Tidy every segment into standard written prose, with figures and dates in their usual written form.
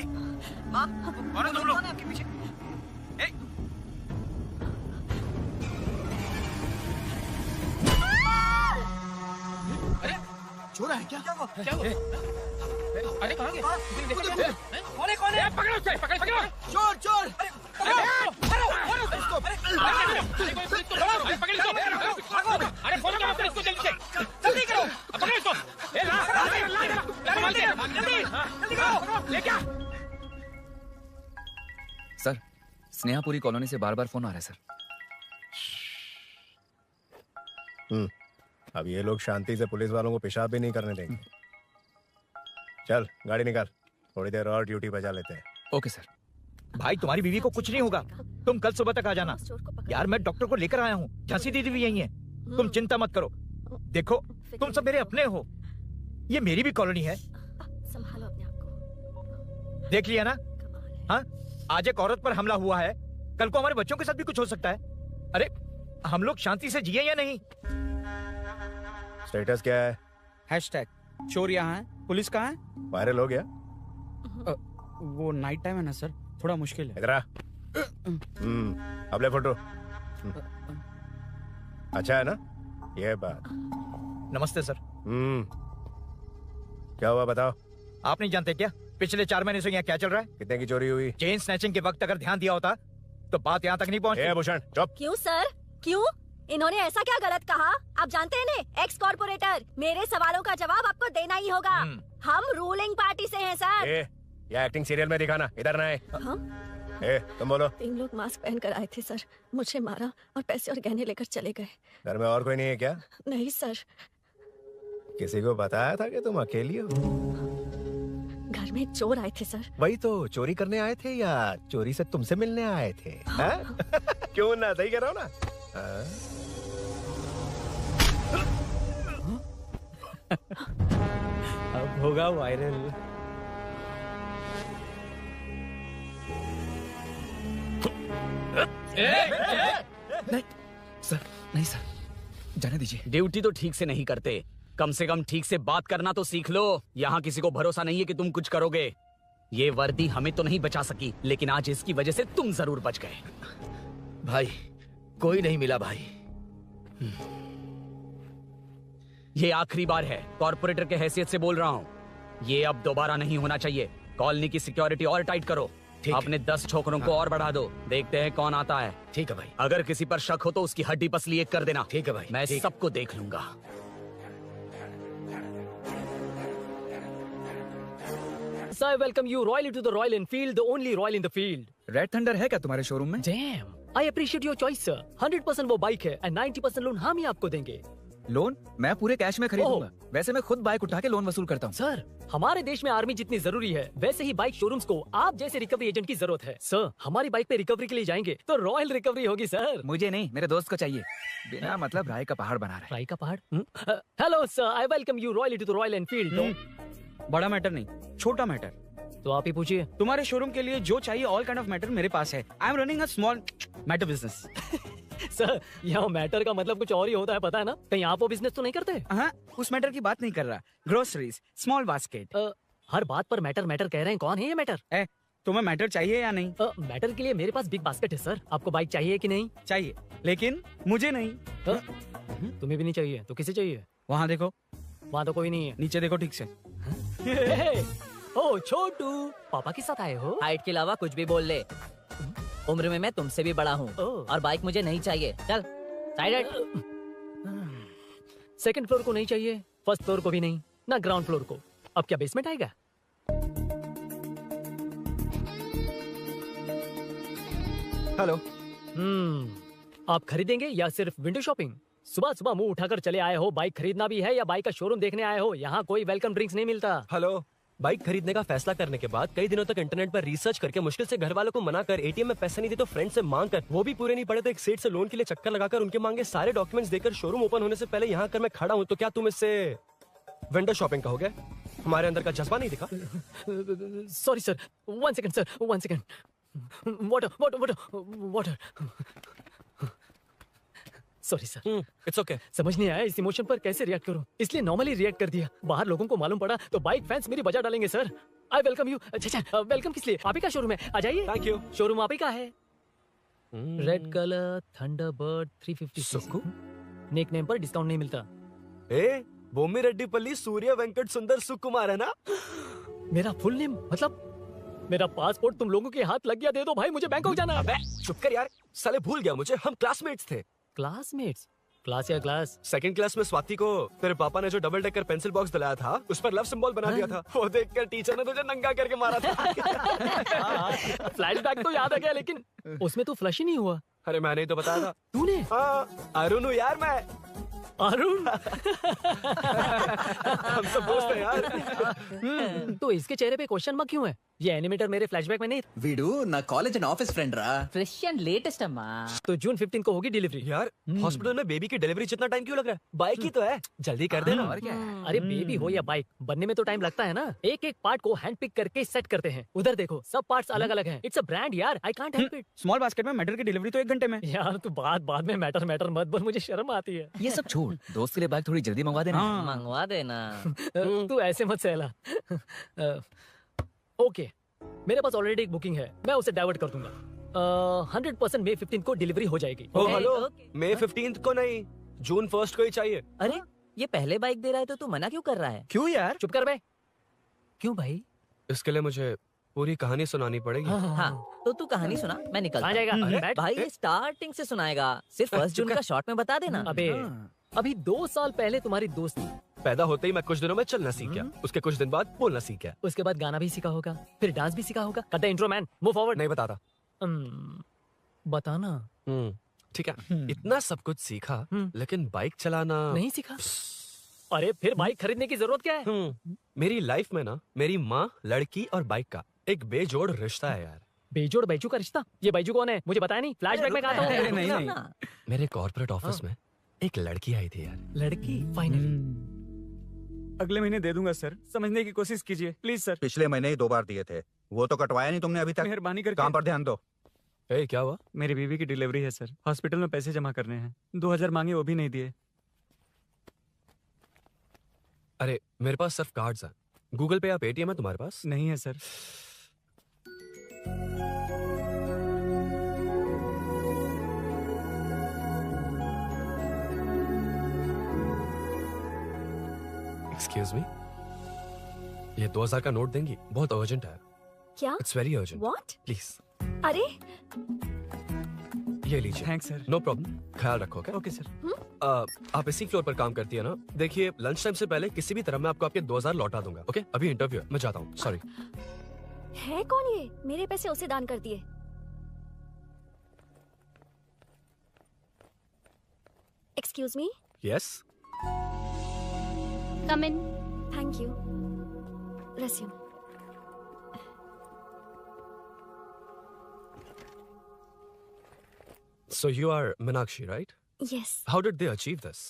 माँ, कौन है तुम लोग? आपके पीछे? अरे चोर है क्या? क्या हुआ? अरे कहाँ गए? कौन है? पकड़ो उसे, पकड़ो! चोर चोर! अरे फोन करो पुलिस को जल्दी से! जल्दी करो! पकड़ो इसको! जल्दी करो! ले क्या? सर, स्नेहापुरी कॉलोनी से बार बार फोन आ रहा है सर। अब ये लोग शांति से पुलिस वालों को पेशाब भी नहीं करने देंगे। चल गाड़ी निकाल, थोड़ी देर और ड्यूटी बजा लेते हैं। Okay sir. भाई तुम्हारी बीवी को कुछ नहीं होगा, तुम कल सुबह तक आ जाना। यार मैं डॉक्टर को लेकर आया हूँ, झांसी दीदी भी यही है, तुम चिंता मत करो। देखो तुम सब मेरे अपने हो, ये मेरी भी कॉलोनी है। संभालो अपने आप को। देख लिया ना? हाँ, आज एक औरत पर हमला हुआ है, कल को हमारे बच्चों के साथ भी कुछ हो सकता है। अरे हम लोग शांति से जिए या नहीं? स्टेटस क्या है? हैशटैग चोर यहाँ है, पुलिस कहाँ है? वायरल हो गया? वो नाइट टाइम है ना सर, थोड़ा मुश्किल है। इधर आ। अब ले फोटो। अच्छा है ना ये बात? नमस्ते सर। क्या हुआ बताओ? आप नहीं जानते क्या पिछले 4 महीने से यहाँ क्या चल रहा है? कितने की चोरी हुई? चेन स्नैचिंग के वक्त अगर ध्यान दिया होता तो बात यहाँ तक नहीं पहुंचती। भूषण चुप। क्यों सर, क्यों? इन्होंने ऐसा क्या गलत कहा? आप जानते हैं ना, एक्स कॉर्पोरेटर, मेरे सवालों का जवाब आपको देना ही होगा। हम रूलिंग पार्टी से हैं सर। ये एक्टिंग सीरियल में दिखाना, इधर ना आए। तुम बोलो। 3 लोग मास्क पहन कर आए थे सर, मुझे मारा और पैसे और गहने लेकर चले गए। घर में और कोई नहीं है क्या? नहीं सर। किसी को बताया था कि तुम अकेली हो? घर में चोर आए थे सर। वही तो, चोरी करने आए थे या चोरी से तुमसे मिलने आए थे? क्यों ना, सही कह रहा हूँ ना? अब होगा वायरल। नहीं सर, नहीं सर, जाने दीजिए। ड्यूटी तो ठीक से नहीं करते, कम से कम ठीक से बात करना तो सीख लो। यहाँ किसी को भरोसा नहीं है कि तुम कुछ करोगे। ये वर्दी हमें तो नहीं बचा सकी, लेकिन आज इसकी वजह से तुम जरूर बच गए। भाई कोई नहीं मिला भाई। ये आखिरी बार है, कॉर्पोरेटर के हैसियत से बोल रहा हूँ। ये अब दोबारा नहीं होना चाहिए। कॉलोनी की सिक्योरिटी और टाइट करो, अपने 10 छोकरों को और बढ़ा दो। देखते हैं कौन आता है। ठीक है भाई। अगर किसी पर शक हो तो उसकी हड्डी पसली एक कर देना। ठीक है भाई। मैं सबको देख लूंगा। So I welcome you royally to the Royal Enfield, the only Royal in the field. Red thunder है क्या तुम्हारे शोरूम में? Damn, I appreciate your choice, sir. 100% वो बाइक है and 90% लोन हम ही आपको देंगे। लोन? मैं पूरे कैश में खरीदूंगा। वैसे मैं खुद बाइक उठा के लोन वसूल करता हूँ। सर, हमारे देश में आर्मी जितनी जरूरी है, वैसे ही बाइक शोरूम्स को आप जैसे रिकवरी एजेंट की जरूरत है। सर, हमारी बाइक पे रिकवरी के लिए जाएंगे तो रॉयल रिकवरी होगी सर। मुझे नहीं, मेरे दोस्त को चाहिए। बिना मतलब राय का पहाड़ बना रहा है। राय का पहाड़? Hello sir, I welcome you royally to the Royal Enfield. बड़ा मैटर नहीं, छोटा मैटर। तो आप ही पूछिए। तुम्हारे शोरूम के लिए जो चाहिए ऑल काइंड ऑफ मैटर मेरे पास है। I am running a small matter business. Sir, यहाँ मैटर का मतलब कुछ और ही होता है, पता है ना? कहीं आप वो बिजनेस तो नहीं करते? हाँ, उस मैटर की बात नहीं कर रहा। Groceries, small basket. हर बात पर मैटर मैटर कह रहे हैं, कौन है ये मैटर? तुम्हें मैटर चाहिए या नहीं? मैटर के लिए मेरे पास बिग बास्केट है सर। आपको बाइक चाहिए कि नहीं? चाहिए, लेकिन मुझे नहीं। तुम्हें भी नहीं चाहिए तो किसे चाहिए? वहाँ देखो। वहाँ तो कोई नहीं है। नीचे देखो ठीक से। ओ छोटू, पापा के साथ आए हो? हाइट के अलावा कुछ भी बोल ले। उम्र में मैं तुमसे भी बड़ा हूँ और बाइक मुझे नहीं चाहिए। चल साइड। सेकंड फ्लोर को नहीं चाहिए, फर्स्ट फ्लोर को भी नहीं, ना ग्राउंड फ्लोर को। अब क्या बेसमेंट आएगा? हेलो। आप खरीदेंगे या सिर्फ विंडो शॉपिंग? सुबह सुबह मुंह उठाकर चले आए हो, बाइक खरीदना भी है या बाइक का शोरूम देखने आए हो? यहाँ कोई वेलकम ड्रिंक्स नहीं मिलता। हेलो, बाइक खरीदने का फैसला करने के बाद कई दिनों तक इंटरनेट पर रिसर्च करके मुश्किल से घर वालों को मना कर, एटीएम में पैसे नहीं दी तो फ्रेंड से मांग कर, वो भी पूरे नहीं पड़े तो एक सेठ से लोन के लिए चक्कर लगाकर उनके मांगे सारे डॉक्यूमेंट्स देकर शोरूम ओपन होने से पहले यहाँ कर मैं खड़ा हूँ, तो क्या तुम इससे विंडो शॉपिंग कहोगे? हमारे अंदर का जज्बा नहीं दिखा? Sorry sir, 1 second sir, 1 second. Water water water water. Sorry sir. It's okay. समझ नहीं आया इस इमोशन पर कैसे रिएक्ट करूं, इसलिए नॉर्मली रिएक्ट कर दिया। बाहर लोगों को मालूम पड़ा तो बाइक फैंस मेरी बजा डालेंगे सर। I welcome you. अच्छा वेलकम किस लिए? आप ही का शोरूम है, आ जाइए। Thank you. शोरूम आप ही का है। Red colour Thunderbird 350 Sukku? Nickname पर डिस्काउंट नहीं मिलता। ए बोम्मी रेड्डीपल्ली सूर्य वेंकट सुंदर सुकुमार है ना? मेरा फुल नेम मतलब मेरा पासपोर्ट तुम लोगों के हाथ लग गया, दे दो भाई, मुझे बैंकॉक जाना है। अबे चुप कर यार, साले भूल गया मुझे, हम क्लासमेट्स थे। क्लासमेट्स? क्लास या क्लास? सेकंड क्लास में स्वाति को तेरे पापा ने जो डबल डेकर पेंसिल बॉक्स दिलाया था उस पर लव सिंबल बना दिया था। वो देखकर टीचर ने तुझे नंगा करके मारा था। फ्लैशबैक तो याद आ गया, लेकिन उसमें तो फ्लश ही नहीं हुआ। अरे मैंने ही तो बताया था। तूने? हाँ, अरुण हूँ यार मैं। अरुण? हम सब दोस्त हैं यार। तो इसके चेहरे पे क्वेश्चन मार्क क्यों है? ये एनिमेटर मेरे फ्लैशबैक में नहीं। వీడు నా కాలేజ్ అండ్ ఆఫీస్ ఫ్రెండ్ రా. फ्रेश एंड लेटेस्ट अम्मा। तो जून 15 को होगी डिलीवरी। यार हॉस्पिटल में बेबी की डिलीवरी जितना टाइम क्यों लग रहा है? बाइक ही तो है, जल्दी कर देना। और क्या है? अरे बेबी हो या बाइक, बनने में तो टाइम लगता है ना। एक एक पार्ट को हैंड पिक करके सेट करते हैं। उधर देखो, सब पार्ट्स अलग अलग हैं। इट्स अ ब्रांड यार, I can't help it. Small basket में मैटर की डिलीवरी तो 1 घंटे में। यार तू बाद में मैटर मत बोल, मुझे शर्म आती है। ये सब छोड़, दोस्त के लिए बाइक थोड़ी जल्दी मंगवा देना। मंगवा देना। तू ऐसे मत सहला। ओके, मेरे पास ऑलरेडी एक बुकिंग है, मैं उसे डाइवर्ट कर दूंगा। 100% मई 15 को डिलीवरी हो जाएगी। ओ हेलो, मई 15 को नहीं, जून 1 को ही चाहिए। अरे ये पहले बाइक दे रहा है तो तू मना क्यों कर रहा है? क्यों यार? चुप कर बे। क्यों भाई? इसके लिए मुझे पूरी कहानी सुनानी पड़ेगी। हाँ तो तू कहानी सुना, मैं निकलता कहाँ जाएगा? हूँ। बैठ। भाई ये स्टार्टिंग से सुनाएगा, सिर्फ 1 जून का शॉर्ट में बता देना। अबे अभी 2 साल पहले तुम्हारी दोस्ती, पैदा होते ही मैं कुछ दिनों में चलना सीख गया, उसके कुछ दिन बाद बोलना सीख गया। उसके बाद गाना भी सीखा होगा, फिर डांस भी सीखा होगा। Cut the intro man, move forward. नहीं बताता। बताना ठीक है, इतना सब कुछ सीखा लेकिन बाइक चलाना नहीं सीखा। अरे फिर बाइक खरीदने की जरूरत क्या है? मेरी लाइफ में ना मेरी माँ, लड़की और बाइक का एक बेजोड़ रिश्ता है यार। बेजोड़ बैजू का रिश्ता? ये बैजू कौन है? मुझे बताया नहीं, फ्लैशबैक में कहा था। नहीं। मेरे कॉर्पोरेट ऑफिस में एक लड़की आई थी यार। लड़की? फाइनली अगले महीने दे दूंगा सर, समझने की कोशिश कीजिए प्लीज सर। पिछले महीने ही 2 बार दिए थे, वो तो कटवाया नहीं तुमने अभी तक। मेहरबानी करके काम पर ध्यान दो। ए, क्या हुआ? मेरी बीवी की डिलीवरी है सर, हॉस्पिटल में पैसे जमा करने हैं। 2000 मांगे, वो भी नहीं दिए। अरे मेरे पास सिर्फ कार्ड्स हैं, गूगल पे या पेटीएम है तुम्हारे पास? नहीं है सर। एक्सक्यूज मी, ये 2000 का नोट देंगी? बहुत अर्जेंट है। क्या? It's very urgent. What? Please अरे ये लीजिए। Thanks sir. नो प्रॉब्लम, ख्याल रखो। Okay sir. आप इसी फ्लोर पर काम करती है ना? देखिए लंच टाइम से पहले किसी भी तरह मैं आपको आपके 2000 लौटा दूंगा। ओके, अभी इंटरव्यू है, मैं जाता हूँ। सॉरी। है कौन ये? मेरे पैसे उसे दान कर दिए। Excuse me. Yes. Come in. Thank you. Resume. So you are Meenakshi, right? Yes. How did they achieve this?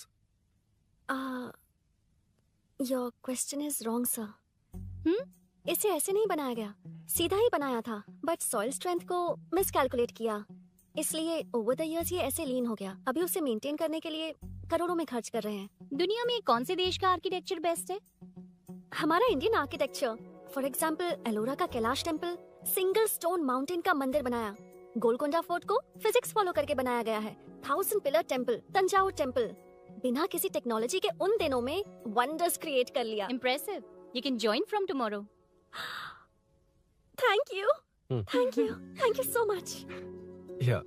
Your question is wrong, sir. इसे ऐसे नहीं बनाया गया, सीधा ही बनाया था, बट सॉइल स्ट्रेंथ को मिसकैलकुलेट किया, इसलिए ओवर द इयर्स ये ऐसे लीन हो गया। अभी उसे मेंटेन करने के लिए करोड़ों में खर्च कर रहे हैं। दुनिया में कौन से देश का आर्किटेक्चर बेस्ट है? हमारा Indian architecture. For example Ellora का Kailash temple, single stone mountain का मंदिर बनाया। गोलकोंडा फोर्ट को फिजिक्स फॉलो करके बनाया गया है। 1000 पिलर टेम्पल, तंजावुर टेम्पल, बिना किसी टेक्नोलॉजी के उन दिनों में वंडर्स क्रिएट कर लिया। Impressive. You can join from tomorrow. Thank you. Thank you. Thank you so much. Yeah.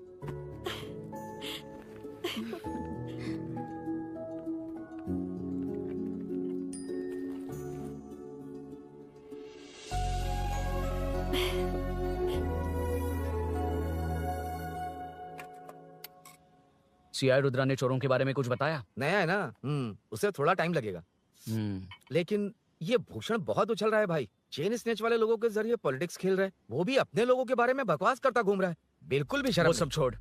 CI Rudra ने चोरों के बारे में कुछ बताया? नया है ना, उसे थोड़ा टाइम लगेगा। लेकिन ये भूषण बहुत उछल रहा है भाई। चेन स्नेच वाले लोगों के जरिए पॉलिटिक्स खेल रहा है, वो भी अपने लोगों के बारे में बकवास करता घूम रहा है। बिल्कुल भी शर्म वो नहीं। सब छोड़,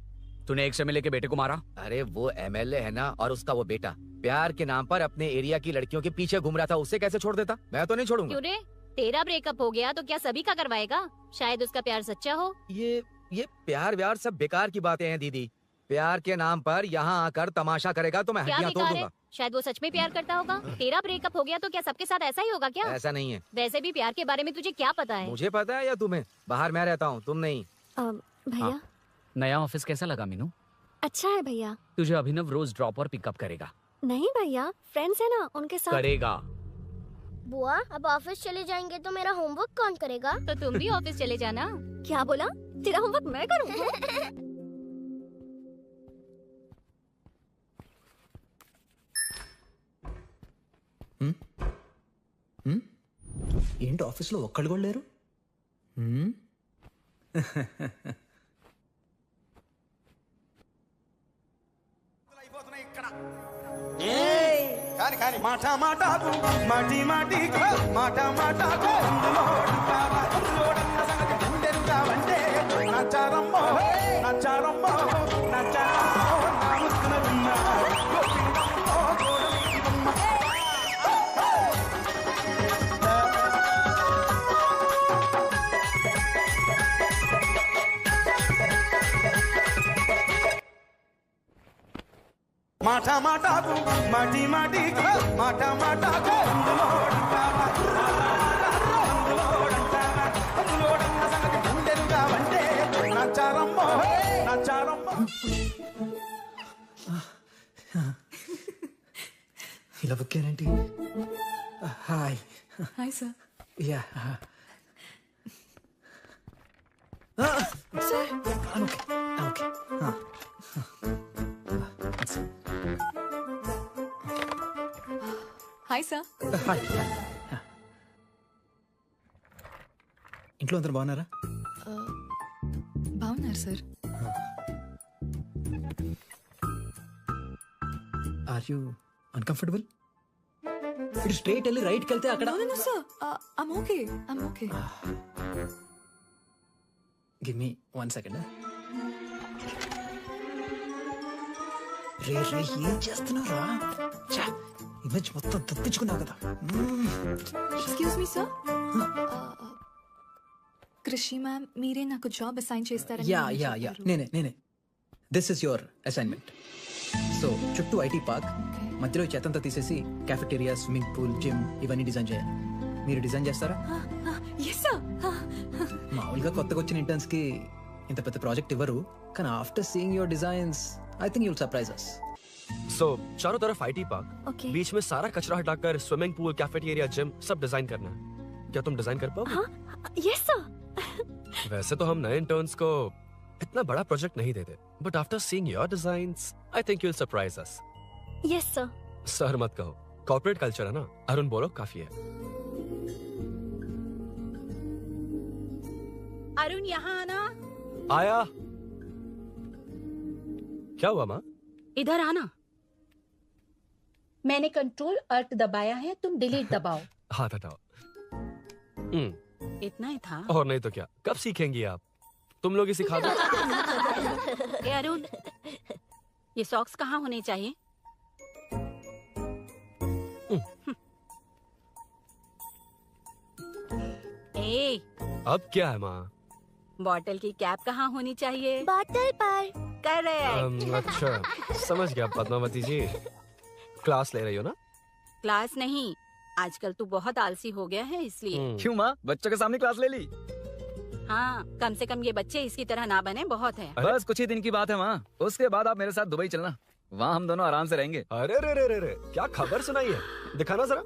तूने एक एमएलए के बेटे को मारा? अरे वो एमएलए है ना, और उसका वो बेटा प्यार के नाम पर अपने एरिया की लड़कियों के पीछे घूम रहा था, उसे कैसे छोड़ देता? मैं तो नहीं छोड़ूंगा। क्यों रे? तेरा ब्रेकअप हो गया तो क्या सभी का करवाएगा? शायद उसका प्यार सच्चा हो। ये प्यार व्यार सब बेकार की बातें हैं दीदी। प्यार के नाम पर यहाँ आकर तमाशा करेगा तो मैं क्या हड्डियाँ तोड़ बेकार है? दूंगा। शायद वो सच में प्यार करता होगा। तेरा ब्रेकअप हो गया तो क्या सबके साथ ऐसा ही होगा क्या? ऐसा नहीं है। वैसे भी प्यार के बारे में तुझे क्या पता है? मुझे पता है या तुम्हें? बाहर मैं रहता हूँ, तुम नहीं। भैया नया ऑफिस कैसा लगा मीनू? अच्छा है भैया। तुझे अभिनव रोज ड्रॉप और पिकअप करेगा। नहीं भैया, फ्रेंड्स है ना, उनके साथ करेगा। बुआ अब ऑफिस चले जाएंगे तो मेरा होमवर्क कौन करेगा? तो तुम भी ऑफिस चले जाना। क्या बोला? तेरा होमवर्क मैं करूँ? ఏంటి ఆఫీస్లో ఒక్కళ్ళు కూడా లేరు? కానీ మాట మాటకు మాటి మాటికి మాట మాటకు గుండెరుగావంటే నచ్చారమ్మో నచ్చారమ్మో నచ్చారమ్మో నా ముక్కున విన్నా మాట మాటకు మాటి మాటికి మాట మాటకు గుండెరుగావంటే నచ్చారమ్మో నచ్చారమ్మో. ఇలా బుక్కానంటే hi hi sir. Yeah sir okay okay hi sir. Hi. ఇంట్లో అందరు బాగున్నారా? బాగున్నారు సార్. Are you uncomfortable? ఇటు స్ట్రైట్ వెళ్ళి రైట్కి వెళ్తే అక్కడ. No sir, I'm okay, I'm okay. Give me 1 second. రే రే ఏం చేస్తున్నారా? ఇమేజ్ మొత్తం తప్పించుకున్నావు కదా. Excuse me sir. Krishi ma'am, మీరే నాకు జాబ్ అసైన్ చేస్తారని యా యా యా నేనే. This is your assignment. So చుట్టూ ఐటీ పార్క్, మధ్యలో ఈ చెత్తంతా తీసేసి క్యాఫెటేరియా, స్విమ్మింగ్ పూల్, జిమ్ ఇవన్నీ డిజైన్ చేయాలి. మీరు డిజైన్ చేస్తారా? Yes sir. మామూలుగా కొత్తగా వచ్చిన ఇంటర్న్స్ కి ఇంత పెద్ద ప్రాజెక్ట్ ఇవ్వరు, కానీ after seeing your designs I think you will surprise us. So, चारों तरफ आईटी पार्क, Okay. बीच में सारा कचरा हटाकर स्विमिंग पूल, कैफेटेरिया, जिम सब डिजाइन करना है. क्या तुम डिजाइन कर पाओगे? Yes sir. वैसे तो हम नए इंटर्न्स को इतना बड़ा प्रोजेक्ट नहीं देते, but after seeing your designs I think you will surprise us. Yes sir. Sir मत कहो, कॉर्पोरेट कल्चर है ना. अरुण बोलो, काफी है. अरुण यहाँ आना. आया. क्या हुआ माँ? इधर आना. मैंने कंट्रोल अल्ट दबाया है, तुम डिलीट दबाओ. हाथ हटाओ. इतना ही था. और नहीं तो क्या, कब सीखेंगी आप? तुम लोग ही सिखा दो. ए अरुण, ये सॉक्स कहाँ होने चाहिए? ए, अब क्या है माँ? बॉटल की कैप कहाँ होनी चाहिए? बॉटल पर. करेक्ट. अच्छा, समझ गया पद्मावती जी. क्लास ले रही हो ना? क्लास नहीं, आजकल तू बहुत आलसी हो गया है इसलिए. क्यों माँ, बच्चों के सामने क्लास ले ली? हाँ, कम से कम ये बच्चे इसकी तरह ना बने, बहुत है. बस कुछ ही दिन की बात है माँ, उसके बाद आप मेरे साथ दुबई चलना. वहाँ हम दोनों आराम से रहेंगे. अरे रे रे रे रे, क्या खबर सुनाई है? दिखाना जरा.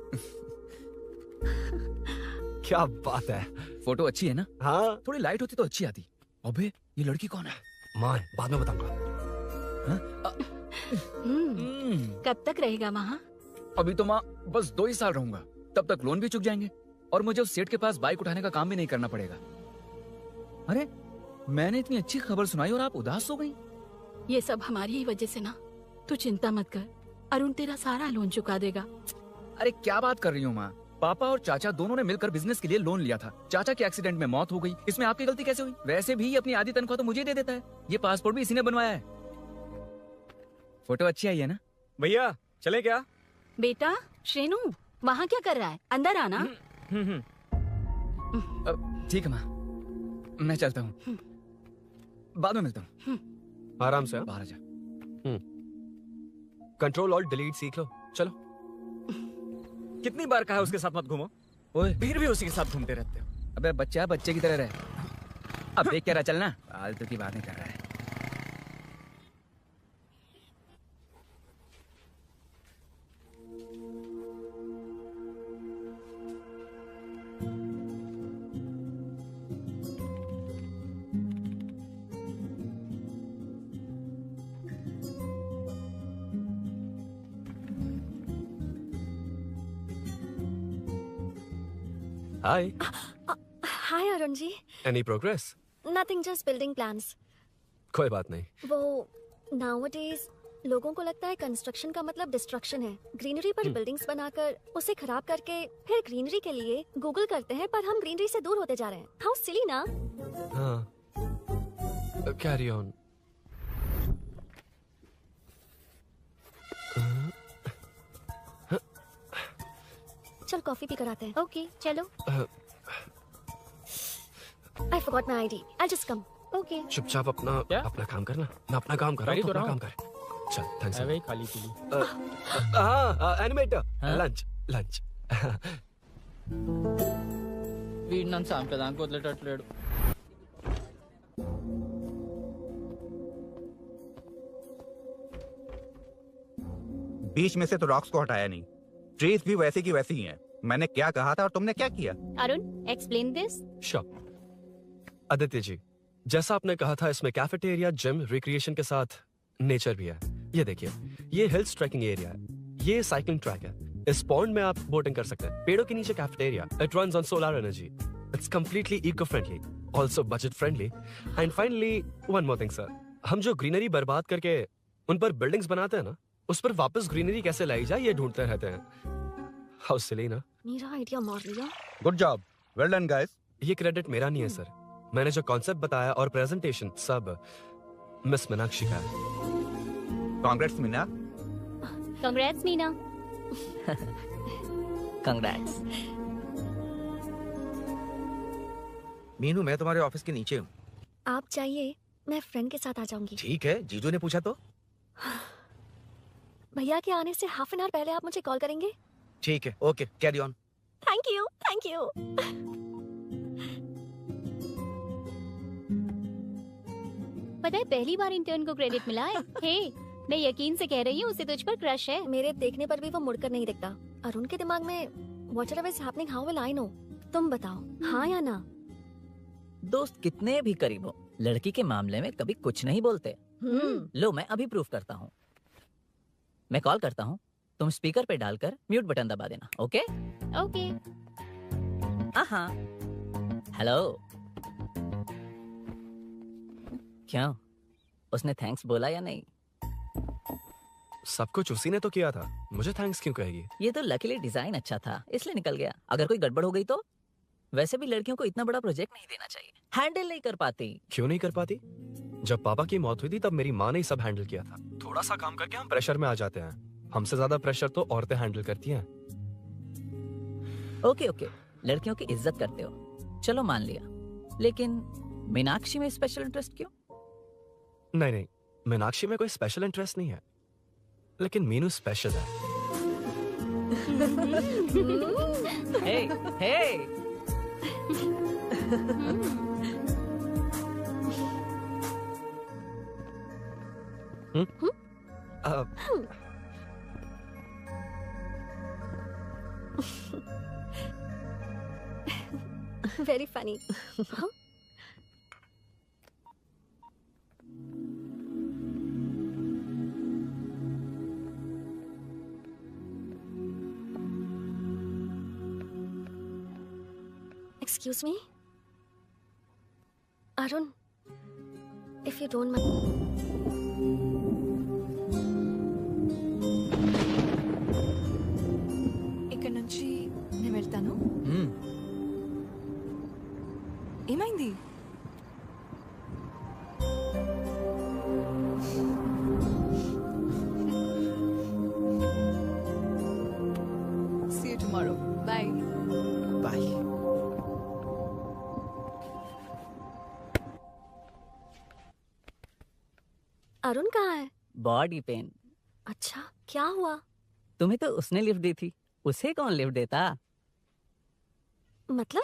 क्या बात है. फोटो अच्छी है ना? हाँ. थोड़ी लाइट होती तो अच्छी आती. अबे ये लड़की कौन है? मान, बाद में बताऊंगा. कब तक रहेगा वहाँ? अभी तो माँ बस 2 ही साल रहूंगा, तब तक लोन भी चुक जाएंगे और मुझे उस सेठ के पास बाइक उठाने का काम भी नहीं करना पड़ेगा. अरे मैंने इतनी अच्छी खबर सुनाई और आप उदास हो गई. ये सब हमारी ही वजह से ना. तू चिंता मत कर, अरुण तेरा सारा लोन चुका देगा. अरे क्या बात कर रही हो माँ? पापा और चाचा दोनों ने मिलकर बिजनेस के लिए लोन लिया था. चाचा के एक्सीडेंट में मौत हो गई, इसमें आपकी गलती कैसे हुई? वैसे भी अपनी आधी तनख्वाह तो मुझे दे देता है. ये पासपोर्ट भी इसी ने बनवाया है. फोटो अच्छी आई है ना? भैया चले क्या? बेटा श्रेनु, वहाँ क्या कर रहा है? अंदर आना. ठीक है माँ, मैं चलता हूँ, बाद में मिलता हूँ. आराम से. बाहर आ जा. कंट्रोल ऑल्ट डिलीट सीख लो, चलो। कितनी बार कहा है उसके साथ मत घूमो, ओए फिर भी उसी के साथ घूमते रहते हो। अबे बच्चा बच्चे की तरह रहे। अब देख के रहा चलना, फालतू की बातें कर रहा है। Hi. Hi Arun ji. Any progress? Nothing, just building plans. कोई बात नहीं। वो nowadays लोगों को लगता है कंस्ट्रक्शन का मतलब डिस्ट्रक्शन है। ग्रीनरी पर बिल्डिंग्स बनाकर उसे खराब करके फिर ग्रीनरी के लिए गूगल करते हैं, पर हम ग्रीनरी से दूर होते जा रहे हैं। हाउ सिली ना। हाँ। Carry on. चल कॉफी पी कर आते हैं। ओके चलो। I forgot my ID. I'll just come. Okay. चुपचाप अपना काम करना। मैं अपना काम कर रहा हूँ, अपना काम कर। चल, थैंक्स। वही खाली पीली। हाँ, एनिमेटर। लंच। వీడిని చంపేదానికి వదిలేటట్లేడు. बीच में से तो रॉक्स को हटाया नहीं, ट्रीज भी वैसे की वैसी ही हैं। मैंने क्या कहा था और तुमने क्या किया? Arun, explain this. Sure. Aditya ji, जैसा आपने कहा था, इसमें कैफेटेरिया, जिम, रिक्रिएशन के साथ नेचर भी है। ये देखिए, ये हिल्स ट्रैकिंग एरिया है, ये साइकिलिंग ट्रैक है। इस पॉन्ड में आप बोटिंग कर सकते हैं। पेड़ों के नीचे cafeteria, it runs on solar energy, it's completely eco friendly, also budget friendly. And finally one more thing sir, हम जो ग्रीनरी बर्बाद करके उन पर बिल्डिंग्स बनाते हैं ना, उस पर वापस ग्रीनरी कैसे लाई जाए ये ढूंढते रहते हैं। हाउ सिली ना। मेरा आइडिया मार लिया। Good job, well done guys. ये क्रेडिट मेरा नहीं है सर, मैंने जो कॉन्सेप्ट बताया और प्रेजेंटेशन सब मिस मीनाक्षी का है। Congrats Meena. Congrats Meena. Congrats. Meenu, मैं तुम्हारे ऑफिस के नीचे हूँ। आप चाहिए मैं फ्रेंड के साथ आ जाऊंगी। ठीक है, जीजू ने पूछा तो। भैया के आने से हाफ एन आवर पहले आप मुझे कॉल करेंगे? ठीक है, okay, carry on. Thank you, thank you. पता है पहली बार इंटर्न को क्रेडिट मिला है। हे, मैं यकीन से कह रही हूँ उसे तुझ पर क्रश है। मेरे देखने पर भी वो मुड़कर नहीं दिखता। अरुण के दिमाग में whatever is happening, how will I know? तुम बताओ, हाँ या ना? दोस्त कितने भी करीब हो, लड़की के मामले में कभी कुछ नहीं बोलते। लो, मैं अभी प्रूफ करता हूँ। मैं कॉल करता हूँ, तुम स्पीकर पे डालकर म्यूट बटन दबा देना। Okay okay. हाँ। हेलो। क्यों, उसने थैंक्स बोला या नहीं? सब कुछ उसी ने तो किया था, मुझे थैंक्स क्यों कहेगी? ये तो लकीली डिजाइन अच्छा था इसलिए निकल गया। अगर कोई गड़बड़ हो गई तो? वैसे भी लड़कियों को इतना बड़ा प्रोजेक्ट नहीं देना चाहिए, हैंडल नहीं कर पाती। क्यों नहीं कर पाती? जब पापा की मौत हुई थी तब मेरी माँ ने ही सब हैंडल किया था। थोड़ा सा काम करके हम प्रेशर में आ जाते हैं। हमसे ज्यादा प्रेशर तो औरतें हैंडल करती हैं। ओके, लड़कियों की इज्जत करते हो, चलो मान लिया। लेकिन मीनाक्षी में स्पेशल इंटरेस्ट क्यों? नहीं, मीनाक्षी में कोई स्पेशल इंटरेस्ट नहीं है, लेकिन मीनू स्पेशल है। हे। Very funny. Huh? Excuse me? Arun, if you don't mind. ఇక్కడ నుంచి నేను వెళ్తాను. ఏమైంది? See you tomorrow. Bye. Bye. Arun कहाँ है? Body pain. अच्छा, क्या हुआ? तुम्हें तो उसने लिफ्ट दी थी, उसे कौन लिफ्ट देता? मतलब?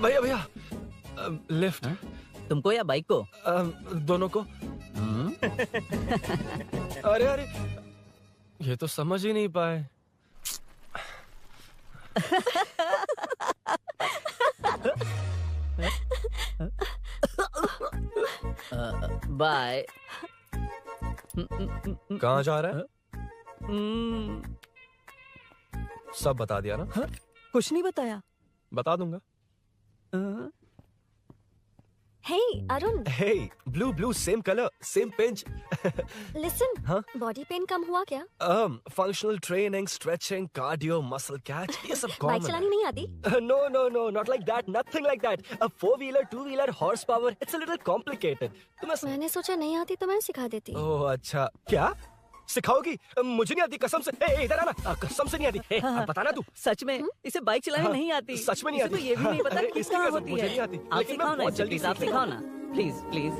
भैया भैया, लिफ्ट। तुमको या बाइक को? दोनों को। अरे अरे, ये तो समझ ही नहीं पाए। बाय। कहाँ जा रहा है? सब बता दिया ना? कुछ नहीं बताया। बता दूंगा। Hey, Arun. Hey, blue, same color, same pinch. Listen. हाँ? बॉडी पेन कम हुआ क्या? Functional training, stretching, cardio, muscle catch, ये सब common बाइक चलानी नहीं आती? No, not like that, nothing like that. A 4-wheeler, 2-wheeler, horsepower, it's a little complicated. मैंने सोचा नहीं आती तो मैं सिखा देती। ओह अच्छा, क्या? सिखाओगी? मुझे नहीं आती कसम से। इधर आना, कसम से नहीं आती। बताना तू। सच में इसे बाइक चलाने नहीं आती। सच में नहीं आती। ये भी नहीं पता कि इसकी कहाँ कसम, होती मुझे है। नहीं आती। आप लेकिन मैं सिखाओ ना बहुत इसे, जल्दी प्लीज आप सीख सिखाओ ना, please please.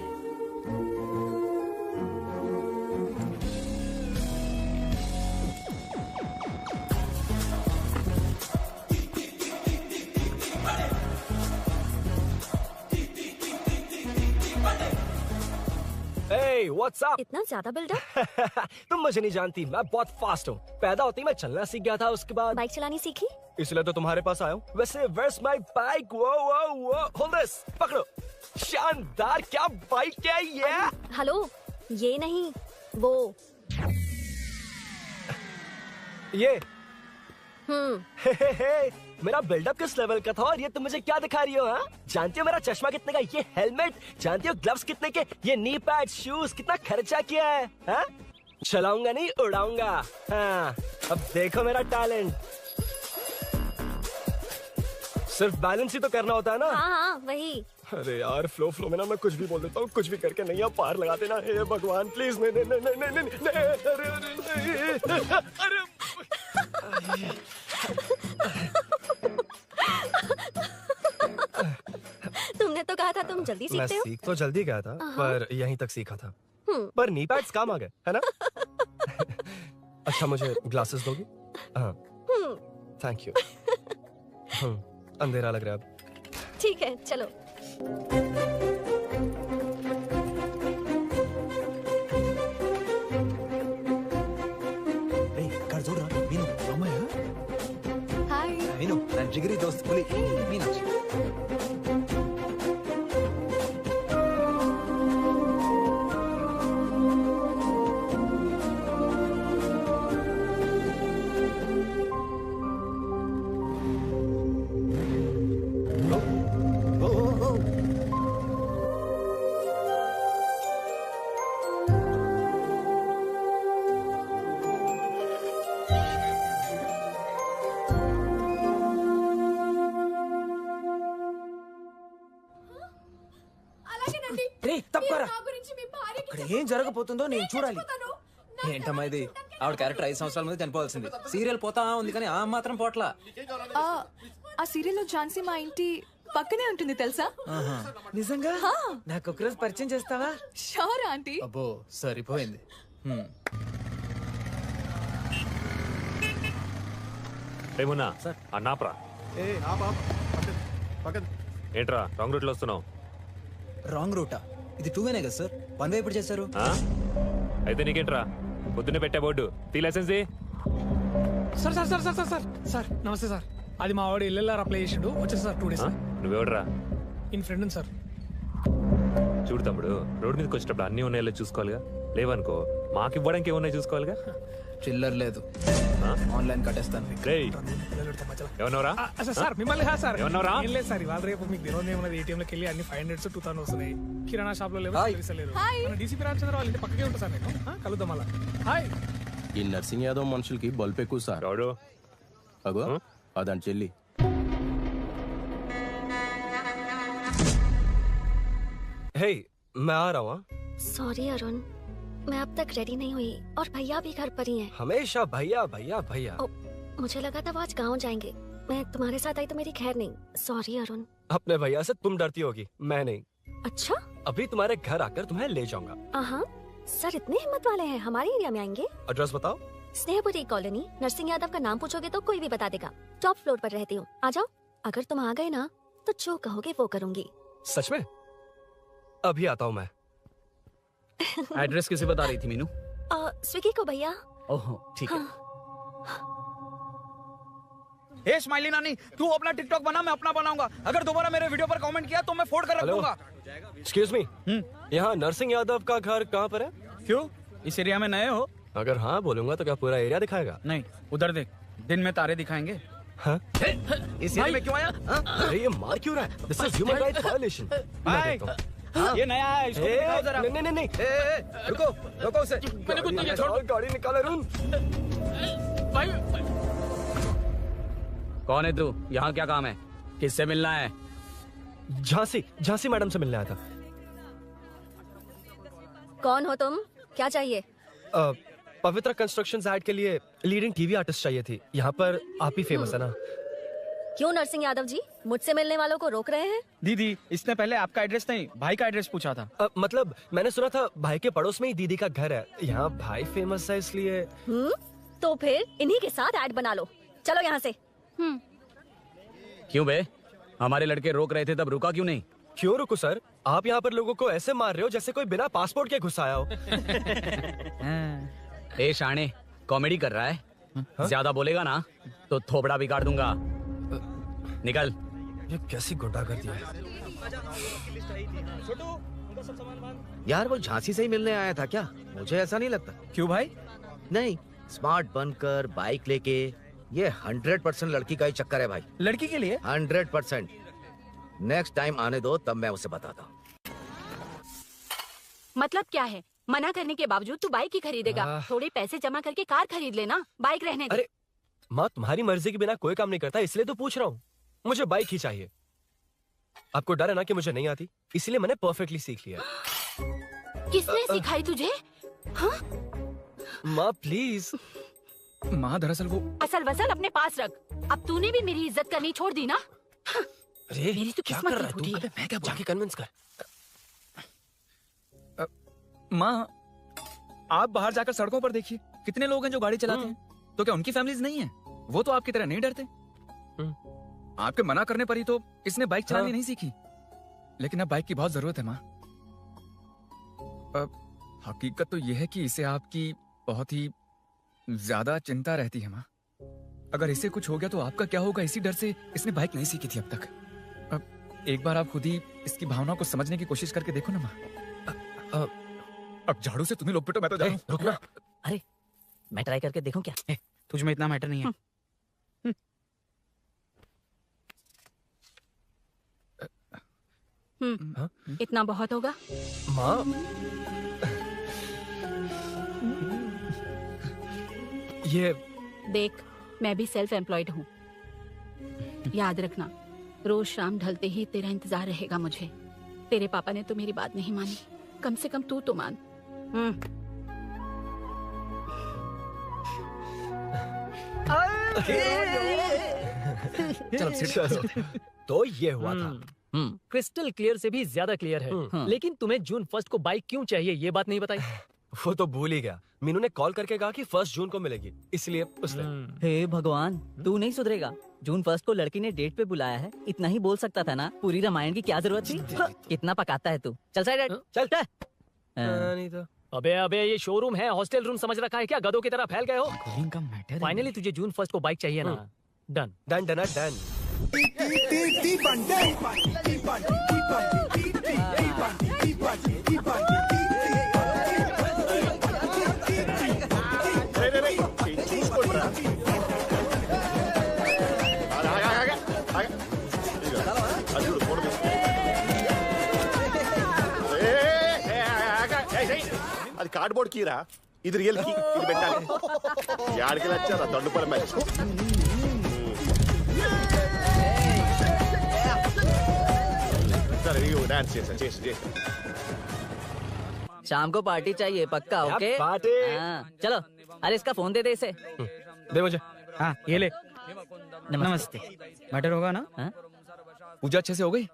Hey, what's up? इतना ज्यादा बिल्डअप? तुम मुझे नहीं जानती, मैं बहुत फास्ट हूँ। पैदा होते ही मैं चलना सीख गया था, उसके बाद बाइक चलानी सीखी? इसलिए तो तुम्हारे पास आया हूँ। वैसे where's my bike? वो hold this, पकड़ो। शानदार, क्या बाइक है ये? हेलो, ये नहीं, वो। ये मेरा बिल्डअप किस लेवल का था और ये तुम मुझे क्या दिखा रही हो? हाँ, जानती हो मेरा चश्मा कितने का, ये हेलमेट, जानती हो ग्लव्स कितने के, ये नी पैड, शूज, कितना खर्चा किया है? हाँ? चलाऊंगा नहीं, उड़ाऊंगा। हाँ, अब देखो मेरा टैलेंट। सिर्फ बैलेंस ही तो करना होता है ना? हाँ, वही। अरे यार, फ्लो में ना मैं कुछ भी बोल देता हूँ, कुछ भी करके नहीं आप पार लगा देना। हे भगवान प्लीज, नहीं, अरे तुमने तो कहा था तुम जल्दी मैं सीखते हो। सीख तो जल्दी गया था, पर यहीं तक सीखा था। पर नी पैड्स काम आ गए, है ना? अच्छा, मुझे ग्लासेस दोगी? हाँ, थैंक यू। अंधेरा लग रहा है अब। ठीक है, चलो। कर जोर मीनू अम्मయ్య హాయ్ मीनू నా జిగిరి దోస్త్ పులి మీనాక్షి ఇక్కడ ఏం జరగబోతుందో నేను చూడాలి. ఏంటమ్మా ఇది? ఆవిడ క్యారెక్టర్ 5 సంవత్సరాల ముందు చనిపోవాల్సింది. సీరియల్ పోతా ఉంది కానీ ఆ మాత్రం పోట్లా. ఆ సీరియల్లో ఝాన్సీ మా ఇంటి పక్కనే ఉంటుంది తెలుసా? నిజంగా? నాకు ఒకరోజు పరిచయం చేస్తావా? Sure aunty. అబ్బో సరిపోయింది. ఏమున్నా అన్నాప్రా ఏంట్రా రాంగ్ రూట్ లో వస్తున్నావు? రాంగ్ రూటా? ఇది 2 వేనే కదా సార్, 1 వే ఎప్పుడు చేశారు? అయితే నీకేంట్రా పొద్దున్నే పెట్టే బోర్డు తీ లైసెన్స్ ది. Sir sir sir sir sir sir sir నమస్తే సార్. అది మా వాడు ఎల్ఎల్ఆర్ అప్లై చేసిండు, వచ్చేసి సార్ 2 డేస్. నువ్వెవడరా? ఇన్ ఫ్రెండ్ సార్. చూడు తమ్ముడు, రోడ్ మీదకి వచ్చేటప్పుడు అన్ని ఉన్నాయో చూసుకోవాలిగా, లేవనుకో మాకు ఇవ్వడానికి ఏమున్నాయి చూసుకోవాలిగా. చిల్లర్ లేదు, ఆన్లైన్ కట్టేస్తాను. ఏమన్నావురా? సార్ మిమ్మల్ని కాదు సార్, ఏమన్నావురా? ఏం లేదు సార్, ఇవాళ రేపు మీకు తెలియదు ఏమన్నది. ఏటీఎం లోకి వెళ్ళి అన్ని 500 2000 వస్తున్నాయి. కిరాణా షాప్ లో లేవు, మన డీసీపీ రామచంద్ర వాళ్ళ ఇంటి పక్కకే ఉంటా సార్. నేను కలుద్దాం అలా. హాయ్. ఈ నర్సింగ్ యాదవ్ మనుషులకి బల్బ్ ఎక్కువ సార్. అగో అదని చెల్లి. हे, मैं आ रहा हूँ। सॉरी अरुण, मैं अब तक रेडी नहीं हुई और भैया भी घर पर ही हैं। हमेशा भैया भैया भैया। मुझे लगा था वो आज गाँव जाएंगे, मैं तुम्हारे साथ आई तो मेरी खैर नहीं। सॉरी अरुण। अपने भैया से तुम डरती होगी, मैं नहीं। अच्छा? अभी तुम्हारे घर आकर तुम्हें ले जाऊंगा। हाँ, सर इतने हिम्मत वाले हैं, हमारे एरिया में आएंगे? एड्रेस बताओ। स्नेहपुरी कॉलोनी, नरसिंह यादव का नाम पूछोगे तो कोई भी बता देगा। टॉप फ्लोर पर रहती हूँ, आ जाओ। अगर तुम आ गए ना तो जो कहोगे वो करूंगी। सच में? अभी आता हूँ मैं। एड्रेस किसे बता रही थी मीनू? स्विगी को भैया। ओह ठीक है। हे स्माइली नानी, तू अपना टिकटॉक बना, मैं अपना बनाऊंगा। अगर दोबारा मेरे वीडियो पर कमेंट किया तो मैं फोड़ कर रख दूंगा। एक्सक्यूज मी, यहाँ नरसिंह यादव का घर कहाँ पर है? क्यों, इस एरिया में नए हो? अगर हाँ बोलूंगा तो क्या पूरा एरिया दिखाएगा? नहीं, उधर देख, दिन में तारे दिखाएंगे। हाँ? इस एरिया में क्यों आया? अरे ये मार क्यों रहा है? This is human rights violation. ये नया है, इसको दिखाओ जरा। नहीं। रुको उसे। मैंने कुछ नहीं छोड़, गाड़ी निकाल अरुण। कौन है तू? यहाँ क्या काम है? किससे मिलना है? झांसी मैडम से मिलने आया था। कौन हो तुम? क्या चाहिए? पवित्र कंस्ट्रक्शंस ऐड के लिए लीडिंग टीवी आर्टिस्ट चाहिए थी। यहाँ पर आप ही फेमस है ना? क्यों नरसिंह यादव जी, मुझसे मिलने वालों को रोक रहे हैं? दीदी, इसने पहले आपका एड्रेस नहीं, भाई का एड्रेस पूछा था। मतलब मैंने सुना था भाई के पड़ोस में ही दीदी का घर है। यहाँ भाई फेमस है इसलिए। तो फिर इन्हीं के साथ ऐड बना लो। चलो यहाँ से। क्यों बे? हमारे लड़के रोक रहे थे तब रुका क्यों नहीं? क्यों रुको सर? आप यहाँ पर लोगों को ऐसे मार रहे हो जैसे कोई बिना पासपोर्ट के घुस आया हो। ए शाणे, कॉमेडी कर रहा है? ज्यादा बोलेगा ना तो थोपड़ा बिगाड़ दूंगा। निकल। ये कैसी गुंडागर्दी है? यार वो झांसी से ही मिलने आया था क्या? मुझे ऐसा नहीं लगता। क्यों भाई? नहीं, स्मार्ट बनकर बाइक लेके, ये 100% लड़की का ही चक्कर है भाई। लड़की के लिए? 100%। नेक्स्ट टाइम आने दो, तब मैं उसे बताता हूँ। मतलब क्या है? मना करने के बावजूद तू बाइक ही खरीदेगा? थोड़े पैसे जमा करके कार खरीद लेना, बाइक रहने दे। अरे माँ, तुम्हारी मर्जी के बिना कोई काम नहीं करता, इसलिए तो पूछ रहा हूँ। मुझे बाइक ही चाहिए। आपको डर है ना कि मुझे नहीं आती, इसलिए मैंने परफेक्टली सीख लिया। किसने सिखाई तुझे? हाँ? माँ प्लीज। माँ दरअसल वो असल वसल अपने पास रख। अब तूने भी मेरी इज्जत करनी छोड़ दी ना? अरे मेरी तो क्या किस्मत कर ही रहा है फूटी तू? है। मैं क्या जाके कन्विंस कर। माँ, आप बाहर जाकर सड़कों पर देखिए, कितने लोग हैं जो गाड़ी चलाते हैं। तो क्या उनकी फैमिलीज नहीं है? वो तो आपकी तरह नहीं डरते। आपके मना करने पर ही तो इसने बाइक चलानी नहीं सीखी। लेकिन अब बाइक की बहुत जरूरत है माँ। हकीकत तो यह है कि इसे आपकी बहुत ही ज्यादा चिंता रहती है माँ। अगर इसे कुछ हो गया तो आपका क्या होगा, इसी डर से इसने बाइक नहीं सीखी थी अब तक। अब एक बार आप खुद ही इसकी भावना को समझने की कोशिश करके देखो ना माँ। अब झाड़ू से तुम्हें लोग पिटो, मैं तो जाऊं। रुकना। अरे मैं ट्राई करके देखूं क्या? तुझ में इतना मैटर नहीं है। इतना बहुत होगा। माँ, ये देख, मैं भी सेल्फ एम्प्लॉयड हूँ। याद रखना, रोज शाम ढलते ही तेरा इंतजार रहेगा मुझे। तेरे पापा ने तो मेरी बात नहीं मानी, कम से कम तू तो मान। चलो। तो ये हुआ था। क्रिस्टल क्लियर से भी ज्यादा क्लियर है। लेकिन तुम्हें जून 1 को बाइक क्यों चाहिए, ये बात नहीं बताई? वो तो भूल ही गया। मीनू ने कॉल करके कहा कि 1 जून को मिलेगी, इसलिए उसने। हे भगवान, तू नहीं सुधरेगा। जून 1 को लड़की ने डेट पे बुलाया है, इतना ही बोल सकता था ना। पूरी रामायण की क्या जरूरत थी? कितना पकाता है तू। चल साइड चल। नहीं तो अबे ये शोरूम है, हॉस्टल रूम समझ रखा है क्या? गधों की तरह फैल गए हो। फाइनली तुझे जून 1 को बाइक चाहिए ना? Done done done done. అది కార్డ్బోర్డ్ కీరా, ఇది రియల్ కీ. ఇది పెట్టాలి. యాడికి వచ్చారా దండుపల మ్యాచ్. సరే ఇగో డాన్స్ చేసా. शाम को पार्टी चाहिए पक्का? Okay party. चलो। अरे इसका फोन दे दे इसे। दे मुझे। हाँ ये ले। नमस्ते। मैटर होगा ना? पूजा अच्छे से हो गई?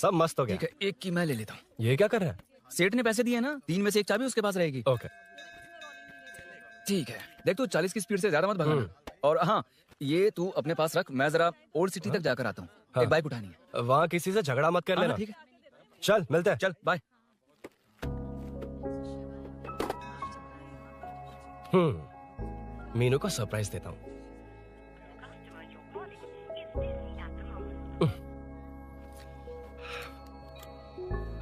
सब मस्त हो गया। ठीक है, एक की मैं ले लेता हूँ। ये क्या कर रहा है? सेठ ने पैसे दिए ना, 3 में से 1 चाबी उसके पास रहेगी। ओके ठीक है। देख तू 40 की स्पीड से ज्यादा मत भगाना। और हाँ, ये तू अपने पास रख, मैं जरा ओल्ड सिटी तक जाकर आता हूँ। एक बाइक उठानी है। वहाँ किसी से झगड़ा मत कर लेना। ठीक है, चल मिलते हैं। चल बाय। मीनू को सरप्राइज देता हूँ।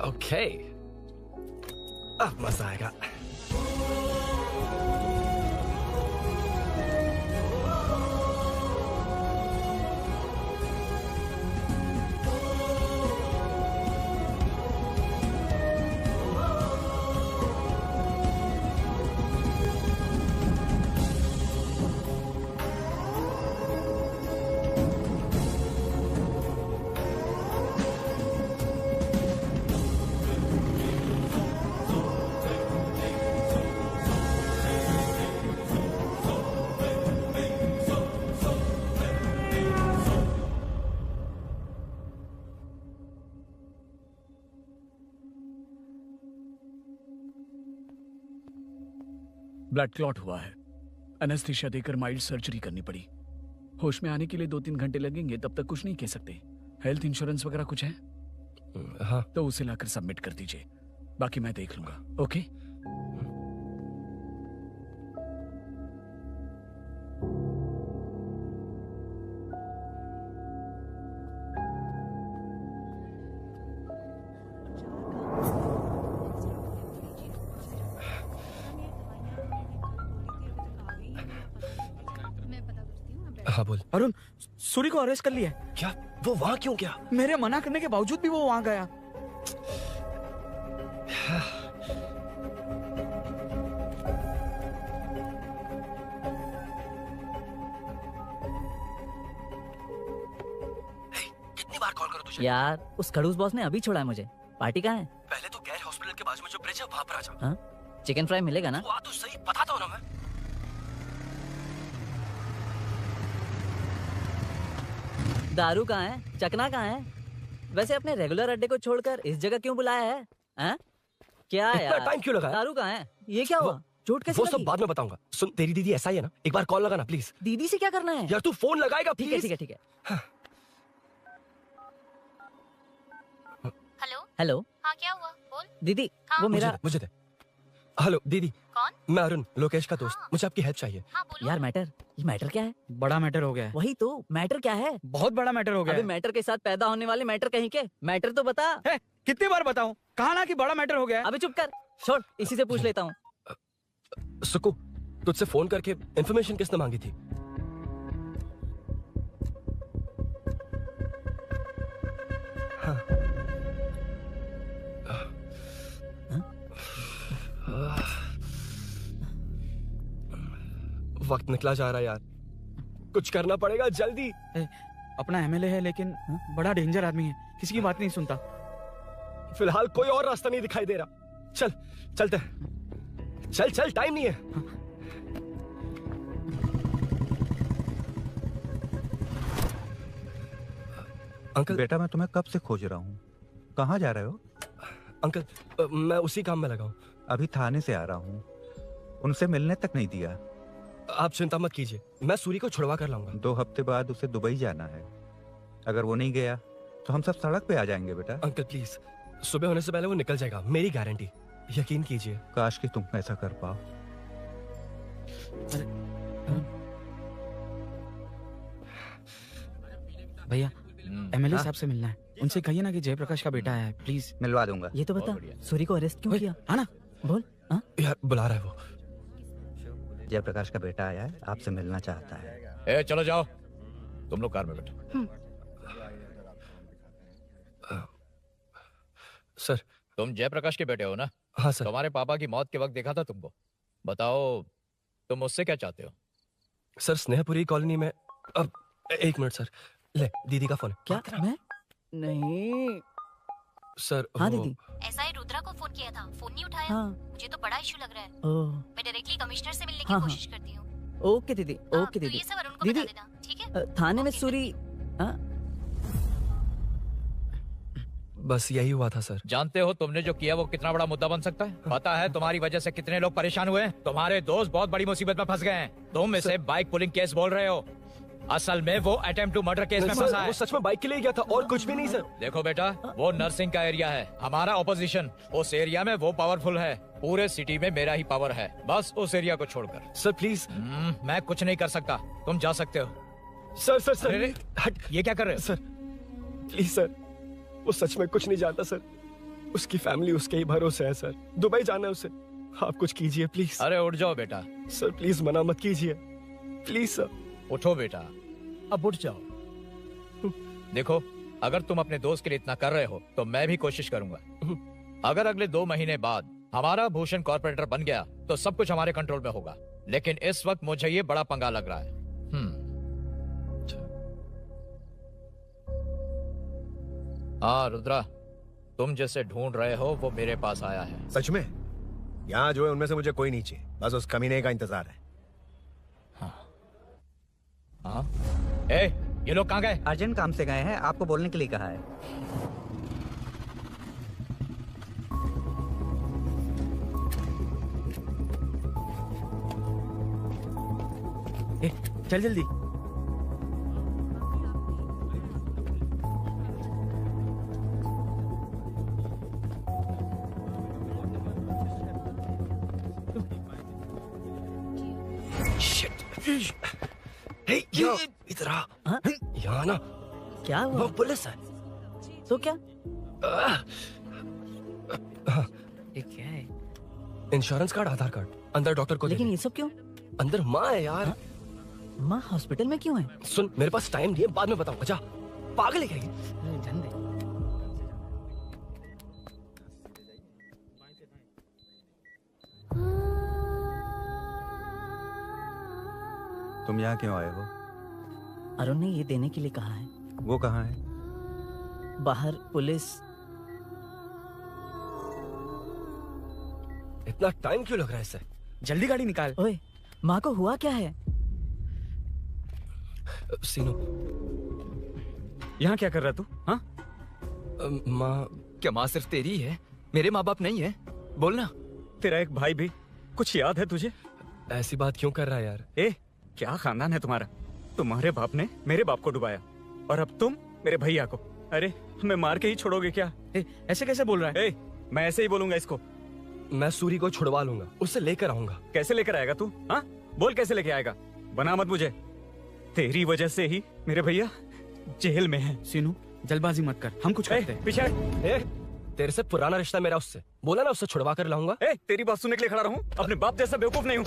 ओके, अब मजा आएगा। ब्लड क्लॉट हुआ है। एनेस्थीसिया देकर माइल्ड सर्जरी करनी पड़ी। होश में आने के लिए 2-3 घंटे लगेंगे, तब तक कुछ नहीं कह सकते। हेल्थ इंश्योरेंस वगैरह कुछ है? हाँ। तो उसे लाकर सबमिट कर दीजिए, बाकी मैं देख लूंगा। ओके? हाँ बोल। अरुण, सूरी को अरेस्ट कर लिया। क्या? वो वहाँ क्यों गया? मेरे मना करने के बावजूद भी वो वहाँ गया। कितनी बार कॉल करूँ तुझे? यार उस खड़ूस बॉस ने अभी छोड़ा है मुझे। पार्टी कहाँ है? पहले तो गैर हॉस्पिटल के बाजू में जो ब्रिज है वहाँ पर आ जा। हाँ? चिकन फ्राई मिलेगा ना? वो तो सही बताता हूँ ना मैं। दारू कहाँ है? चकना कहाँ है? वैसे अपने रेगुलर अड्डे को छोड़कर इस जगह क्यों बुलाया है? हैं? क्या इतना यार? टाइम क्यों लगा? दारू कहाँ है? ये क्या हुआ? चोट कैसे वो लगी? सब बाद में बताऊंगा। सुन, तेरी दीदी ऐसा ही है ना, एक बार कॉल लगाना प्लीज। दीदी से क्या करना है? यार तू फोन लगाएगा ठीक है प्लीज? ठीक है ठीक है। Hello hello. हाँ क्या हुआ बोल। दीदी हाँ? वो मेरा मुझे दे। हेलो दीदी। कौन? मैं अरुण, लोकेश का दोस्त। मुझे आपकी हेल्प चाहिए। यार मैटर, ये मैटर क्या है? बड़ा मैटर हो गया है। वही तो मैटर क्या है? बहुत बड़ा मैटर हो गया अबे है। मैटर के साथ पैदा होने वाले मैटर कहीं के। मैटर तो बता। कितनी बार बताऊं? कहा ना कि बड़ा मैटर हो गया है। अबे चुप कर, छोड़, इसी से पूछ लेता हूँ। सुकू, तुझसे फोन करके इन्फॉर्मेशन किसने मांगी थी? वक्त निकला जा रहा है यार, कुछ करना पड़ेगा जल्दी। अपना एमएलए है लेकिन बड़ा डेंजर आदमी है, किसी की बात नहीं सुनता। फिलहाल कोई और रास्ता नहीं दिखाई दे रहा। चल चलते हैं। चल चल, टाइम नहीं है। अंकल बेटा, मैं तुम्हें कब से खोज रहा हूँ। कहाँ जा रहे हो? अंकल मैं उसी काम में लगा हूँ। अभी थाने से आ रहा हूँ, उनसे मिलने तक नहीं दिया। आप चिंता मत कीजिए, मैं सूरी को छुड़वा कर लाऊंगा। 2 हफ्ते बाद उसे दुबई जाना है। अगर वो नहीं गया तो हम सब सड़क पे आ जाएंगे बेटा। अंकल प्लीज, सुबह होने से पहले वो निकल जाएगा, मेरी गारंटी, यकीन कीजिए। काश कि तुम ऐसा कर पाओ। भैया एमएलए साहब से मिलना है, उनसे कहिए ना कि जयप्रकाश का बेटा है, प्लीज। मिलवा दूंगा। ये तो बता, सूरी को अरेस्ट क्यों किया? हाँ ना, बोल। यार बुला रहा है वो। जयप्रकाश का बेटा आया है, आपसे मिलना चाहता है। ए चलो जाओ, तुम लोग कार में बैठो। सर, तुम जयप्रकाश के बेटे हो ना? हाँ सर। तुम्हारे पापा की मौत के वक्त देखा था तुमको। बताओ तुम मुझसे क्या चाहते हो? सर, स्नेहपुरी कॉलोनी में। अब 1 मिनट सर, ले दीदी का फोन। क्या? मैं नहीं सर। हाँ दीदी। ऐसा ही रुद्रा को फोन किया था, फोन नहीं उठाया। हाँ। मुझे तो बड़ा इशू लग रहा है। ओह। मैं डायरेक्टली कमिश्नर से मिलने की हाँ, कोशिश करती हूँ। ओके दीदी, ओके तो दीदी। ये सब अरुण को दीदी, बता देना, ठीक है? थाने में सूरी। हाँ? बस यही हुआ था सर। जानते हो तुमने जो किया वो कितना बड़ा मुद्दा बन सकता है? पता है तुम्हारी वजह से कितने लोग परेशान हुए हैं? तुम्हारे दोस्त बहुत बड़ी मुसीबत में फंस गए हैं। तुम इसे बाइक पुलिंग केस बोल रहे हो, असल में वो अटेम्प्ट टू मर्डर केस में फंसा है। वो सच में बाइक के लिए गया था और कुछ भी नहीं सर। देखो बेटा, वो नर्सिंग का एरिया है, हमारा ऑपोजिशन उस एरिया में वो पावरफुल है। पूरे सिटी में मेरा ही पावर है, बस उस एरिया को छोड़कर। Sir please. मैं कुछ नहीं कर सकता, तुम जा सकते हो। सर सर सर अरे, ये क्या कर रहे हो? सर प्लीज सर, वो सच में कुछ नहीं जानता सर। उसकी फैमिली उसके ही भरोसे है सर। दुबई जाना है उसे, आप कुछ कीजिए प्लीज। अरे उठ जाओ बेटा। सर प्लीज मना मत कीजिए प्लीज सर। उठो बेटा, अब उठ जाओ। देखो, अगर तुम अपने दोस्त के लिए इतना कर रहे हो तो मैं भी कोशिश करूंगा। अगर अगले 2 महीने बाद हमारा भूषण कॉर्पोरेटर बन गया तो सब कुछ हमारे कंट्रोल में होगा, लेकिन इस वक्त मुझे ये बड़ा पंगा लग रहा है। हाँ रुद्रा, तुम जैसे ढूंढ रहे हो वो मेरे पास आया है। सच में? यहाँ जो है उनमें से मुझे कोई नहीं चाहिए, बस उस कमीने का इंतजार है। हाँ? ए, ये लोग कहाँ गए? अर्जेंट काम से गए हैं, आपको बोलने के लिए कहा है। चल जल्दी। इधर आ। यहाँ ना क्या हुआ? वो पुलिस है। तो क्या? ये क्या है? इंश्योरेंस कार्ड, आधार कार्ड, अंदर डॉक्टर को। लेकिन ये सब क्यों? अंदर माँ है यार। माँ हॉस्पिटल में क्यों है? सुन, मेरे पास टाइम नहीं है, बाद में बताऊंगा। जा, पागल है क्या ये? तुम यहाँ क्यों आए हो? अरुण ने ये देने के लिए कहा है। वो कहाँ है? बाहर पुलिस। इतना टाइम क्यों लग रहा है इसे? जल्दी गाड़ी निकाल। ओए, माँ को हुआ क्या है? सीनो, यहाँ क्या कर रहा तू? हाँ? माँ। क्या माँ सिर्फ तेरी है? मेरे माँ बाप नहीं है? बोलना। तेरा एक भाई भी। कुछ याद है तुझे? ऐसी बात क्यों कर रहा है यार? ए, क्या खानदान है तुम्हारा? तुम्हारे बाप ने मेरे बाप को डुबाया और अब तुम मेरे भैया को। अरे, हमें मार के ही छोड़ोगे क्या? ऐसे कैसे बोल रहा है? मैं ऐसे ही बोलूंगा इसको। मैं सूरी को छुड़वा लूंगा, उससे लेकर आऊंगा। कैसे लेकर आएगा तू? हाँ, बोल कैसे लेके आएगा? बना मत मुझे। तेरी वजह से ही मेरे भैया जेल में है। सीनू, जल्दबाजी मत कर, हम कुछ करते हैं। पीछे। तेरे से पुराना रिश्ता मेरा उससे। बोला ना उससे छुड़वा कर लाऊंगा। तेरी बात सुनने के लिए खड़ा रहूं? अपने बाप जैसा बेवकूफ नहीं हूँ।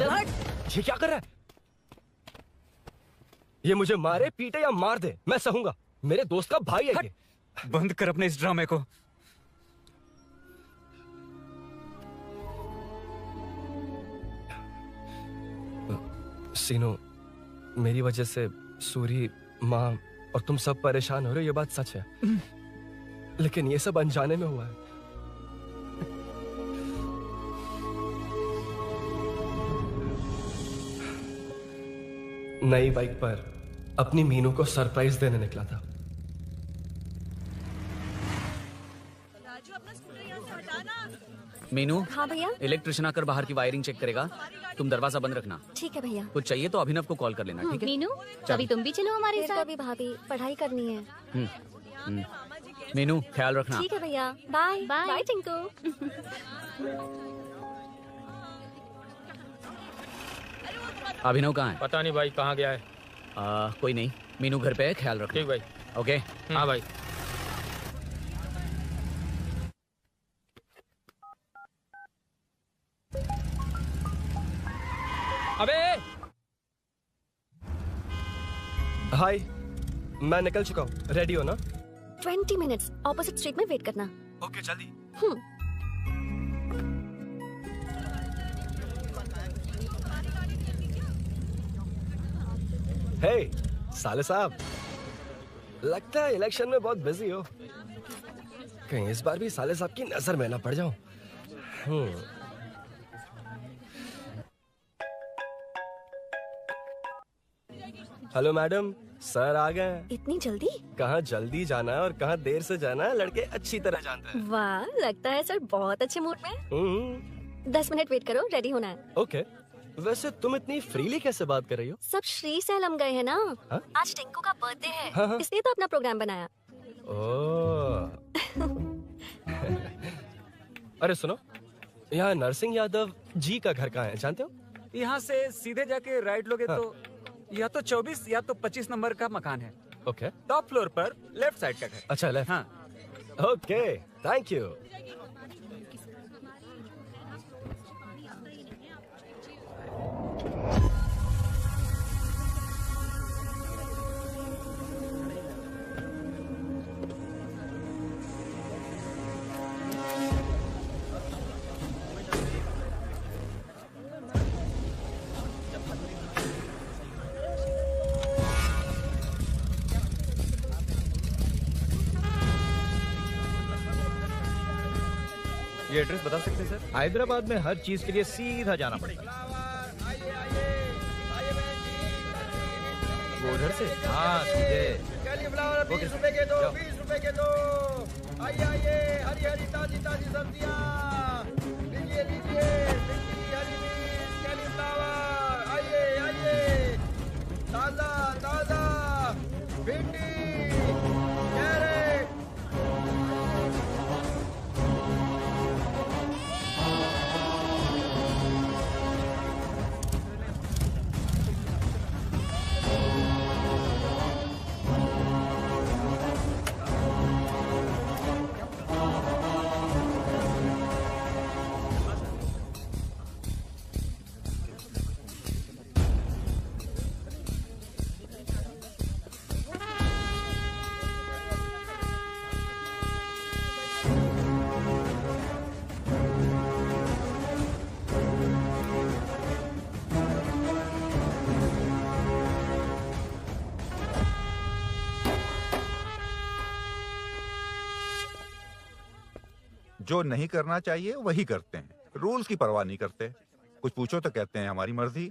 ये क्या कर रहा है? ये मुझे मारे, पीटे या मार दे, मैं सहूंगा। मेरे दोस्त का भाई है ये। बंद कर अपने इस ड्रामे को। सीनो, मेरी वजह से सूरी, माँ और तुम सब परेशान हो रहे हो, ये बात सच है। लेकिन ये सब अनजाने में हुआ है। नई बाइक पर अपनी मीनू को सरप्राइज देने निकला था। मीनू। हाँ भैया। इलेक्ट्रिशियन आकर बाहर की वायरिंग चेक करेगा, तुम दरवाजा बंद रखना। ठीक है भैया। कुछ चाहिए तो अभिनव को कॉल कर लेना, ठीक है? मीनू, कभी तुम भी चलो हमारे साथ। कभी भाभी, पढ़ाई करनी है। मीनू, ख्याल रखना। ठीक है भैया, बाय बाय टिंकू। अभिनव कहाँ है? पता नहीं भाई, कहाँ गया है? कोई नहीं, मीनू घर पे है, ख्याल रखना। ठीक भाई। ओके। हाँ भाई। अबे! हाय, मैं निकल चुका हूँ, रेडी हो ना? 20 मिनट्स ऑपोजिट स्ट्रीट में वेट करना। ओके, जल्दी। हे, साले साहब, लगता है इलेक्शन में बहुत बिजी हो। कहीं इस बार भी साले साहब की नजर में ना पड़ जाऊं। हेलो मैडम, सर आ गए। इतनी जल्दी? कहाँ जल्दी जाना है और कहाँ देर से जाना है लड़के अच्छी तरह जानते हैं। वाह, लगता है सर बहुत अच्छे मूड में हैं। 10 मिनट वेट करो, रेडी होना है। ओके। वैसे तुम इतनी फ्रीली कैसे बात कर रही हो? सब श्री सैलम गए हैं ना। हा? आज टिंकू का बर्थडे है, हाँ। इसलिए तो अपना प्रोग्राम बनाया। ओह। अरे सुनो, यहाँ नरसिंह यादव जी का घर कहाँ है जानते हो? यहाँ से सीधे जाके राइट लोगे तो या तो 24 या तो 25 नंबर का मकान है। ओके। टॉप फ्लोर पर लेफ्ट साइड का घर। अच्छा लेफ्ट। हाँ। Okay, thank you. ये एड्रेस बता सकते हैं सर? हैदराबाद में हर चीज के लिए सीधा जाना पड़ेगा। वो उधर से? हाँ सीधे। कैलीफ्लावर 20 रुपए के दो, 20 रुपए के दो। आइए आइए, हरी हरी ताजी ताजी सब्जियाँ लीजिए लीजिए। भिंडी, हरी मिर्च, कैलीफ्लावर, आइए आइए। ताजा ताजा भिंडी, कैरेट। जो नहीं करना चाहिए वही करते हैं, रूल्स की परवाह नहीं करते। कुछ पूछो तो कहते हैं हमारी मर्जी।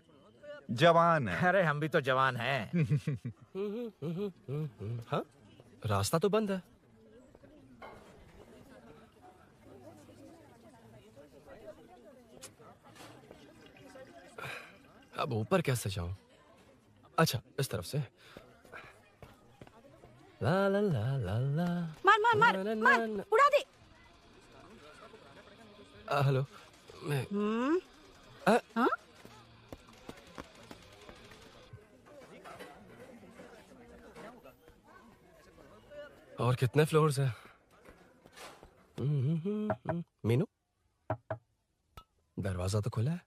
जवान है। अरे हम भी तो जवान हैं। हाँ, रास्ता तो बंद है। अब ऊपर कैसे जाऊं? अच्छा, इस तरफ से। ला ला ला ला ला। मार मार मार मार, उड़ा दे। हेलो, मैं हाँ? और कितने फ्लोर्स हैं? मीनू, दरवाजा तो खुला है।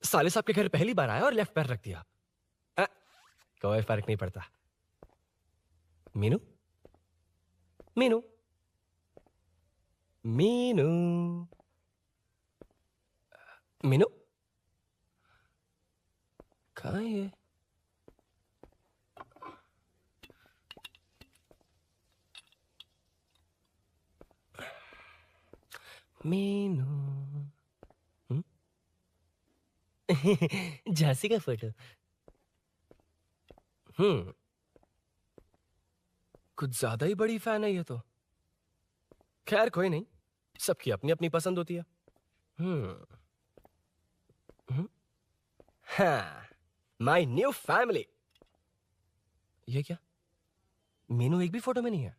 साले साहब के घर पहली बार आया और लेफ्ट पैर रख दिया। कोई फर्क नहीं पड़ता। मीनू, मीनू, मीनू, मीनू, कहाँ है ये? मीनू। झांसी का फोटो। कुछ ज्यादा ही बड़ी फैन है ये तो। खैर कोई नहीं, सबकी अपनी अपनी पसंद होती है। हाँ, माई न्यू फैमिली। ये क्या? मीनू एक भी फोटो में नहीं है।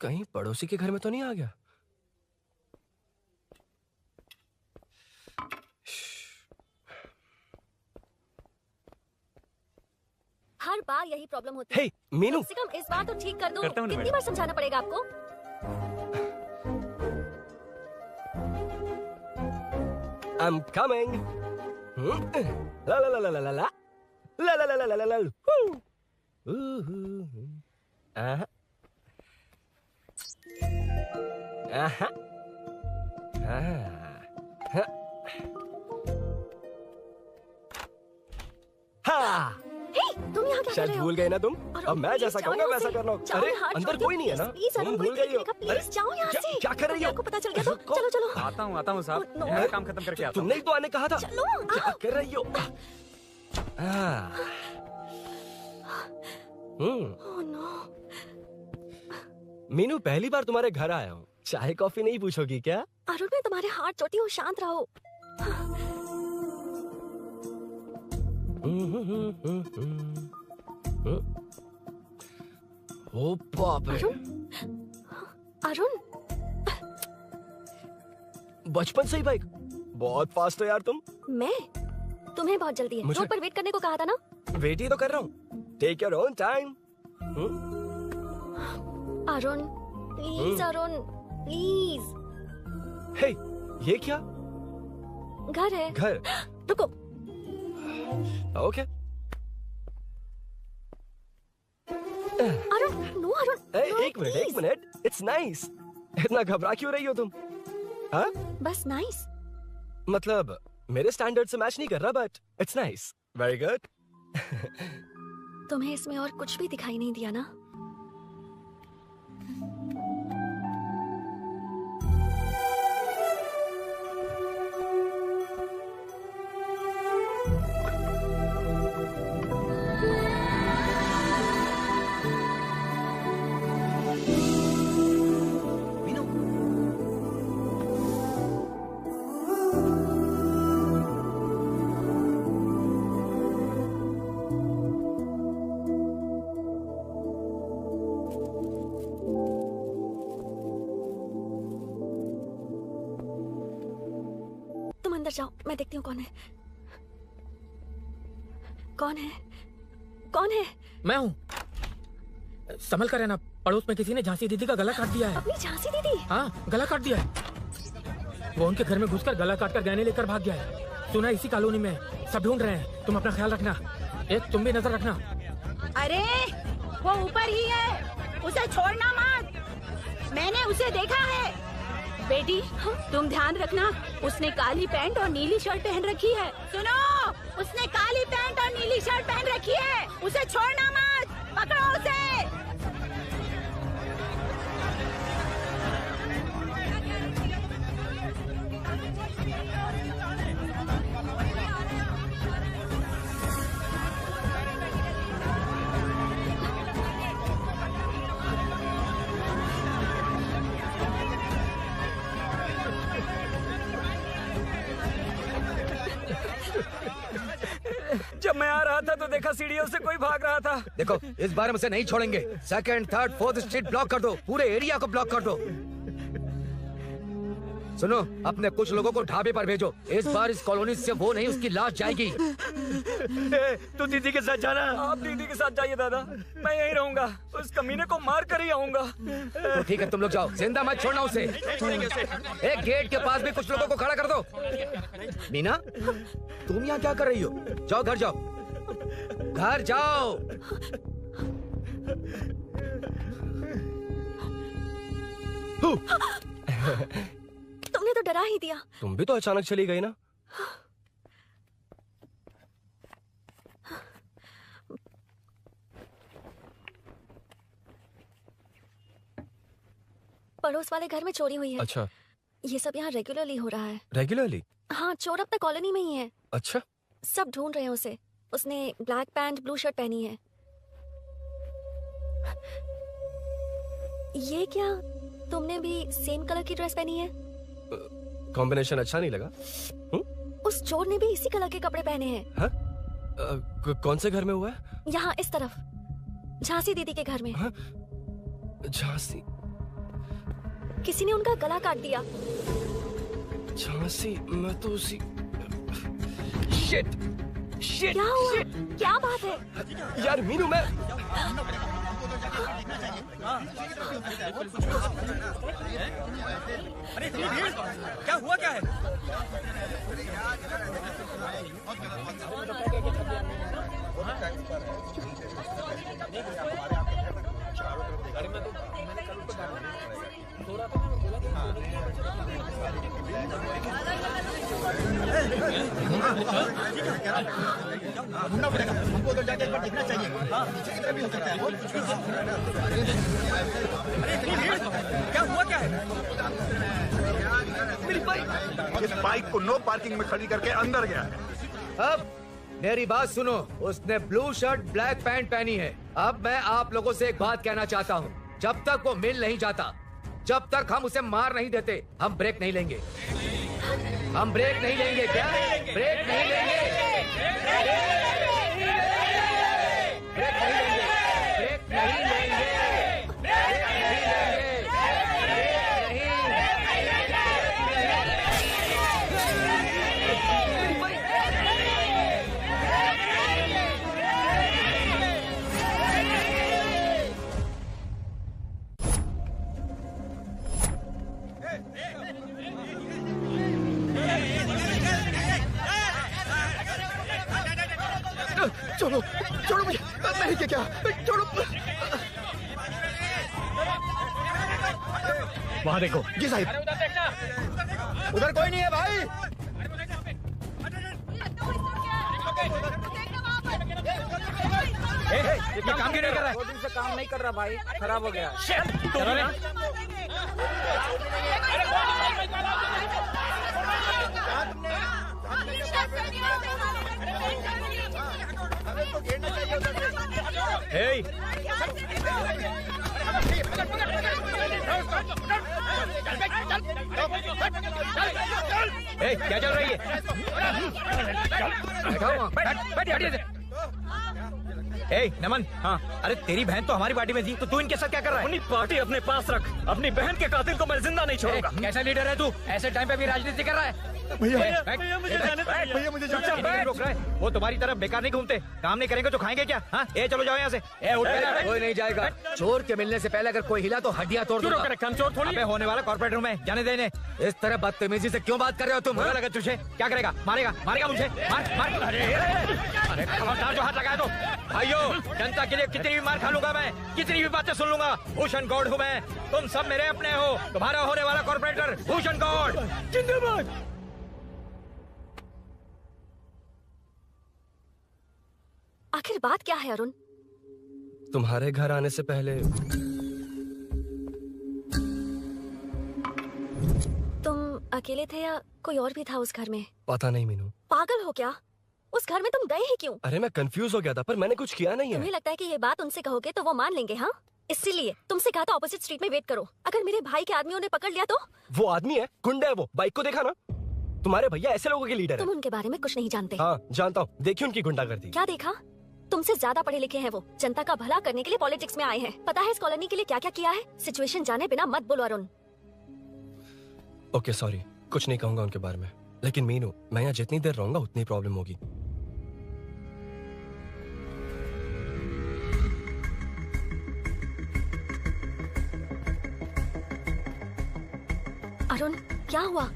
कहीं पड़ोसी के घर में तो नहीं आ गया? हर बार यही प्रॉब्लम होती है। हे, मीनू। कम से कम इस बार तो ठीक कर दो। करता हूँ ना कितनी बार समझाना पड़ेगा आपको? I'm coming. La la la la la la la la la la la la la la. Aha. Aha. Ha. तुम यहाँ क्या कर शायद रहे हो? भूल गए ना तुम। अरुण, अब मैं please जैसा जाओ कहूँगा यहाँ वैसा से। करना। जाओ, अरे हाथ अंदर छोड़ कोई दो, नहीं है ना, please, तुम अरुण, भूल कोई गई हो। देखेगा, please जाओ यहाँ से। क्या कर रही हो? आपको पता चल गया तो चलो चलो। आता हूँ साहब, यहाँ काम खत्म करके आता हूँ। तुमने ही तो आने कहा था। चलो, क्या कर रही हो? Oh no. मीनू, पहली बार तुम्हारे घर आया हूँ, चाय कॉफी नहीं पूछोगी क्या? अरुण, मैं तुम्हारे हाथ चोटी हूँ, शांत रहो। ओ बाप रे, अरुण, बचपन से ही बाइक, बहुत फास्ट हो यार तुम। मैं तुम्हें बहुत जल्दी है, मुझे- रोड पर वेट करने को कहा था ना। वेट ही तो कर रहा हूँ। Take your own time. Arun please, Arun please. Hey, ये क्या? घर है। घर? रुको। ओके। अरुण, नो अरुण। एक मिनट, इट्स नाइस। इतना घबरा क्यों रही हो तुम? हाँ? बस नाइस। मतलब मेरे स्टैंडर्ड से मैच नहीं कर रहा, but it's nice. Very good. तुम्हें इसमें और कुछ भी दिखाई नहीं दिया ना? तुम अंदर जाओ, मैं देखती हूँ कौन है। कौन है? कौन है? मैं हूँ। संभल कर रहना, पड़ोस में किसी ने झांसी दीदी का गला काट दिया है। अपनी झांसी दीदी? हाँ, गला काट दिया है। वो उनके घर में घुसकर गला काटकर गहने लेकर भाग गया है। सुना इसी कॉलोनी में, सब ढूंढ रहे हैं। तुम अपना ख्याल रखना। एक तुम भी नजर रखना। अरे वो ऊपर ही है, उसे छोड़ना मत। मैंने उसे देखा है। बेटी, तुम ध्यान रखना, उसने काली पैंट और नीली शर्ट पहन रखी है। सुनो, उसने काली पैंट और नीली शर्ट पहन रखी है। उसे छोड़ना मत, पकड़ो उसे। जब मैं आ रहा था तो देखा सीढ़ियों से कोई भाग रहा था। देखो, इस बार हम उसे नहीं छोड़ेंगे। Second, third, fourth street block कर दो, पूरे एरिया को ब्लॉक कर दो। सुनो, अपने कुछ लोगों को ढाबे पर भेजो। इस बार इस कॉलोनी से वो नहीं, उसकी लाश जाएगी। तू दीदी के साथ जाना। आप दीदी के साथ जाइए दादा, मैं यहीं रहूंगा। उस कमीने को मार कर ही आऊंगा। तो ठीक है, तुम लोग जाओ, जिंदा मत छोड़ना उसे। एक गेट के पास भी कुछ लोगों को खड़ा कर दो। मीना, तुम यहाँ क्या कर रही हो? जाओ घर जाओ, घर जाओ। तुमने तो डरा ही दिया। तुम भी तो अचानक चली गई ना। पड़ोस वाले घर में चोरी हुई है। अच्छा। ये सब यहाँ रेगुलरली हो रहा है। रेगुलरली? हाँ, चोर अब तक कॉलोनी में ही है। अच्छा। सब ढूंढ रहे हैं उसे। उसने ब्लैक पैंट ब्लू शर्ट पहनी है। ये क्या, तुमने भी सेम कलर की ड्रेस पहनी है? कॉम्बिनेशन अच्छा नहीं लगा? उस चोर ने भी इसी कलर के कपड़े पहने हैं। हाँ? कौन से घर में हुआ है? यहाँ इस तरफ, झांसी दीदी के घर में। हाँ? झांसी? किसी ने उनका गला काट दिया। झांसी? मैं तो उसी... शिट! शिट! क्या हुआ? क्या बात है? यार मीनू, मैं... अरे क्या हुआ, क्या है? ढूंढना पड़ेगा हमको, उधर जाके एक बार देखना चाहिए। हाँ, पीछे की तरफ भी हो सकता है। क्या हुआ क्या है? मेरी बाइक, इस बाइक को नो पार्किंग में खड़ी करके अंदर गया है। अब मेरी बात सुनो, उसने ब्लू शर्ट ब्लैक पैंट पहनी है। अब मैं आप लोगों से एक बात कहना चाहता हूँ, जब तक वो मिल नहीं जाता, जब तक हम उसे मार नहीं देते, हम ब्रेक नहीं लेंगे। हम ब्रेक नहीं लेंगे। क्या ब्रेक नहीं लेंगे? ब्रेक नहीं लेंगे। ब्रेक नहीं लेंगे। ब्रेक नहीं लेंगे। छोड़ो छोड़ो मुझे, नहीं क्या छोड़ो। वहाँ देखो। जी साहिब। उधर कोई नहीं है भाई। ये काम क्यों नहीं कर रहा है? 2 दिन से काम नहीं कर रहा भाई, खराब हो गया। Hey! Hey, क्या चल रही है? ए नमन, हाँ, अरे तेरी बहन तो हमारी पार्टी में थी, तो तू इनके साथ क्या कर रहा है? अपनी पार्टी अपने पास रख, अपनी बहन के कातिल को मैं जिंदा नहीं छोड़ूंगा। कैसा लीडर है तू? ऐसे टाइम पे भी राजनीति कर रहा है? भैया मुझे जाने दो। भैया मुझे जाने रोक रहा है। वो तुम्हारी तरफ बेकार नहीं घूमते, काम नहीं करेंगे तो खाएंगे क्या? हाँ, ए चलो जाओ यहाँ से। ए उठ के। कोई नहीं जाएगा। चोर के मिलने से पहले अगर कोई हिला तो हड्डियां तोड़ दूंगा। हम चोर थोड़ी होने वाला कॉर्पोरेट रूम है, जाने देने। इस तरह बदतमीजी से क्यों बात कर रहे हो तुम? बुरा लगा तुझे? क्या करेगा? मारेगा मारेगा मुझे? मार मार। अरे खबरदार जो हाथ लगाया तो। भाइयों, जनता के लिए कितनी भी मार खा लूंगा मैं, कितनी भी बातें सुन लूंगा। भूषण गौड़ हूँ मैं, तुम सब मेरे अपने हो। तुम्हारा होने वाला कॉर्पोरेटर भूषण गौड़ जिंदाबाद। आखिर बात क्या है अरुण? तुम्हारे घर आने से पहले तुम अकेले थे या कोई और भी था उस घर में? पता नहीं मीनू। पागल हो क्या? उस घर में तुम गए ही क्यों? अरे मैं कंफ्यूज हो गया था, पर मैंने कुछ किया नहीं है। तुम्हें लगता है कि ये बात उनसे कहोगे तो वो मान लेंगे? हाँ, इसीलिए तुमसे कहा था ऑपोजिट स्ट्रीट में वेट करो। अगर मेरे भाई के आदमियों ने पकड़ लिया तो? वो आदमी है, गुंडा है वो। बाइक को देखा ना? तुम्हारे भैया ऐसे लोगों के लीडर है। तुम उनके बारे में कुछ नहीं जानते। हाँ जानता हूँ, देखिए उनकी गुंडागर्दी। क्या देखा? तुमसे ज्यादा पढ़े लिखे हैं वो, जनता का भला करने के लिए पॉलिटिक्स में आए हैं। पता है इस कॉलोनी के लिए क्या क्या किया है? सिचुएशन जाने बिना मत बोलो अरुण। ओके सॉरी, कुछ नहीं कहूंगा उनके बारे में। लेकिन मीनू, मैं यहाँ जितनी देर रहूंगा उतनी प्रॉब्लम होगी। अरुण, क्या हुआ?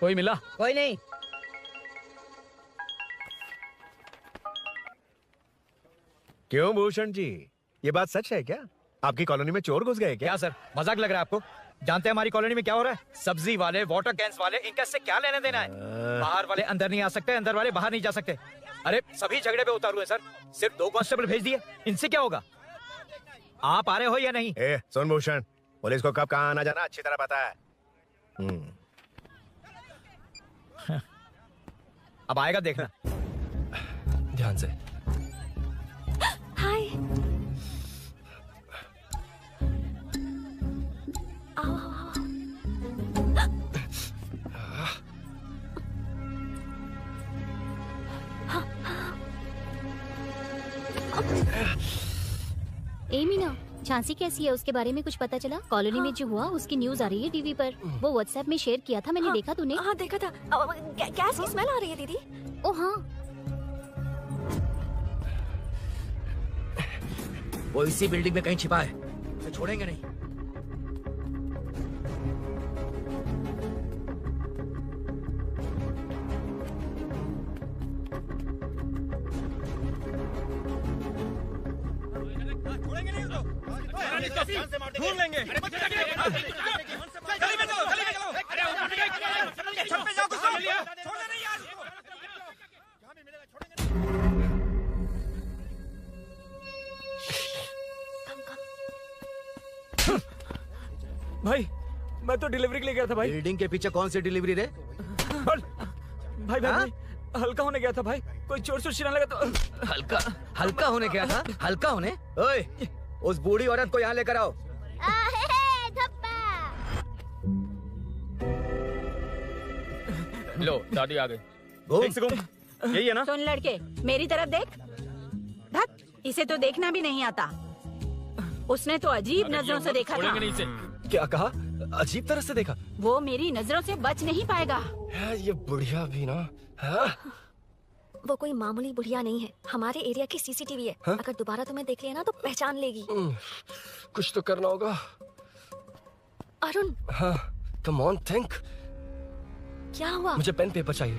कोई मिला? कोई नहीं। क्यों भूषण जी, ये बात सच है क्या? आपकी कॉलोनी में चोर घुस गए क्या? क्या सर, मजाक लग रहा है आपको? जानते हैं हमारी कॉलोनी में क्या हो रहा है? सब्जी वाले, वाटर कैंस वाले, इनका इससे क्या लेना देना है? बाहर वाले अंदर नहीं आ सकते, अंदर वाले बाहर नहीं जा सकते। अरे सभी झगड़े पे उतारू है सर, सिर्फ 2 कांस्टेबल भेज दिए, इनसे क्या होगा? आप आ रहे हो या नहीं? ए, सुन भूषण, पुलिस को कब कहाँ आना जाना अच्छी तरह पता है। अब आएगा देखना। ध्यान से। हाय। आओ आओ आओ। ए मीना, झांसी कैसी है? उसके बारे में कुछ पता चला? कॉलोनी में जो हुआ उसकी न्यूज आ रही है टीवी पर। वो व्हाट्सएप में शेयर किया था मैंने। देखा तूने? हाँ देखा था। गैस की स्मेल आ रही है दीदी। ओ हाँ, वो इसी बिल्डिंग में कहीं छिपा है, उसे छोड़ेंगे नहीं। ढूंढ लेंगे। भाई मैं तो डिलीवरी के लिए गया था भाई। बिल्डिंग के पीछे कौन सी डिलीवरी रे? भाई भाई हल्का होने गया था भाई, कोई चोर चोर चिल्लाने लगा तो। हल्का होने गया था? हल्का होने? ओए, उस बूढ़ी औरत को यहाँ लेकर आओ। लो दादी आ गई। यही है ना? सुन लड़के, मेरी तरफ देख। धत, इसे तो देखना भी नहीं आता। उसने तो अजीब नजरों से देखा था। क्या कहा? अजीब तरह से देखा? वो मेरी नजरों से बच नहीं पाएगा। ये बुढ़िया भी ना। हाँ? वो कोई मामूली बुढ़िया नहीं है, हमारे एरिया की सीसीटीवी है। हाँ? अगर दोबारा तुम्हें देख लिया ना तो पहचान लेगी। कुछ तो करना होगा। अरुण। हाँ, कम ऑन थिंक। क्या हुआ? मुझे पेन पेपर चाहिए।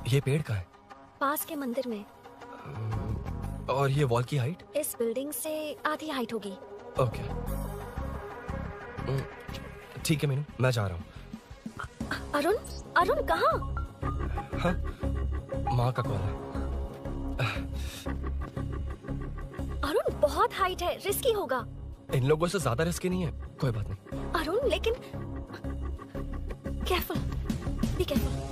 ये पेड़ का है? पास के मंदिर में। और ये वॉल की हाइट? इस बिल्डिंग से आधी हाइट होगी। ओके, ठीक है मीनू, मैं जा रहा हूँ। अरुण, अरुण कहाँ? हाँ, माँ का कॉल है। अरुण बहुत हाइट है, रिस्की होगा। इन लोगों से ज्यादा रिस्की नहीं है, कोई बात नहीं। अरुण लेकिन केयरफुल, बी केयरफुल।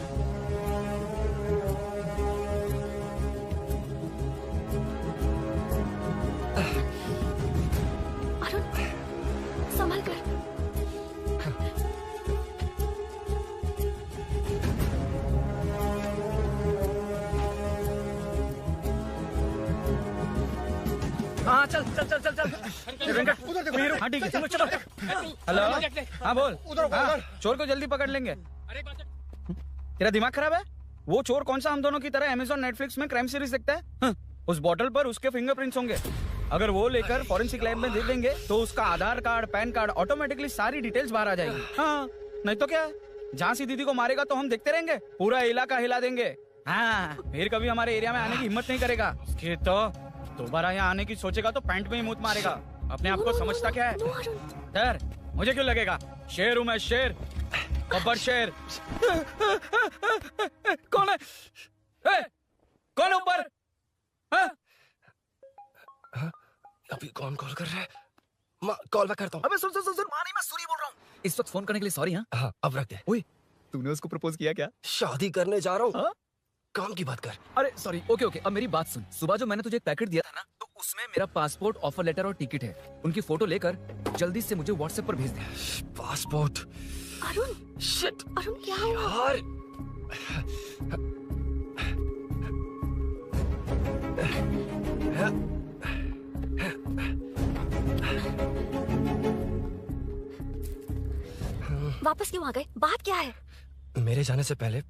अरुण संभल कर। हाँ चल चल चल चल चल। वेंकट उधर देखो। हाँ ठीक है चलो चलो। हेलो हाँ बोल। हाँ, चोर को जल्दी पकड़ लेंगे। तेरा दिमाग खराब है? वो चोर कौन सा हम दोनों की तरह अमेज़न नेटफ्लिक्स में क्राइम सीरीज देखता है? उस बॉटल पर उसके फिंगरप्रिंट्स होंगे। अगर वो लेकर फॉरेंसिक लैब में दे देंगे तो उसका आधार कार्ड, पैन कार्ड, ऑटोमेटिकली सारी डिटेल्स बाहर आ जाएगी। हाँ नहीं तो क्या है, झांसी दीदी को मारेगा तो हम देखते रहेंगे, पूरा इलाका हिला देंगे। हाँ फिर कभी हमारे एरिया में आने की हिम्मत नहीं करेगा। उसके तो दोबारा यहाँ आने की सोचेगा तो पैंट में ही मूत मारेगा। अपने आप को समझता क्या है? डर मुझे क्यों लगेगा? शेर हूँ मैं, शेर, गब्बर शेर। कौन है? कौन है ऊपर? अभी कौन कॉल कर रहा है? माँ कॉल बैक करता हूँ। अबे सुन सुन सुन, माँ नहीं, मैं सूरी बोल रहा हूँ। इस वक्त फोन करने के लिए सॉरी। हाँ अब रख दे। ओए तूने उसको प्रपोज किया क्या? शादी करने जा रहा हूँ। काम की बात कर। अरे सॉरी, ओके ओके, अब मेरी बात सुन। सुबह जो मैंने तुझे एक पैकेट दिया था ना, तो उसमें मेरा पासपोर्ट, ऑफर लेटर और टिकट है। उनकी फोटो लेकर जल्दी से मुझे व्हाट्सएप पर भेज दे। पासपोर्ट? अरुण शिट, अरुण क्या हुआ? यार वापस क्यों आ गए? बात क्या है? मेरे जाने से पहले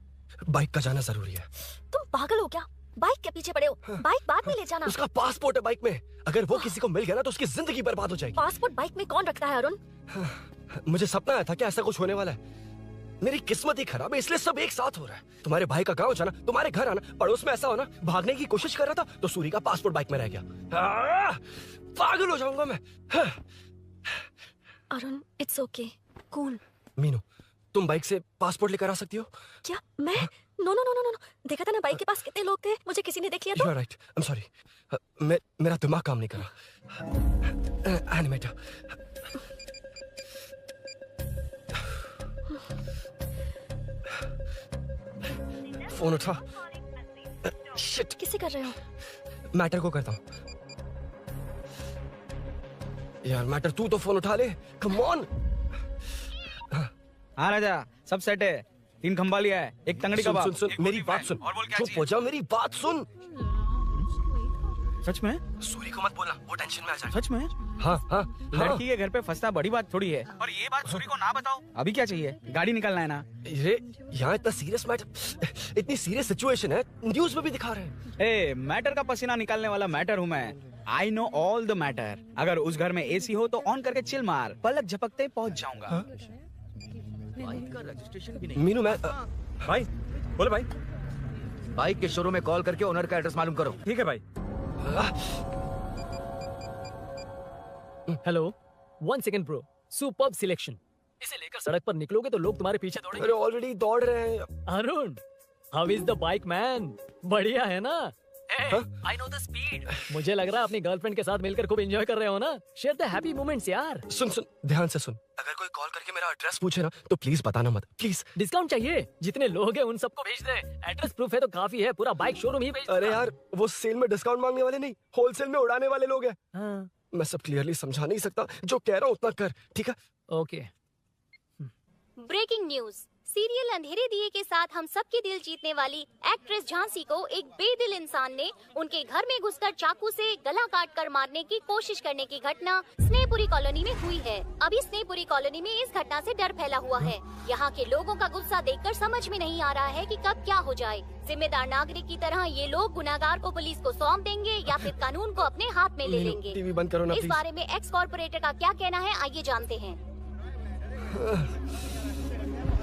बाइक का जाना जरूरी है। तुम पागल हो क्या? बाइक के पीछे पड़े हो? बाइक बाद में ले जाना। उसका पासपोर्ट है बाइक में, अगर वो किसी को मिल गया ना तो उसकी जिंदगी बर्बाद हो जाएगी। पासपोर्ट बाइक में कौन रखता है अरुण? मुझे सपना आया था कि ऐसा कुछ होने वाला है। मेरी किस्मत ही खराब है, इसलिए सब एक साथ हो रहा है। तुम्हारे भाई का गांव जाना, तुम्हारे घर आना, पड़ोस में ऐसा होना, भागने की कोशिश कर रहा था तो सूरी का पासपोर्ट बाइक में रह गया। पागल हो जाऊंगा मैं। Arun it's okay, cool. Meenu तुम बाइक से पासपोर्ट लेकर आ सकती हो? क्या मैं? No no no no no, देखा था ना बाइक के पास कितने लोग थे, मुझे किसी ने देख लिया तो। You are right. I'm sorry. मेरा दिमाग काम नहीं कर रहा। एनिमेटर। फोन उठा। शिट। किसे कर रहे हो? मैटर को करता हूँ। यार मैटर तू तो फोन उठा ले। Come on. हाँ राजा, सब सेट है। 3 खंबा लिया है, एक तंगड़ी कबाब। सुन सुन मेरी बात सुन। चुप हो जा, मेरी बात सुन। सच में? सूरी को मत बोलना, वो टेंशन में आ जाएगा। सच में? हाँ हाँ। लड़की के घर पे फंसना बड़ी बात थोड़ी है। और ये बात सूरी को ना बताओ। अभी क्या चाहिए? गाड़ी निकलना है ना? ये यहाँ इतना सीरियस मैटर, इतनी सीरियस सिचुएशन है, न्यूज में भी दिखा रहे हैं। ए, मैटर का पसीना निकालने वाला मैटर हूँ मैं। I know all the matter. अगर उस घर में एसी हो तो ऑन करके चिल मार, पलक झपकते पहुंच जाऊंगा। बाइक का रजिस्ट्रेशन भी नहीं। मीनू मैं भाई बोलो भाई। बाइक के शोरूम में कॉल करके ओनर का एड्रेस मालूम करो। ठीक है भाई। Hello, 1 second bro. Superb selection. इसे लेकर सड़क पर निकलोगे तो लोग तुम्हारे पीछे दौड़ेंगे। अरे ऑलरेडी दौड़ रहे हैं। Arun, how is the bike man? बढ़िया है ना? I know the speed. मुझे लग रहा है अपनी गर्लफ्रेंड के साथ मिलकर खूब एंजॉय कर रहे हो ना? शेयर द हैप्पी मोमेंट्स यार। सुन सुन ध्यान से सुन, अगर कोई कॉल करके मेरा एड्रेस पूछे ना तो प्लीज बताना मत, प्लीज। डिस्काउंट चाहिए? जितने लोग हैं उन सबको भेज दे। एड्रेस प्रूफ है तो काफी है, पूरा बाइक शोरूम ही भेज। अरे यार वो सेल में डिस्काउंट मांगने वाले नहीं, होलसेल में उड़ाने वाले लोग हैं। मैं सब क्लियरली समझा नहीं सकता, जो कह रहा हूँ उतना कर, ठीक है? ओके। Breaking news. सीरियल अंधेरे दिए के साथ हम सबके दिल जीतने वाली एक्ट्रेस झांसी को एक बेदिल इंसान ने उनके घर में घुसकर चाकू से गला काटकर मारने की कोशिश करने की घटना स्नेहपुरी कॉलोनी में हुई है। अभी स्नेहपुरी कॉलोनी में इस घटना से डर फैला हुआ है। यहाँ के लोगों का गुस्सा देखकर समझ में नहीं आ रहा है कि कब क्या हो जाए। जिम्मेदार नागरिक की तरह ये लोग गुनाहगार को पुलिस को सौंप देंगे या फिर कानून को अपने हाथ में ले लेंगे। टीवी बंद करो ना इस प्लीज। बारे में एक्स कॉर्पोरेटर का क्या कहना है, आइए जानते हैं।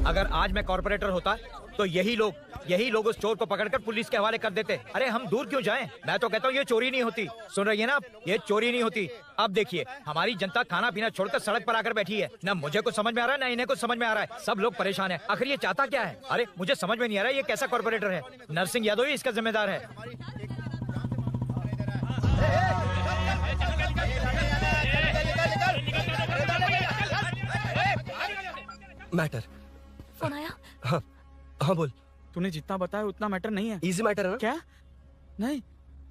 अगर आज मैं कॉर्पोरेटर होता तो यही लोग उस चोर को पकड़कर पुलिस के हवाले कर देते। अरे हम दूर क्यों जाएं? मैं तो कहता हूँ ये चोरी नहीं होती। सुन रही है ना आप? ये चोरी नहीं होती। अब देखिए हमारी जनता खाना पीना छोड़कर सड़क पर आकर बैठी है। ना मुझे कुछ समझ में आ रहा है ना इन्हें कुछ समझ में आ रहा है। सब लोग परेशान है। आखिर ये चाहता क्या है? अरे मुझे समझ में नहीं आ रहा है ये कैसा कॉर्पोरेटर है। नरसिंह यादव ही इसका जिम्मेदार है। मैटर। फोन आया? हाँ हाँ बोल। तूने जितना बताया उतना मैटर नहीं है। इजी मैटर है ना? क्या? नहीं,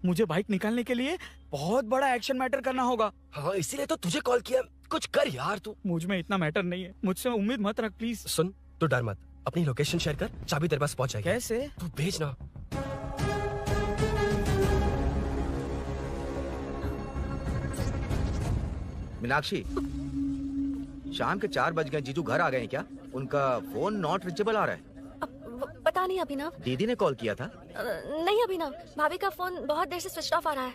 मुझे बाइक निकालने के लिए बहुत बड़ा एक्शन मैटर करना होगा। हाँ इसीलिए तो तुझे कॉल किया। कुछ कर यार तू। मुझ में इतना मैटर नहीं है, मुझसे उम्मीद मत रख प्लीज। सुन तू डर मत, अपनी लोकेशन शेयर कर, चाबी तेरे पास पहुंच जाएगी। कैसे? तू भेज ना। मीनाक्षी, शाम के 4 बज गए, जीजू घर आ गए हैं क्या? उनका फोन नॉट रीचेबल आ रहा है। पता नहीं अभिनव। दीदी ने कॉल किया था? नहीं अभिनव, भाभी का फोन बहुत देर से स्विच ऑफ आ रहा है।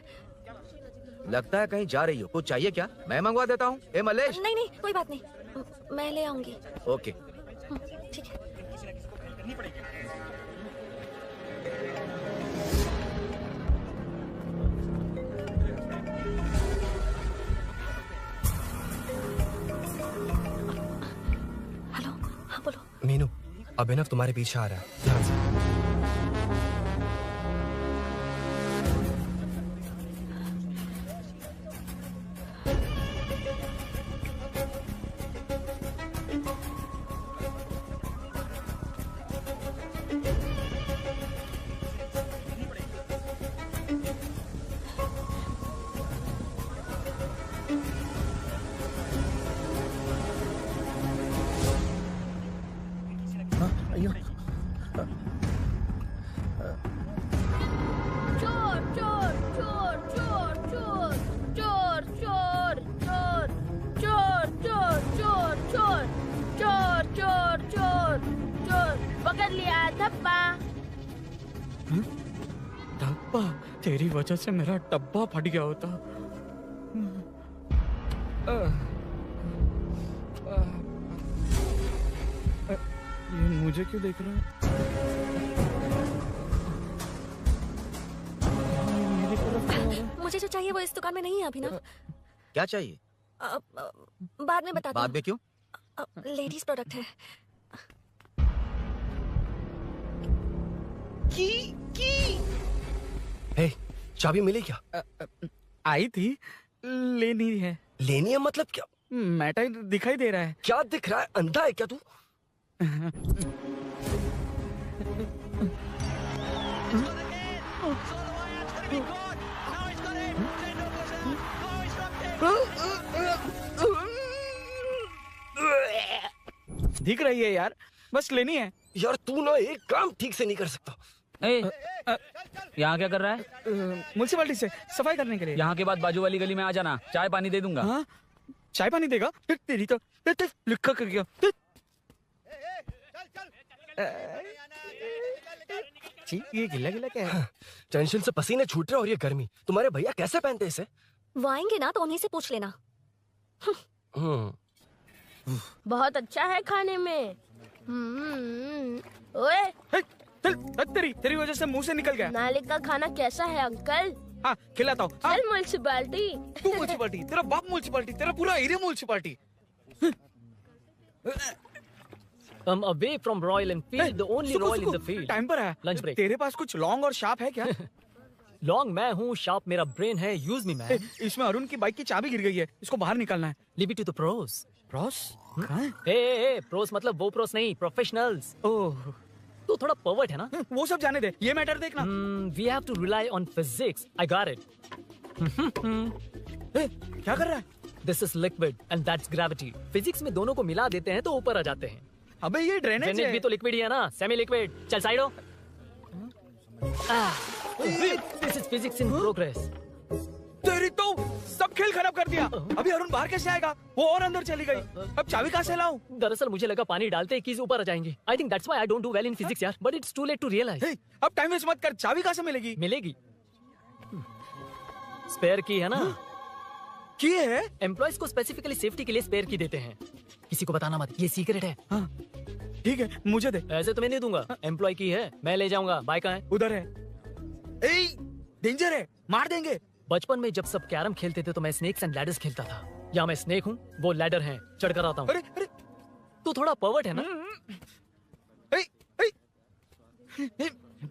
लगता है कहीं जा रही हो। कुछ चाहिए क्या? मैं मंगवा देता हूँ। ए मलेश। नहीं नहीं कोई बात नहीं, मैं ले आऊंगी। ओके ठीक है। हेलो, हाँ बोलो। मीनू, अभिनव तुम्हारे पीछे आ रहा है, ध्यान से। चोर चोर चोर चोर चोर चोर चोर चोर चोर चोर चोर चोर चोर चोर चोर पकड़ लिया धप्पा। डब्बा, तेरी वजह से मेरा डब्बा फट गया होता। ये मुझे क्यों देख रहा है? मुझे जो चाहिए वो इस दुकान में नहीं है अभिनव। क्या चाहिए? बाद में बताती बाद में क्यों? लेडीज प्रोडक्ट है। हे, चाबी मिली क्या? आई थी, लेनी है। लेनी है मतलब क्या? मैटर दिखाई दे रहा है। क्या दिख रहा है? अंधा है क्या तू? दिख रही है यार, बस लेनी है। यार तू ना एक काम ठीक से नहीं कर सकता। यहाँ क्या कर रहा है? म्युनिसिपैलिटी से सफाई करने के लिए। यहाँ के बाद बाजू वाली गली में आ जाना, चाय पानी दे दूंगा। हाँ? चाय पानी देगा? तेरी तो लिखा कर गया। ये गिला गिला क्या है? टेंशन से पसीने छूट रहे और ये गर्मी, तुम्हारे भैया कैसे पहनते इसे? वो आएंगे ना तो उन्हीं से पूछ लेना। बहुत अच्छा है खाने में। ओए तेरी वजह से मुंह से निकल गया। मालिक का खाना कैसा है अंकल? हाँ खिलाता हूँ। चल म्युनिसिपैलिटी। तू म्युनिसिपैलिटी, तेरा बाप म्युनिसिपैलिटी, तेरा पूरा area municipality. away from Royal Enfield, the only सुको, Royal in सुको, the field. टाइम पर है। Lunch break. तेरे पास कुछ लॉन्ग और शार्प है क्या? लॉन्ग मैं हूँ, शार्प मेरा ब्रेन है, यूज मी मैन। इसमें अरुण की बाइक की चाबी गिर गई है, इसको बाहर निकालना है। Leave it to the pros. Pros? A pros मतलब वो प्रोस नहीं, प्रोफेशनल्स। ओह तो थोड़ा पर्वर्ट है ना? वो सब जाने दे, ये मैटर देखना। We have to rely on physics. I got it. क्या कर रहा है? This is liquid and that's gravity. Physics में दोनों को मिला देते हैं तो ऊपर आ जाते हैं। अबे ये ड्रेनेज है। भी तो लिक्विड ही है ना, सेमी लिक्विड। चल साइड हो। This is physics in progress. तेरी तो सब खेल खराब कर दिया। अभी अरुण बाहर कैसे आएगा? वो और अंदर चली गई। अब चाबी कहाँ से लाऊं? दरअसल मुझे लगा पानी डालते ही कीज ऊपर आ जाएंगी। I think that's why I don't do well in physics यार। But it's too late to realize. अब टाइम वेस्ट मत कर, चाबी कहाँ से मिलेगी? मिलेगी। स्पेयर की है ना? की है? एम्प्लॉयज को स्पेसिफिकली सेफ्टी के लिए स्पेयर की देते हैं। किसी को बताना मत, ये सीक्रेट है। ठीक है, मुझे दे। ऐसे तो मैं नहीं दूंगा। एम्प्लॉय की है, मैं ले जाऊंगा। बाइक कहाँ है? उधर है। डेंजर है, मार देंगे। बचपन में जब सब कैरम खेलते थे तो मैं स्नेक्स एंड लैडर्स खेलता था। या मैं स्नेक हूँ, वो लैडर है, चढ़कर आता हूँ। तू थोड़ा पर्वर्ट है ना?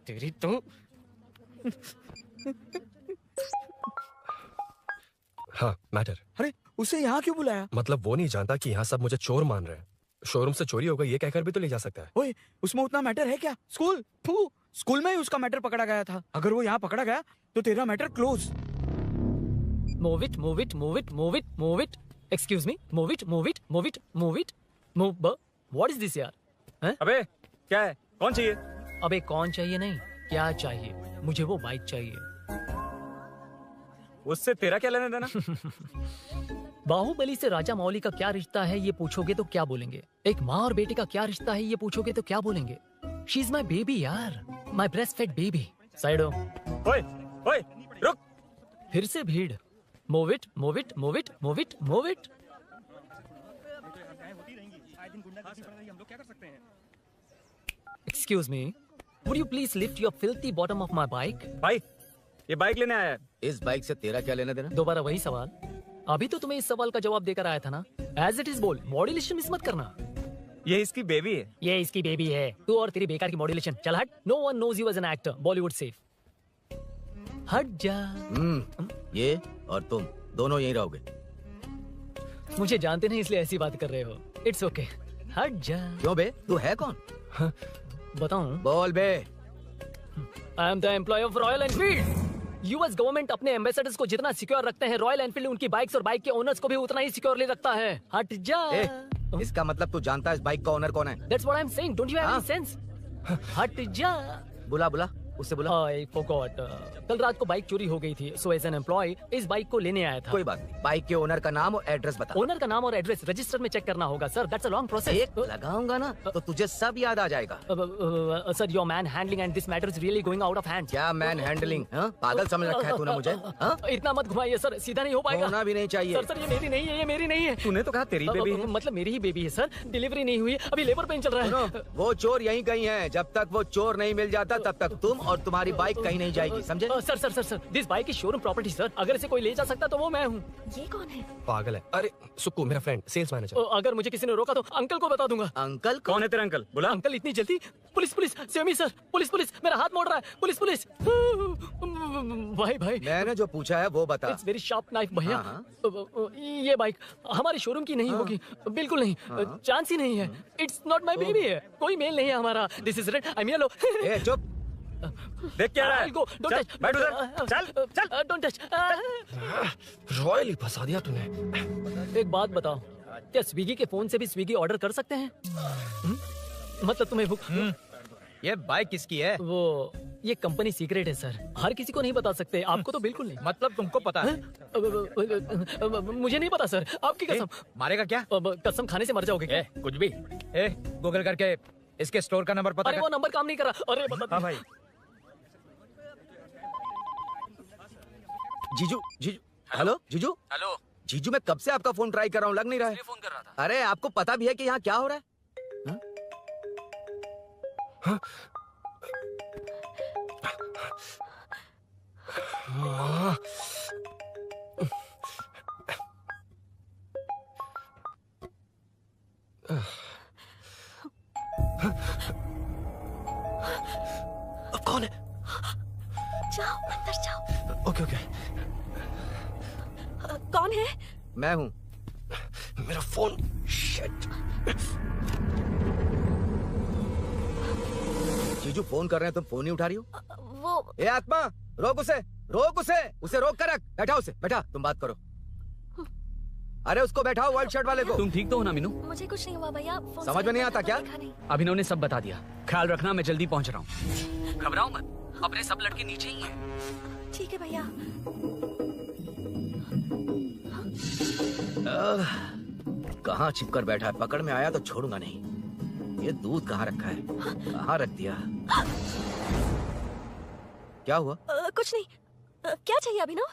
तेरी तो हाँ मैटर। अरे उसे यहाँ क्यों बुलाया? मतलब वो नहीं जानता कि यहाँ सब मुझे चोर मान रहे हैं। शोरूम से चोरी हो गई ये कहकर भी तो ले जा सकता है। ओए, उसमें उतना मैटर है क्या? स्कूल में ही उसका मैटर पकड़ा गया था। अगर वो यहाँ पकड़ा गया तो तेरा matter close. Move it, move it, move it, move it, move it. Excuse me, move it, move it, move it, move it, move. What is this यार? अबे क्या है? कौन चाहिए? अबे कौन चाहिए नहीं, क्या चाहिए? मुझे वो बाइक चाहिए। उससे तेरा क्या लेना देना? बाहुबली से राजा मौली का क्या रिश्ता है ये पूछोगे तो क्या बोलेंगे? एक माँ और बेटे का क्या रिश्ता है ये पूछोगे तो क्या बोलेंगे? शी इज माई बेबी यार, my breast fed baby. Side हो। ओए, ओए, रुक। फिर से भीड़। Move it, move it, move it, move it, move it. Excuse me, would you please lift your filthy bottom of my bike? भाई, ये बाइक लेने आया है। इस बाइक से तेरा क्या लेना देना? दोबारा वही सवाल। अभी तो तुम्हें इस सवाल का जवाब देकर आया था ना। As it is बोल, मॉड्यूलेशन मिस मत करना। ये इसकी बेबी है। ये इसकी बेबी है। तू और तेरी बेकार की मॉड्यूलेशन। चल हट। No one knows you as an actor. Bollywood safe. हट जा। ये और तुम दोनों यहीं रहोगे। मुझे जानते नहीं इसलिए ऐसी बात कर रहे हो। It's okay. हट जा। क्यों बे? तू है कौन? बताऊं? बोल बे। I am the employee of Royal Enfield. US government अपने एम्बेसडर्स को जितना सिक्योर रखते हैं, रॉयल एनफील्ड उनकी बाइक्स और बाइक के ओनर्स को भी उतना ही सिक्योरली रखता है। हट जा। इसका मतलब तू जानता है इस बाइक का ओनर कौन है? That's what I'm saying. Don't you have any sense? हट जा। बुला बुला, उससे बुला। I forgot. कल रात को बाइक चोरी हो गई थी, so as an employee इस बाइक को लेने आया था। कोई बात नहीं, बाइक के ओनर का नाम और एड्रेस बता। ओनर का नाम और एड्रेस रजिस्टर में चेक करना होगा sir. That's a long process. एक लगाऊंगा ना तो तुझे सब याद आ जाएगा। Sir, your man handling and this matter is really going out of hand. क्या मैन हैंडलिंग? पागल समझ रखा है तूने मुझे? इतना मत घुमाइए सर, सीधा नहीं हो पाएगा। होना भी नहीं चाहिए। सर ये मेरी नहीं है, ये मेरी नहीं है। तूने तो कहा तेरी बेबी है। मतलब मेरी ही बेबी है सर। डिलीवरी नहीं हुई, अभी लेबर पेन चल रहा है। वो चोर यहीं कहीं है। जब तक वो चोर नहीं मिल जाता तब तक तुम और तुम्हारी बाइक कहीं नहीं जाएगी, समझे? Sir sir sir sir, this bike is showroom property sir. अगर इसे कोई ले जा सकता तो वो मैं हूँ। ये कौन है? पागल है। अरे सुक्कू, मेरा फ्रेंड, सेल्स मैनेजर। अगर मुझे किसी ने रोका तो अंकल को बता दूंगा। अंकल? कौन है तेरा अंकल? बोला। अंकल इतनी जल्दी? Police police, semi sir, police police, मेरा हाथ मोड़ रहा है। Police police. भाई भाई, मैंने जो पूछा है वो बता। इट्स वेरी शार्प नाइफ भैया। ये बाइक हमारे शोरूम की नहीं होगी, बिल्कुल नहीं, चांस ही नहीं है। इट्स नॉट माई बेबी है, कोई मेल नहीं है हमारा। This is red, I am yellow. चुप। देख क्या रहा है? डोंट टच, बैठ उधर। चल डोंट टच। रॉयली फंसा दिया तूने। एक बात बताओ, क्या स्विगी के फोन से भी स्विगी ऑर्डर कर सकते हैं? मतलब तुम्हें भूख? ये बाइक किसकी है? वो ये कंपनी सीक्रेट है सर, हर किसी को नहीं बता सकते। आपको तो बिल्कुल नहीं। मतलब तुमको पता है? मुझे नहीं पता सर, आपकी कसम। मारेगा क्या? कसम खाने से मर जाओगे क्या? कुछ भी। गूगल करके इसके स्टोर का नंबर पता कर। वो नंबर काम नहीं कर रहा। अरे बता। हाँ भाई। जीजू, जीजू, हेलो जीजू। हेलो जीजू, मैं कब से आपका फोन ट्राई कर रहा हूँ, लग नहीं रहा है। फोन कर रहा था। अरे आपको पता भी है कि यहाँ क्या हो रहा है? जाओ अंदर जाओ। Okay okay. कौन है? मैं हूँ। मेरा फोन। शिट। जीजू फोन कर रहे हैं, तुम फोन नहीं उठा रही हो? वो ए आत्मा, रोक उसे रोक कर रख। बैठा उसे, बैठा, तुम बात करो। अरे उसको बैठाओ, व्हाइट शर्ट वाले को। तुम ठीक तो हो ना मीनू? मुझे कुछ नहीं हुआ भैया। समझ में नहीं आता क्या? अभिनव ने सब बता दिया। ख्याल रखना, मैं जल्दी पहुंच रहा हूँ। घबराओ मत, अपने सब लड़के नीचे ही हैं। ठीक है भैया। कहाँ छिपकर बैठा है? पकड़ में आया तो छोड़ूंगा नहीं। ये दूध कहाँ रखा है? कहाँ रख दिया? क्या हुआ? कुछ नहीं। क्या चाहिए अभिनव?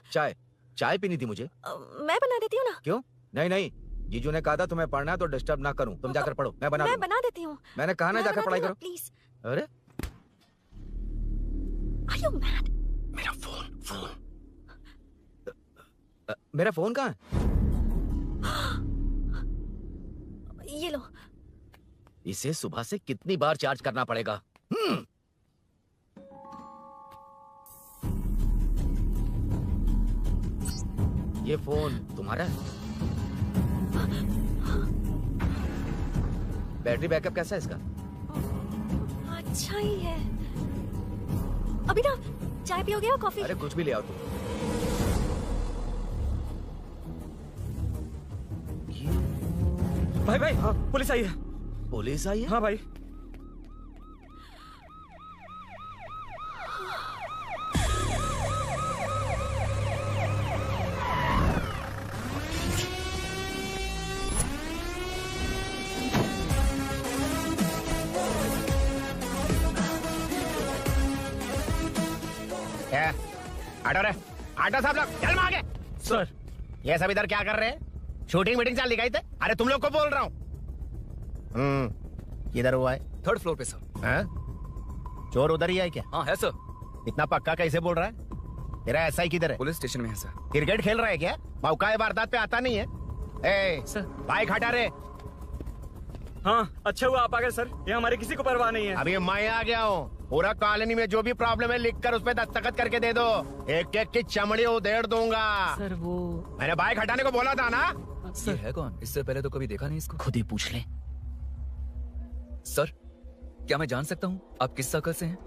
चाय पीनी थी मुझे। मैं बना देती हूँ ना। क्यों? नहीं, जीजू ने कहा था तुम्हें पढ़ना है तो डिस्टर्ब ना करूं। तुम जाकर पढ़ो, मैं बना देती हूँ। मैंने कहा ना जाकर पढ़ाई करो प्लीज। अरे Are you mad? मेरा फोन मेरा फोन कहाँ है? ये लो। इसे सुबह से कितनी बार चार्ज करना पड़ेगा? ये फोन तुम्हारा है? बैटरी बैकअप कैसा है इसका? अच्छा ही है। अभिनव, चाय पियोगे या कॉफी? अरे कुछ भी ले आओ तुम। भाई हाँ, पुलिस आई है। पुलिस आई है? हाँ भाई। आटो साहब लोग चल मांगे। सर ये सब इधर क्या कर रहे हैं? शूटिंग मीटिंग चल गई थे। अरे तुम लोग को बोल रहा हूँ। किधर हुआ है? 3rd फ्लोर पे सर। हाँ? चोर उधर ही है क्या? हाँ है सर। इतना पक्का कैसे बोल रहा है? तेरा एसआई किधर है? पुलिस स्टेशन में है सर। क्रिकेट खेल रहा है क्या? मौका वारदात पे आता नहीं है। ए सर बाइक हटा रे। हाँ अच्छा हुआ आप आ गए सर, ये हमारे किसी को परवाह नहीं है। अभी मैं आ गया हूँ। पूरा कॉलोनी में जो भी प्रॉब्लम है लिख कर उस पर दस्तखत करके दे दो। एक एक की चमड़ी उधेड़ दूंगा। सर वो मैंने बाइक हटाने को बोला था ना। ये है कौन? इससे पहले तो कभी देखा नहीं इसको। खुद ही पूछ ले। सर क्या मैं जान सकता हूँ आप किस सर्कल से हैं?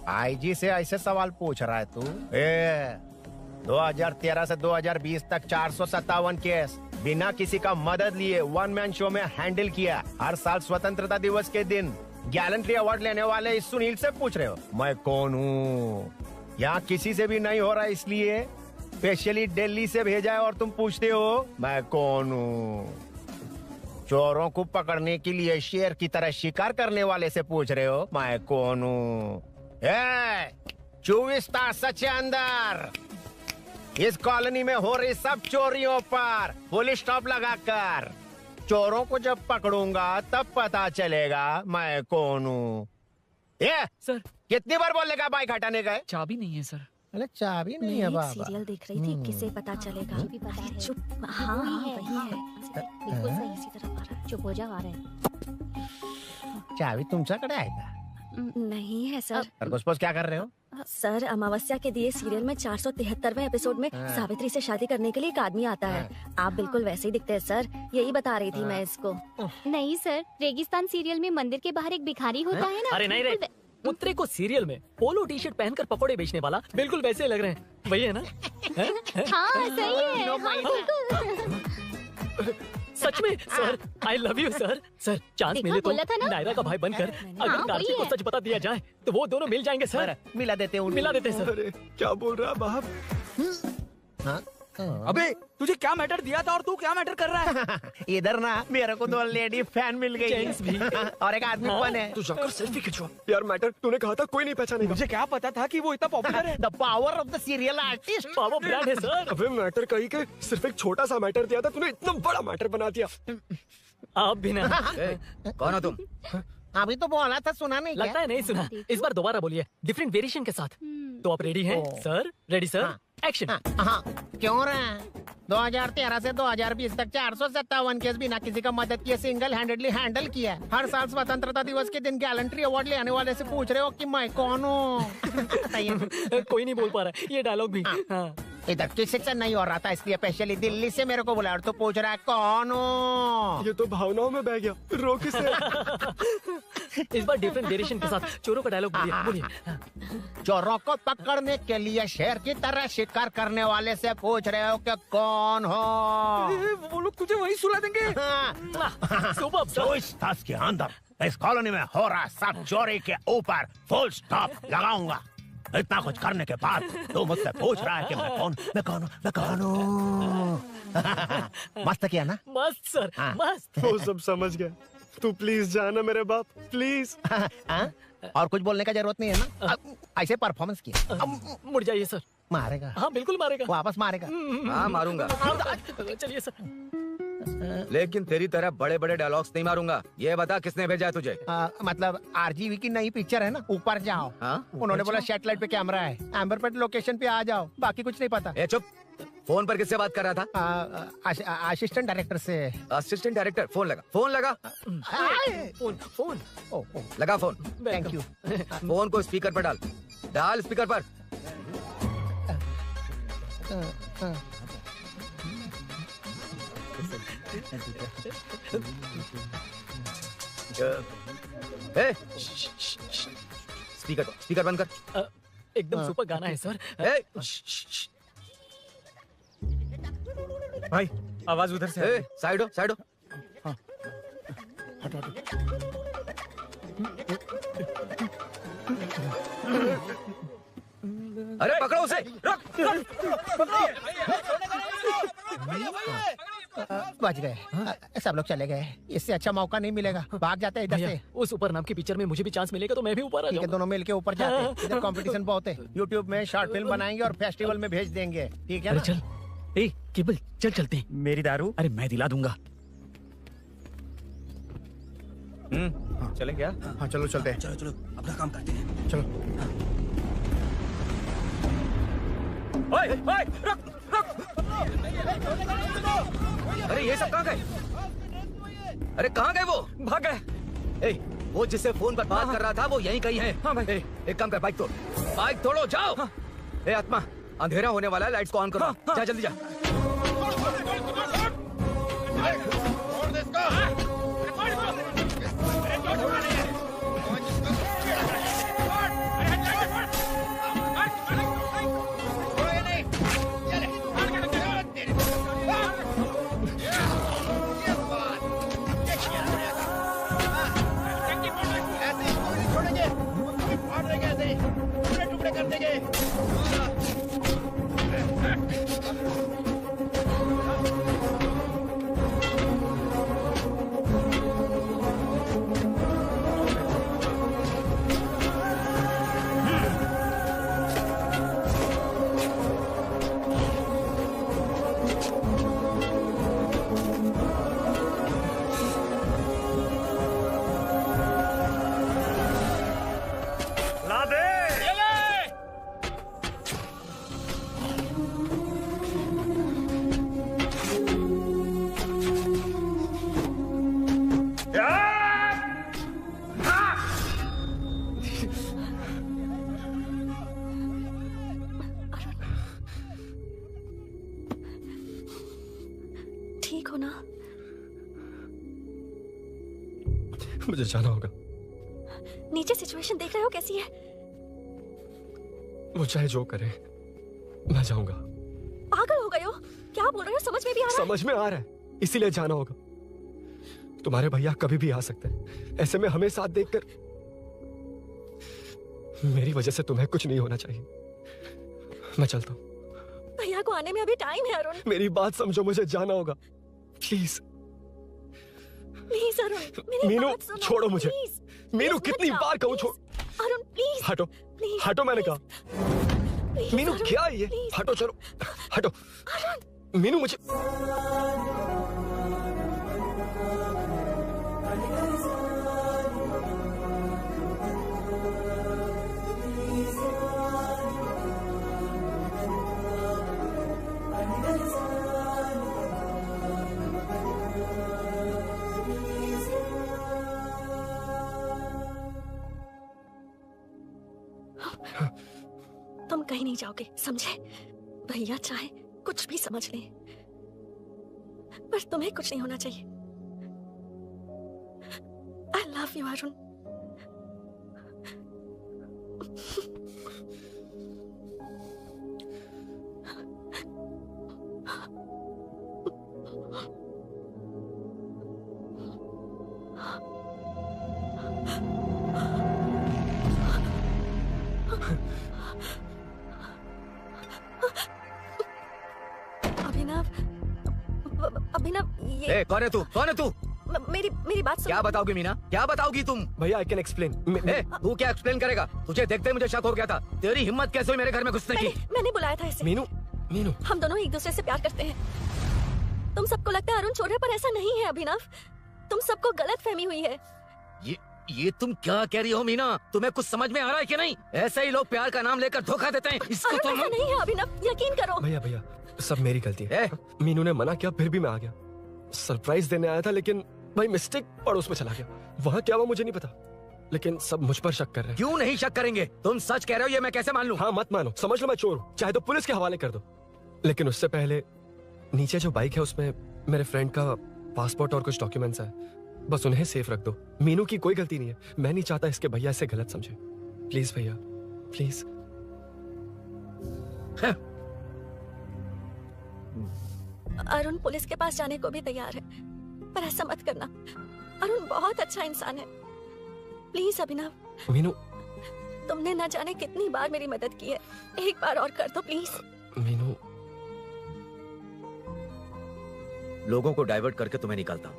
आईजी से ऐसे सवाल पूछ रहा है तू? 2013 से 2020 तक 457 केस बिना किसी का मदद लिए 1 मैन शो में हैंडल किया। हर साल स्वतंत्रता दिवस के दिन गैलेंट्री अवार्ड लेने वाले इस सुनील से पूछ रहे हो मैं कौन हूँ? यहाँ किसी से भी नहीं हो रहा, इसलिए स्पेशली दिल्ली से भेजा है और तुम पूछते हो मैं कौन हूँ? चोरों को पकड़ने के लिए शेर की तरह शिकार करने वाले से पूछ रहे हो मैं कौन हूँ? 24 तास के अंदर इस कॉलोनी में हो रही सब चोरियों पर पुलिस स्टॉप लगाकर चोरों को जब पकड़ूंगा तब पता चलेगा मैं कौन हूँ। ये सर कितनी बार बोलने का बाइक हटाने का है? चाबी नहीं है सर। अरे चाबी नहीं है बाबा। सीरियल देख रही थी, किसे पता चलेगा? अरे चुप। हाँ वही है। बिल्कुल सही। इसी तरफ आ रहा है। चुप हो जाओ, आ रहे हैं। चाबी तुमच्याकडे आहे का? नहीं है सर। खरगोश क्या कर रहे हो? सर अमावस्या के दिए सीरियल में 473वें एपिसोड में सावित्री से शादी करने के लिए एक आदमी आता है। आप बिल्कुल वैसे ही दिखते हैं सर, यही बता रही थी मैं इसको। नहीं सर, रेगिस्तान सीरियल में मंदिर के बाहर एक भिखारी होता है ना। अरे नहीं रे, पुत्रे को सीरियल में पोलो टी शर्ट पहनकर पकोड़े बेचने वाला बिल्कुल वैसे लग रहे हैं। वही है ना? हाँ सही है। सच में sir, I love you sir. Sir chance मिले तो बोला था ना? नायरा का भाई बनकर अगर कार्तिक को सच बता दिया जाए तो वो दोनों मिल जाएंगे सर। मिला देते हैं। मिला देते हैं सर। क्या बोल रहा बाप? अबे तुझे क्या मैटर दिया था और तू क्या मैटर कर रहा है? इधर ना मेरे को 2 लेडी फैन मिल गई है और एक आदमी कौन है? तू जाकर सेल्फी खिंचवा। यार मैटर तूने कहा था कोई नहीं पहचानेगा। मुझे क्या पता था कि वो इतना पॉपुलर है। The power of the serial artist. Power brand है सर। अबे मैटर कहीं के सिर्फ एक छोटा सा मैटर दिया था, तूने इतना बड़ा मैटर बना दिया। आप भी ना। कौन हो तुम? अभी तो बोला था, सुना नहीं क्या? लगता है नहीं सुना। इस बार दोबारा बोलिए, डिफरेंट वेरिएशन के साथ। तो आप रेडी हैं सर? Ready sir, action. हाँ, क्यों रहे? 2013 से 2020 तक 457 केस बिना किसी का मदद किए सिंगल हैंडेडली हैंडल किया। हर साल स्वतंत्रता दिवस के दिन गैलेंट्री अवार्ड लेने वाले से पूछ रहे हो कि मैं कौन हूँ? कोई नहीं बोल पा रहा है ये डायलॉग भी। हाँ। इधर किसी से नहीं हो रहा था, इसलिए स्पेशली दिल्ली से मेरे को बुलाया और तो पूछ रहा है कौन हूँ? ये तो भावनाओं में बह गया। रोक इसे। इस बार डिफरेंट वेरिएशन के साथ चोरों का डायलॉग बोलिए। चोरों को पकड़ने के लिए शेर की तरह शिकार करने वाले से पूछ रहे हो कि कौन हो? वो लोग तुझे वही सुला देंगे। जो इस ताश के अंदर इस कॉलोनी में हो रहा सब चोरी के ऊपर फुल स्टॉप लगाऊंगा। इतना कुछ करने के बाद तू मुझसे पूछ रहा है कि मैं कौन हूँ? मस्त किया ना? मस्त सर, मस्त। वो सब समझ गया। तू प्लीज जाना मेरे बाप, प्लीज। और कुछ बोलने का जरूरत नहीं है ना? ऐसे परफॉर्मेंस किया। मुड़ जाइए सर। मारेगा? हाँ बिल्कुल मारेगा। वापस मारेगा? हाँ मारूंगा। चलिए सर। लेकिन तेरी तरह बड़े बड़े डायलॉग्स नहीं मारूंगा। ये बता किसने भेजा है तुझे? मतलब आरजीवी की नई पिक्चर है ना, ऊपर जाओ। उन्होंने बोला सैटेलाइट पे कैमरा है, एम्बर पे लोकेशन पे आ जाओ, बाकी कुछ नहीं पता। ए चुप। फोन पर किससे बात कर रहा था? असिस्टेंट डायरेक्टर से। Assistant director? फोन लगा, फोन लगा। फोन लगा फोन। Thank you. फोन को स्पीकर पर डाल, डाल स्पीकर पर। स्पीकर बंद कर। एकदम सुपर गाना है सर। भाई आवाज उधर से। साइड हो, साइड हो। अरे पकड़ो उसे। बच गए, सब लोग चले गए। इससे अच्छा मौका नहीं मिलेगा, भाग जाते हैं इधर से। उस ऊपर नाम की पिक्चर में मुझे भी चांस मिलेगा तो मैं भी ऊपर आ जाऊंगा। दोनों मिलके ऊपर जाते हैं। इधर कंपटीशन बहुत है। यूट्यूब में शॉर्ट फिल्म बनाएंगे और फेस्टिवल में भेज देंगे, ठीक है ना? चल केबल चल चलते हैं। मेरी दारू? अरे मैं दिला दूंगा। चलें क्या? हाँ चलो चलते हैं। चलो अपना काम करते हैं। चलो। ओए, ओए, रुक, रुक। अरे ये सब कहाँ गए? अरे कहाँ गए वो? भाग गए। वो जिससे फोन पर बात कर रहा था वो यहीं कहीं है। हाँ भाई। एक काम कर, बाइक तोड़, बाइक तोड़ो, जाओ। आत्मा, अंधेरा होने वाला है, लाइट्स को ऑन करो। जा जल्दी जा। ठीक हो ना? मुझे जाना होगा। नीचे सिचुएशन देख रहे हो कैसी है? वो चाहे जो करे, मैं जाऊंगा। पागल हो गए हो? क्या बोल रहे हो? समझ में भी आ रहा है? समझ में आ रहा है, इसीलिए जाना होगा। तुम्हारे भैया कभी भी आ सकते हैं। ऐसे में हमें साथ देखकर मेरी वजह से तुम्हें कुछ नहीं होना चाहिए। मैं चलता हूँ। भैया को आने में अभी टाइम है अरुण। मेरी बात समझो, मुझे जाना होगा। प्लीज प्लीज अरुण, मेरी मीनू, बात सुनो। छोड़ो मुझे। प्लीज, मीनू प्लीज कितनी मत जाओ, बार कहूँ प्लीज। छोड़। अरुण प्लीज। हटो, प्लीज, हटो मैंने कहा। प्लीज, मीनू अरुण, क्या है ये? प्लीज। हटो, चलो हटो। मीनू मुझे कहीं नहीं जाओगे, समझे? भैया चाहे कुछ भी समझ लें, पर तुम्हें कुछ नहीं होना चाहिए। I love you, Arun. अभिनव, ये कौन है तू? कौन है तू? मेरी बात सुनो। क्या बताओगी मीना? क्या बताओगी तुम? भैया आई कैन एक्सप्लेन। तू क्या एक्सप्लेन करेगा? तुझे देखते ही मुझे शक हो गया था। तेरी हिम्मत कैसे हुई मेरे घर में घुसने की? मैंने बुलाया था इसे। मीनू हम दोनों एक दूसरे से प्यार करते हैं। तुम सबको लगता है अरुण चोर है, पर ऐसा नहीं है अभिनव। तुम सबको गलत फहमी हुई है। ये तुम क्या कह रही हो मीना? तुम्हें कुछ समझ में आ रहा है कि नहीं? ऐसे ही लोग प्यार का नाम लेकर धोखा देते हैं। इसको अरुण ऐसा नहीं है अभिनव, यकीन करो। भैया सब मेरी गलती है। मीनू ने मना किया, फिर भी मैं आ गया। सरप्राइज देने आया था, लेकिन भाई मिस्टेक पड़ोस में चला गया। वहाँ क्या हुआ मुझे नहीं पता, लेकिन सब मुझ पर शक कर रहे हैं। क्यों नहीं शक करेंगे? तुम सच कह रहे हो, ये मैं कैसे मान लूं? हाँ मत मानो, समझ लो मैं चोर हूँ, चाहे तो पुलिस के हवाले कर दो। लेकिन उससे पहले नीचे जो बाइक है उसमें मेरे फ्रेंड का पासपोर्ट और कुछ डॉक्यूमेंट्स है, बस उन्हें सेफ रख दो। मीनू की कोई गलती नहीं है। मैं नहीं चाहता इसके भैया इसे गलत समझे। प्लीज भैया, प्लीज। अरुण पुलिस के पास जाने को भी तैयार है, पर ऐसा मत करना। अरुण बहुत अच्छा इंसान है। प्लीज अभिनव। मीनू, तुमने न जाने कितनी बार मेरी मदद की है, एक बार और कर दो प्लीज। मीनू, लोगों को डाइवर्ट करके तुम्हें निकालता हूँ।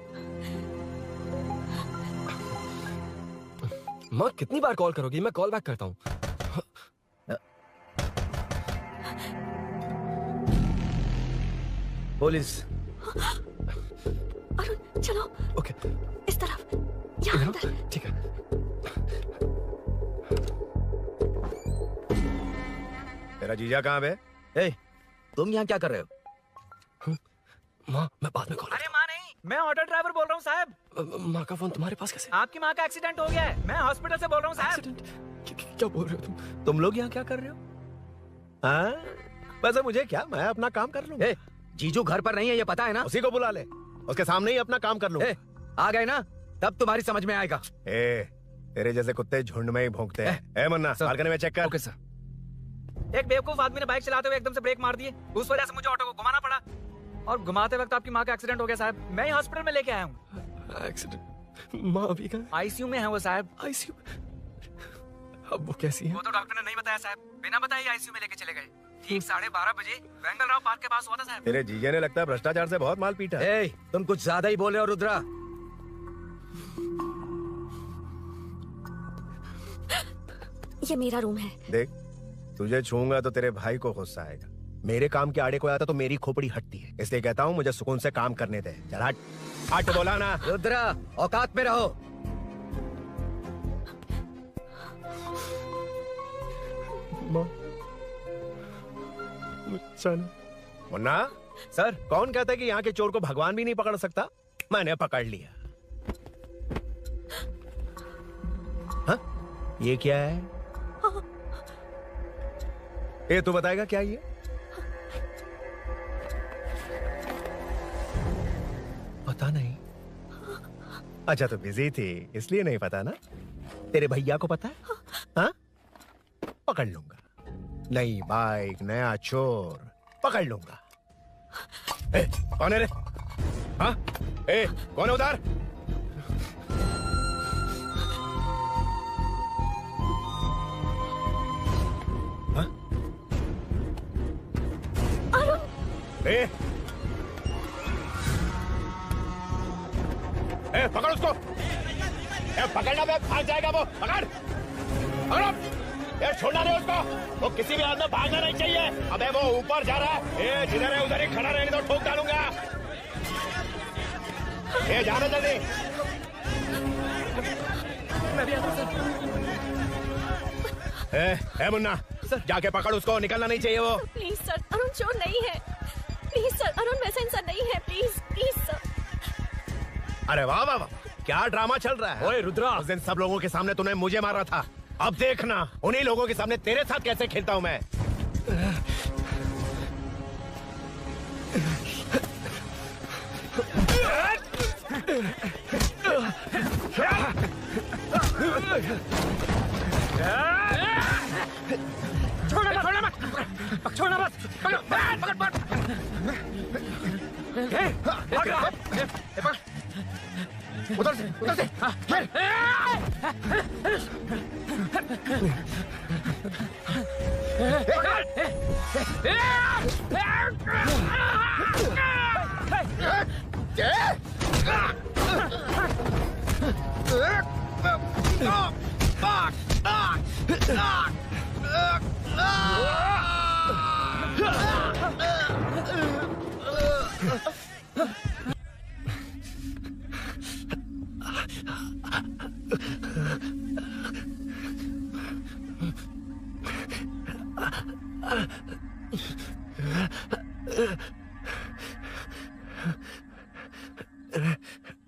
माँ कितनी बार कॉल करोगी? मैं कॉल बैक करता हूँ। पुलिस। अरुण चलो। ओके। इस तरफ। यहाँ अंदर। ठीक है। तेरा जीजा कहाँ पे? तुम यहाँ क्या कर रहे हो? माँ मैं बाद में कॉल। अरे माँ नहीं, मैं ऑटो ड्राइवर बोल रहा हूँ साहब। माँ का फोन तुम्हारे पास कैसे? आपकी माँ का एक्सीडेंट हो गया है, मैं हॉस्पिटल से बोल रहा हूँ साहब। क्या बोल रहे हो तुम लोग यहाँ क्या कर रहे हो? हाँ वैसे मुझे क्या, मैं अपना काम कर लूँ। जीजू घर पर नहीं है, ये पता है ना? उसी को बुला ले, उसके सामने ही अपना काम कर लूँ। आ गए ना, तब तुम्हारी समझ में आएगा। तेरे जैसे कुत्ते झुंड में ही भौंकते हैं। मन्ना बालकनी में चेक कर। Okay sir. एक बेवकूफ आदमी ने बाइक चलाते हुए एकदम से ब्रेक मार दिए, उस वजह से मुझे ऑटो को घुमाना पड़ा, और घुमाते वक्त आपकी माँ का एक्सीडेंट हो गया साहब। मैं ही हॉस्पिटल में लेके आया हूँ। एक्सीडेंट? माँ अभी कहाँ? आईसीयू में है वो साहब। आईसीयू? अब वो कैसी है? वो तो डॉक्टर ने नहीं बताया साहब, बिना बताए आईसीयू में लेके चले गए। ठीक 12:30 बजे वेंगलराव पार्क के पास हुआ था साहब। तेरे जीजे ने लगता है भ्रष्टाचार से बहुत माल पीटा। तुम कुछ ज्यादा ही बोल रहे हो रुद्रा। ये मेरा रूम है। देख, तुझे छूंगा तो तेरे भाई को गुस्सा आएगा। मेरे काम के आड़े को आता तो मेरी खोपड़ी हटती है, इसलिए कहता हूँ मुझे सुकून से काम करने दे। चल हट। हट बोला ना। रुद्रा औकात में रहो। मुन्ना सर, कौन कहता है कि यहाँ के चोर को भगवान भी नहीं पकड़ सकता? मैंने पकड़ लिया। हाँ? ये क्या है? ये तू बताएगा क्या ये? पता नहीं। अच्छा तो बिजी थी इसलिए नहीं पता ना? तेरे भैया को पता है? हाँ? पकड़ लूंगा। नई बाइक, नया चोर, पकड़ लूंगा। कौन है रे? हाँ? कौन है उधर? हाँ? पकड़ उसको। पकड़ना, भाग जाएगा वो। पकड़, पकड़ो। छोड़ना नहीं उसको, वो किसी भी हाल में भागना नहीं चाहिए। अबे वो ऊपर जा रहा है, जिधर है उधर ही खड़ा रहने दो, ठोक डालूंगा। जाना जल्दी। मैं भी आता सर। मुन्ना जाके पकड़ उसको, निकलना नहीं चाहिए वो। प्लीज सर, अरुण चोर नहीं है। प्लीज सर, अरुण वैसा इंसान नहीं है। Please please sir. अरे वाह वाह वाह, क्या ड्रामा चल रहा है। ओए रुद्रा, उस दिन सब लोगों के सामने तूने मुझे मारा था, अब देखना उन्हीं लोगों के सामने तेरे साथ कैसे खेलता हूँ मैं। भाग रहा उधर से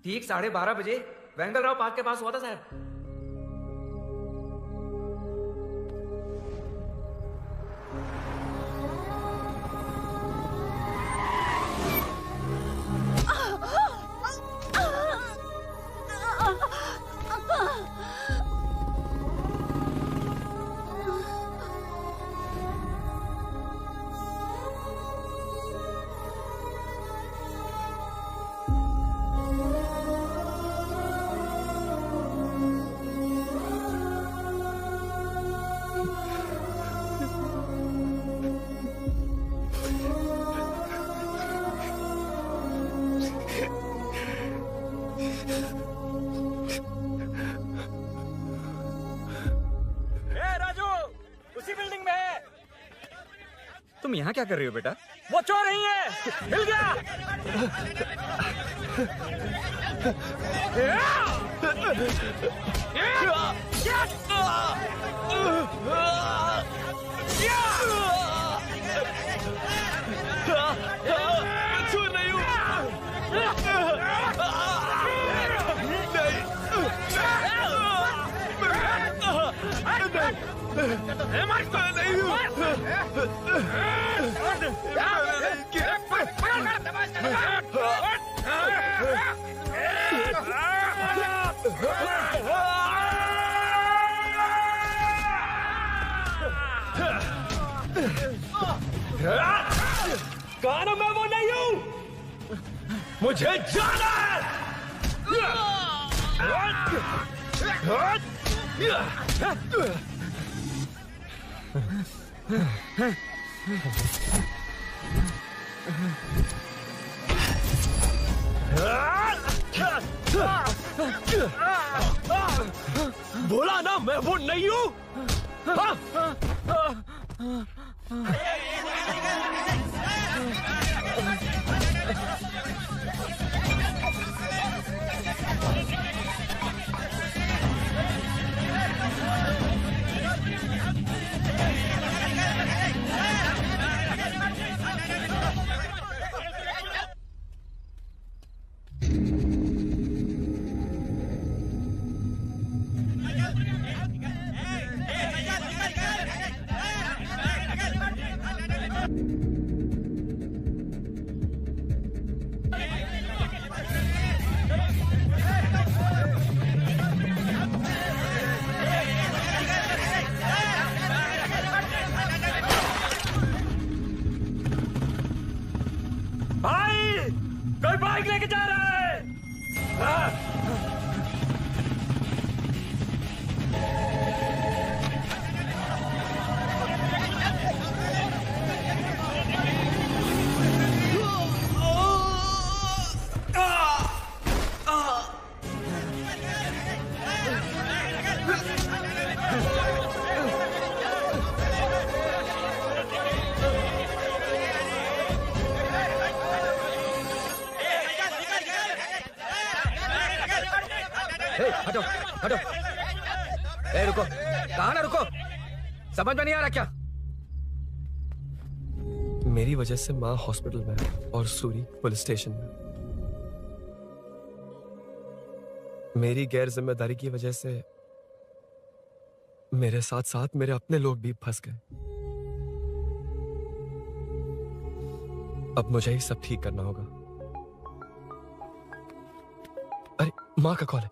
ठीक 12:30 बजे वेंगलराव पार्क के पास हुआ था साहब। तुम यहाँ क्या कर रही हो बेटा? वो चोर नहीं है, हिल गया। चोर नहीं हूँ। कहा मैं वो नहीं हूँ, मुझे जाना है। बोला ना मैं वो नहीं हूँ। भाई कोई बाइक लेके जा रहा है। हटो हटो। ए रुको, कहा ना रुको, समझ में नहीं आ रहा क्या? मेरी वजह से माँ हॉस्पिटल में है और सूरी पुलिस स्टेशन में। मेरी गैर जिम्मेदारी की वजह से मेरे साथ साथ मेरे अपने लोग भी फंस गए। अब मुझे ही सब ठीक करना होगा। अरे माँ का कॉल है।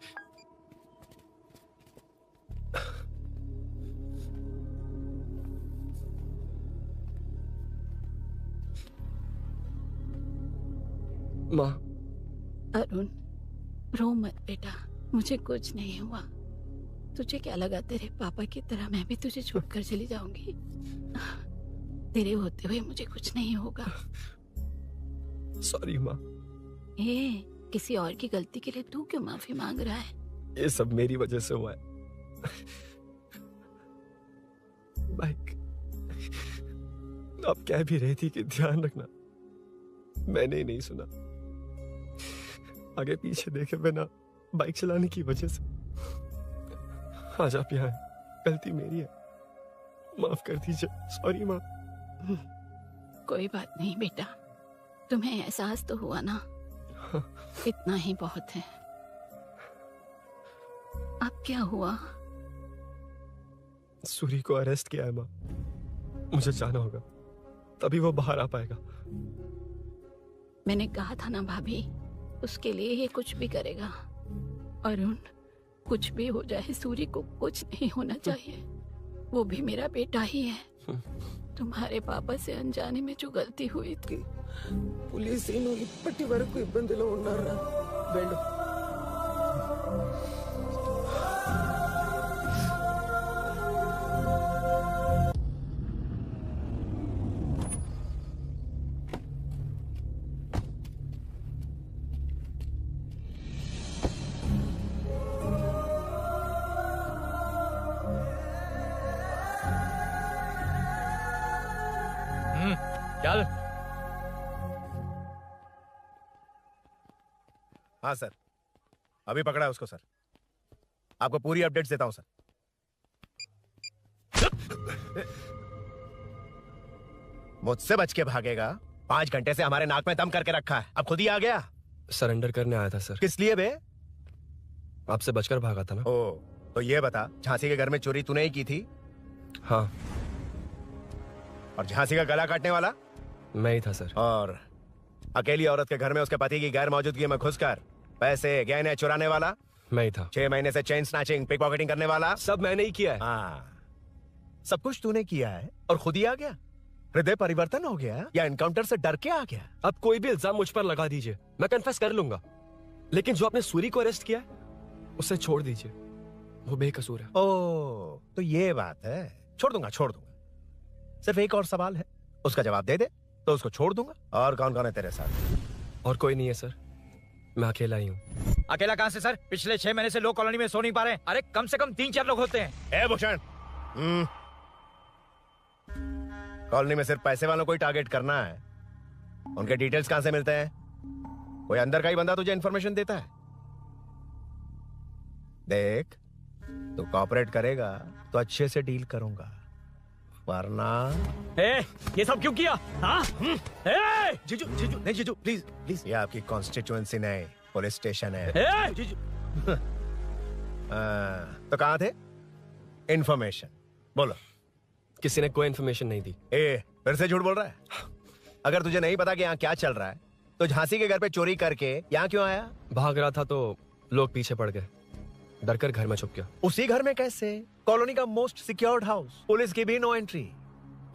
माँ। अरुण, रो मत बेटा, मुझे कुछ नहीं हुआ। तुझे क्या लगा तेरे पापा की तरह मैं भी तुझे छोड़कर चली जाऊंगी? तेरे होते हुए मुझे कुछ नहीं होगा। सॉरी माँ। किसी और की गलती के लिए तू क्यों माफी मांग रहा है? ये सब मेरी वजह से हुआ है। बाइक, आप कह भी रही थी कि ध्यान रखना, मैंने ही नहीं सुना। आगे पीछे देखे बिना बाइक चलाने की वजह से आज आप यहाँ हैं। गलती मेरी है, माफ कर दीजिए। सॉरी माँ। कोई बात नहीं बेटा, तुम्हें एहसास तो हुआ ना, इतना ही बहुत है। अब क्या हुआ? सूरी को अरेस्ट किया है माँ, मुझे जाना होगा, तभी वो बाहर आ पाएगा। मैंने कहा था ना भाभी, उसके लिए ये कुछ भी करेगा। अरुण, कुछ भी हो जाए सूरी को कुछ नहीं होना चाहिए। वो भी मेरा बेटा ही है। तुम्हारे पापा से अनजाने में जो गलती हुई थी। पुलिस इప్పటి వరకు ఇబ్బందిలో ఉన్నారా? వెళ్ళు. चल। हाँ सर, अभी पकड़ा है उसको सर। आपको पूरी अपडेट्स देता हूं सर। मुझसे बच के भागेगा? 5 घंटे से हमारे नाक में दम करके रखा है, अब खुद ही आ गया। सरेंडर करने आया था सर। किस लिए बे? आपसे बचकर भागा था ना। ओ, तो ये बता, झांसी के घर में चोरी तूने ही की थी? हाँ। और झांसी का गला काटने वाला? मैं ही था सर। और अकेली औरत के घर में उसके पति की गैर मौजूदगी में घुसकर पैसे गहने चुराने वाला? मैं ही था। 6 महीने से चेन स्नैचिंग, पिक पॉकेटिंग करने वाला? सब मैंने ही किया है। हाँ, सब कुछ तूने किया है और खुद ही आ गया? हृदय परिवर्तन हो गया या एनकाउंटर से डर के आ गया? अब कोई भी इल्जाम मुझ पर लगा दीजिए, मैं कन्फेस कर लूंगा, लेकिन जो आपने सूरी को अरेस्ट किया है उसे छोड़ दीजिए, वो बेकसूर है। ओ, तो ये बात है। छोड़ दूंगा, छोड़ दूंगा। सिर्फ एक और सवाल है, उसका जवाब दे दे तो उसको छोड़ दूंगा। और कौन कौन है तेरे साथ? और कोई नहीं है सर, मैं अकेला ही हूँ। अकेला कहाँ से सर? पिछले 6 महीने से लोग कॉलोनी में सो नहीं पा रहे। अरे कम से कम 3-4 लोग होते हैं। ए भूषण, कॉलोनी में सिर्फ पैसे वालों को ही टारगेट करना है। उनके डिटेल्स कहां से मिलते हैं? कोई अंदर का ही बंदा तुझे इंफॉर्मेशन देता है? देख, तू कॉपरेट करेगा तो अच्छे से डील करूंगा, वरना ये सब क्यों किया? हाँ? जीजू, जीजू, नहीं जीजू, प्लीज प्लीज। ये आपकी कॉन्स्टिट्यूएंसी नहीं, पुलिस स्टेशन है। जीजू। तो कहाँ थे? इंफॉर्मेशन बोलो। किसी ने कोई इन्फॉर्मेशन नहीं दी। फिर से झूठ बोल रहा है? अगर तुझे नहीं पता कि यहाँ क्या चल रहा है तो झांसी के घर पे चोरी करके यहाँ क्यों आया? भाग रहा था तो लोग पीछे पड़ गए, डरकर घर में छुप गया। उसी घर में कैसे? कॉलोनी का मोस्ट सिक्योर्ड हाउस, पुलिस की भी नो एंट्री।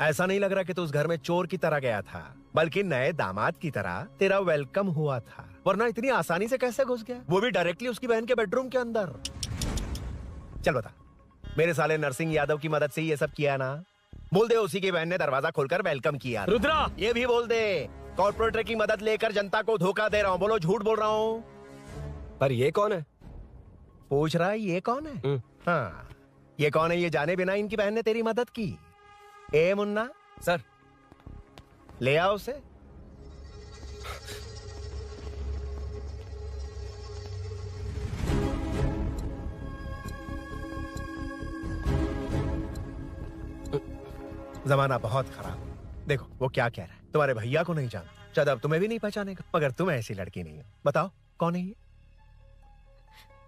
ऐसा नहीं लग रहा कि तू उस घर में चोर की तरह गया था, बल्कि नए दामाद की तरह तेरा वेलकम हुआ था। वरना इतनी आसानी से कैसे घुस गया, वो भी डायरेक्टली उसकी बहन के बेडरूम के अंदर? चल बता, मेरे साले नरसिंह यादव की मदद से ये सब किया ना? बोल दे उसी की बहन ने दरवाजा खोलकर वेलकम किया। रुद्रा, ये भी बोल दे कॉर्पोरेटर की मदद लेकर जनता को धोखा दे रहा हूँ। बोलो झूठ बोल रहा हूँ? पर ये कौन है? पूछ रहा है ये कौन है? हाँ, ये कौन है ये जाने बिना इनकी बहन ने तेरी मदद की। ए मुन्ना सर, ले आओ उसे। जमाना बहुत खराब। देखो वो क्या कह रहा है, तुम्हारे भैया को नहीं जानता, शायद अब तुम्हें भी नहीं पहचानेगा, मगर तुम ऐसी लड़की नहीं हो। बताओ कौन है ये?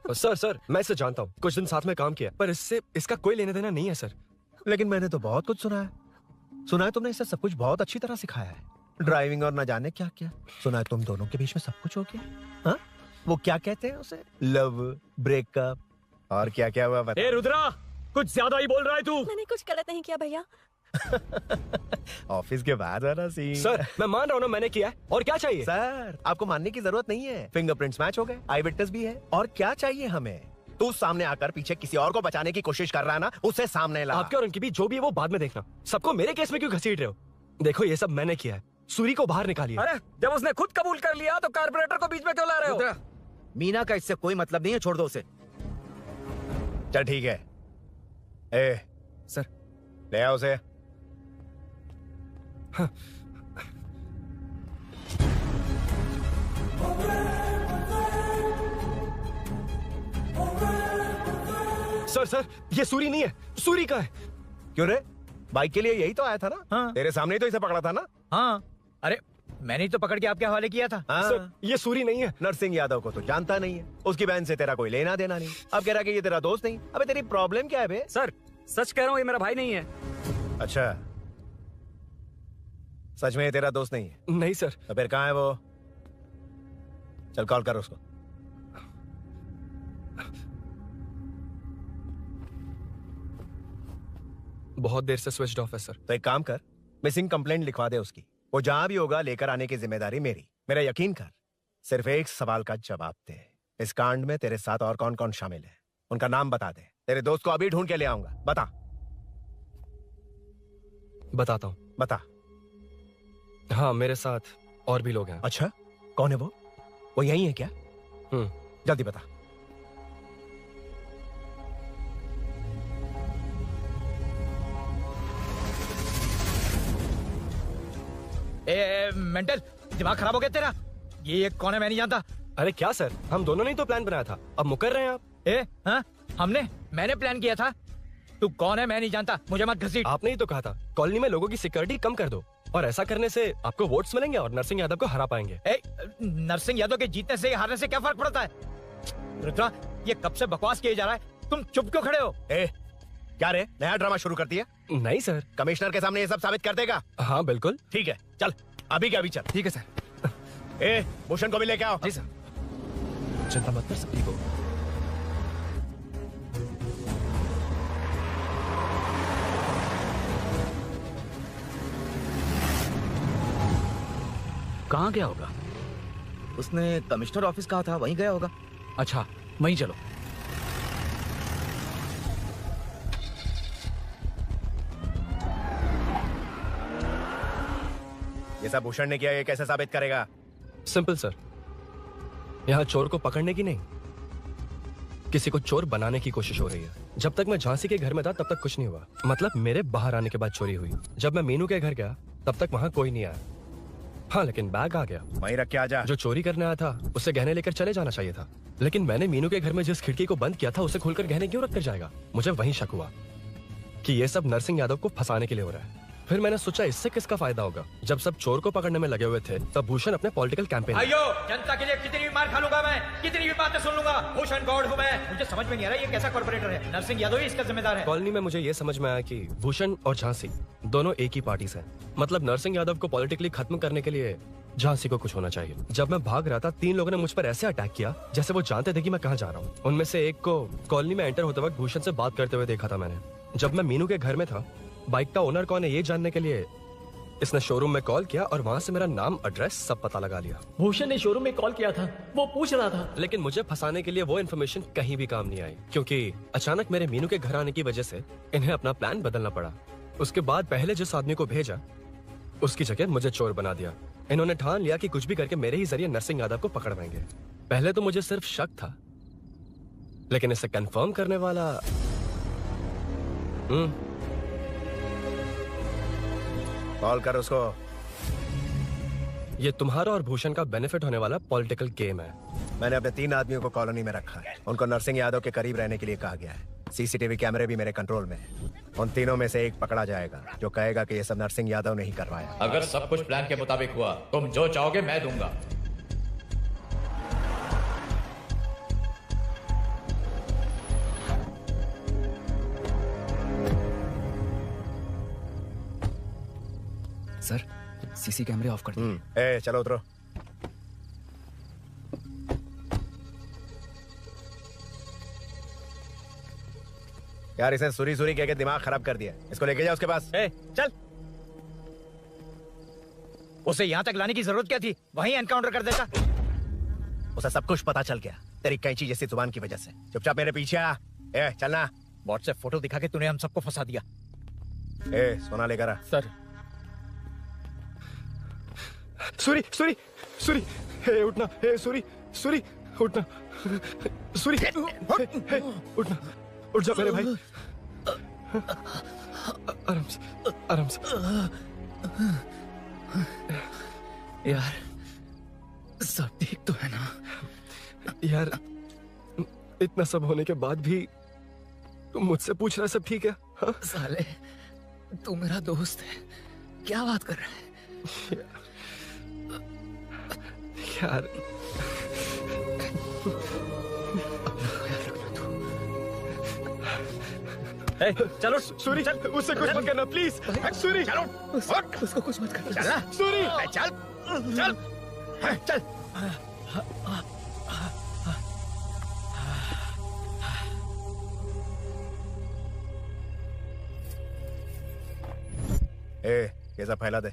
सर, मैं इसे जानता हूँ, कुछ दिन साथ में काम किया, पर इससे इसका कोई लेना देना नहीं है सर। लेकिन मैंने तो बहुत कुछ सुना है। सुना है तुमने इसे सब कुछ बहुत अच्छी तरह सिखाया है, ड्राइविंग और न जाने क्या क्या। सुना है तुम दोनों के बीच में सब कुछ हो गया। हाँ, वो क्या कहते हैं उसे, लव, ब्रेकअप और क्या क्या हुआ बता। रुद्रा, कुछ ज्यादा ही बोल रहा है तू। मैंने कुछ गलत नहीं किया भैया, ऑफिस के बाद वाला सीन। सर मैं मान रहा हूँ ना मैंने किया है, और क्या चाहिए? सर आपको मानने की जरूरत नहीं है, फिंगरप्रिंट्स मैच हो गए, आई विटनेस भी है, और क्या चाहिए हमें? तू सामने आकर पीछे किसी और को बचाने की कोशिश कर रहा है ना, उसे सामने ला। आपके और उनकी भी जो भी है वो बाद में देखना, सबको मेरे केस में क्यों घसीट रहे हो? देखो ये सब मैंने किया है, सूरी को बाहर निकालिए। अरे जब उसने खुद कबूल कर लिया तो कारपोरेटर को बीच में क्यों ला रहे हो? मीना का इससे कोई मतलब नहीं है, छोड़ दो उसे। चल ठीक है। ए सर ले आओ उसे। सर ये सूरी नहीं है, सूरी का है। क्यों रे, बाइक के लिए यही तो आया था ना? हाँ। तेरे सामने ही तो इसे पकड़ा था ना? हाँ अरे मैंने ही तो पकड़ के आपके हवाले किया था। हाँ। सर ये सूरी नहीं है। नरसिंह यादव को तो जानता नहीं है, उसकी बहन से तेरा कोई लेना देना नहीं, अब कह रहा कि ये तेरा दोस्त नहीं। अबे तेरी प्रॉब्लम क्या है बे? सर सच कह रहा हूँ, ये मेरा भाई नहीं है। अच्छा सच में ये तेरा दोस्त नहीं है? नहीं सर। तो फिर कहाँ है वो? चल कॉल कर उसको। बहुत देर से स्विच ऑफ है सर। तो एक काम कर, मिसिंग कंप्लेंट लिखवा दे उसकी, वो जहां भी होगा लेकर आने की जिम्मेदारी मेरी। मेरा यकीन कर, सिर्फ एक सवाल का जवाब दे, इस कांड में तेरे साथ और कौन कौन शामिल है, उनका नाम बता दे। तेरे दोस्त को अभी ढूंढ के ले आऊंगा। बता। बताता हूँ। बता। हाँ मेरे साथ और भी लोग हैं। अच्छा कौन है वो यही है क्या? जल्दी बता। मेंटल दिमाग खराब हो गया तेरा? ये कौन है मैं नहीं जानता। अरे क्या सर, हम दोनों ने ही तो प्लान बनाया था, अब मुकर रहे हैं आप? हाँ मैंने प्लान किया था। तू कौन है मैं नहीं जानता, मुझे मत घसीट। आपने ही तो कहा था कॉलोनी में लोगों की सिक्योरिटी कम कर दो, और ऐसा करने से आपको वोट्स मिलेंगे और नरसिंह यादव को हरा पाएंगे। नरसिंह यादव के जीतने से हारने से क्या फर्क पड़ता है? रुद्रा ये कब से बकवास किया जा रहा है, तुम चुप क्यों खड़े हो? क्या रे, नया ड्रामा शुरू कर दिया? नहीं सर। कमिश्नर के सामने ये सब साबित कर देगा? हाँ बिल्कुल। ठीक है चल, अभी क्या अभी चल। ठीक है सर। भूषण को भी लेके आओ। जी सर। चिंता मत कर, सब ठीक हो। कहाँ गया होगा? उसने कमिश्नर ऑफिस कहा था, वहीं गया होगा। अच्छा वहीं चलो। ये सब भूषण ने किया, ये कैसे साबित करेगा? सिंपल सर, यहाँ चोर को पकड़ने की नहीं, किसी को चोर बनाने की कोशिश हो रही है। जब तक मैं झांसी के घर में था तब तक कुछ नहीं हुआ, मतलब मेरे बाहर आने के बाद चोरी हुई। जब मैं मीनू के घर गया तब तक वहाँ कोई नहीं आया। हाँ लेकिन बैग आ गया। वहीं रख के आ जा। जो चोरी करने आया था उससे गहने लेकर चले जाना चाहिए था, लेकिन मैंने मीनू के घर में जिस खिड़की को बंद किया था उसे खोलकर गहने क्यों रख कर जाएगा? मुझे वहीं शक हुआ कि ये सब नरसिंह यादव को फंसाने के लिए हो रहा है। फिर मैंने सोचा इससे किसका फायदा होगा। जब सब चोर को पकड़ने में लगे हुए थे तब भूषण अपने पॉलिटिकल कैंपेन। भाइयों जनता के लिए कितनी भी मार खा लूंगा मैं, कितनी भी बातें सुन लूंगा, भूषण गॉड हूं मैं। मुझे समझ में नहीं आ रहा ये कैसा कॉर्पोरेटर है। नरसिंह यादव ही इसका जिम्मेदार है। कॉलोनी में मुझे ये समझ में आया कि भूषण और झांसी दोनों एक ही पार्टी से, मतलब नरसिंह यादव को पॉलिटिकली खत्म करने के लिए झांसी को कुछ होना चाहिए। जब मैं भाग रहा था 3 लोगों ने मुझ पर ऐसे अटैक किया जैसे वो जानते थे कि मैं कहाँ जा रहा हूँ। उनमें से एक को कॉलोनी में एंटर होते वक्त भूषण से बात करते हुए देखा था मैंने। जब मैं मीनू के घर में था, बाइक का ओनर कौन है ये जानने के लिए इसने शोरूम में कॉल किया और वहाँ से मेरा नाम एड्रेस सब पता लगा लिया। भूषण ने शोरूम में कॉल किया था, वो पूछ रहा था। लेकिन मुझे फंसाने के लिए वो इन्फॉर्मेशन कहीं भी काम नहीं आई, क्योंकि अचानक मेरे मीनू के घर आने की वजह से इन्हें अपना प्लान बदलना पड़ा। उसके बाद पहले जिस आदमी को भेजा उसकी जगह मुझे चोर बना दिया। इन्होंने ठान लिया कि कुछ भी करके मेरे ही जरिए नरसिंह यादव को पकड़वाएंगे। पहले तो मुझे सिर्फ शक था, लेकिन इसे कंफर्म करने वाला कॉल कर उसको। ये तुम्हारा और भूषण का बेनिफिट होने वाला पॉलिटिकल गेम है। मैंने अपने 3 आदमियों को कॉलोनी में रखा है, उनको नरसिंह यादव के करीब रहने के लिए कहा गया है। सीसीटीवी कैमरे भी मेरे कंट्रोल में है। उन तीनों में से एक पकड़ा जाएगा जो कहेगा कि ये सब नरसिंह यादव ने ही करवाया। अगर सब कुछ प्लान के मुताबिक हुआ, तुम जो चाहोगे मैं दूंगा। सर सीसी कैमरे ऑफ कर दिए। चलो उतरो। यार इसने सुरी सुरी कह के दिमाग खराब कर दिया। इसको लेके जाओ उसके पास। चल। उसे यहाँ तक लाने की जरूरत क्या थी? वहीं एनकाउंटर कर देता। उसे सब कुछ पता चल गया तेरी कैंची जैसी जुबान की वजह से। चुपचाप मेरे पीछे आ। चलना। व्हाट्सएप फोटो दिखा के तूने हम सबको फंसा दिया। सोना लेकर आ। सर। सूरी सूरी सूरी, हे उठना। हे सूरी सूरी उठना। सूरी हे उठना। उठ जा मेरे भाई। आराम से आराम से। यार सब ठीक तो है ना? यार इतना सब होने के बाद भी तुम मुझसे पूछ रहा है सब ठीक है? हाँ? साले तू मेरा दोस्त है, क्या बात कर रहा है? यार चलो सूरी, चल उससे कुछ मत करना प्लीज। सूरी चलो, उसको कुछ मत करना। चलना सूरी, चल चल चल। ये सब फैला दे।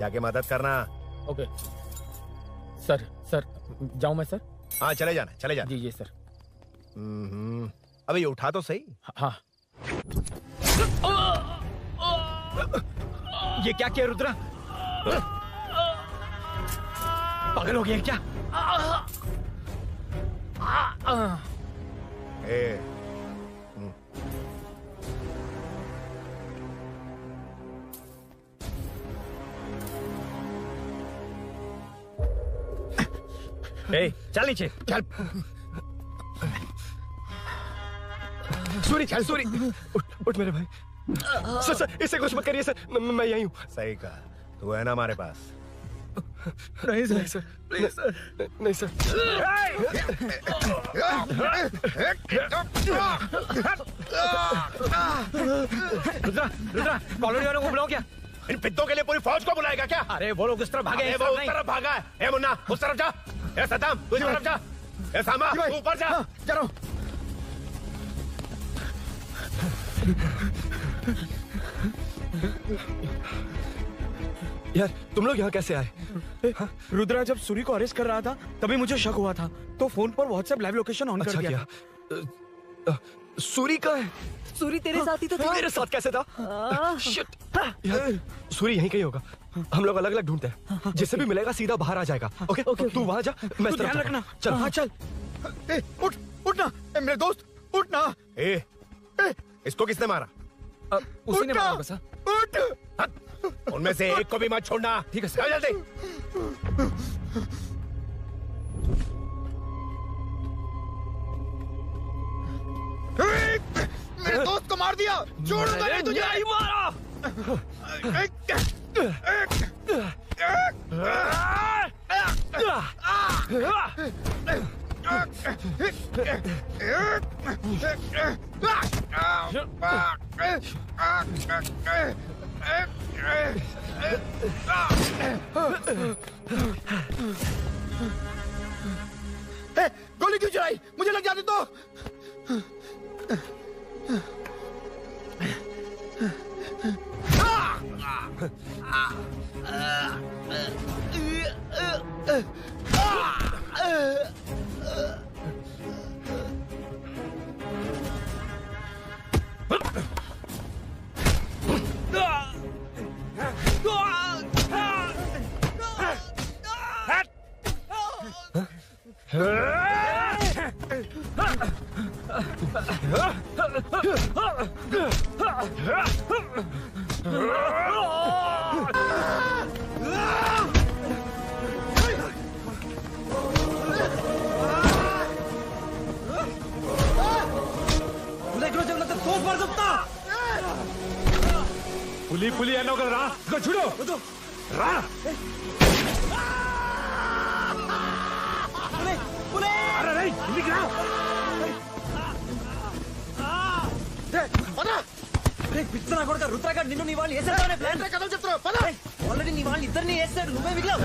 जाके मदद करना। Okay sir. सर जाऊं मैं सर? हाँ चले जाना, चले जाना। जी सर। अबे ये उठा तो सही। हाँ। ये क्या किया रुद्रा? पागल हो गया क्या? चल नीचे चल। सूरी सूरी उठ मेरे भाई। सर सर इसे कुछ मत करिए सर, मैं यहीं हूँ। सही कहा, तू है ना हमारे पास? नहीं सर, नहीं सर, प्लीज सर, नहीं सर। रुद्रा रुद्रा कॉलोनी वालों को बुलाओ क्या? इन पिद्दों के लिए पूरी फौज को बुलाएगा क्या? अरे वो लोग उस तरफ भागे। वो उस तरफ भागा है। ए मुन्ना उस तरफ जा। ए सदाम दूसरी तरफ जा। ए सामा तू ऊपर जा। जा रहा हूं। यार तुम लोग यहाँ कैसे आए? रुद्रा जब सूरी को अरेस्ट कर रहा था तभी मुझे शक हुआ था, तो फोन पर व्हाट्सएप लाइव लोकेशन ऑन कर दिया। सूरी का है? सूरी तेरे साथ ही तो था। मेरे साथ कैसे था? शिट। यार सूरी यहीं कहीं होगा। हम लोग अलग अलग ढूंढते हैं, जिससे भी मिलेगा सीधा बाहर आ जाएगा। ओके ओके तू वहां जा, मैं इस तरफ ध्यान रखना। चल। हाँ चल। उठ उठना मेरे दोस्त, उठना। इसको किसने मारा? उसी ने मारा होगा सर। उठ। उनमें से एक को भी मत छोड़ना। ठीक है सर। जल्दी। मेरे दोस्त को मार दिया, छोड़ूंगा नहीं तुझे। नहीं मारा। गोली क्यों चलाई? मुझे लग जाती तो। पुली पुली है नौकर रा को छुड़ो रा अरे नहीं निकला पता పిచ్చన కొడక రుద్రగాడు నిన్ను నివాళి వేసేదానే ప్లాన్ కథలు చెప్తున్నావు పద ఆల్రెడీ నివాళి ఇద్దరిని వేసాడు నువ్వే మిగిలావు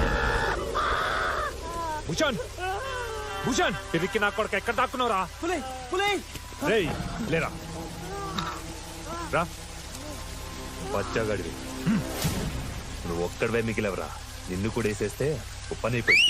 భూషణ్ భూషణ్ ఇరికి నా కొడుకు ఎక్కడ దాక్కున్నావురా రేయ్ లేరా రా బచ్చగాడివి నువ్వు ఒక్కడవే మిగిలేవరా నిన్ను కూడా వేసేస్తే ఓ పని అయిపోయింది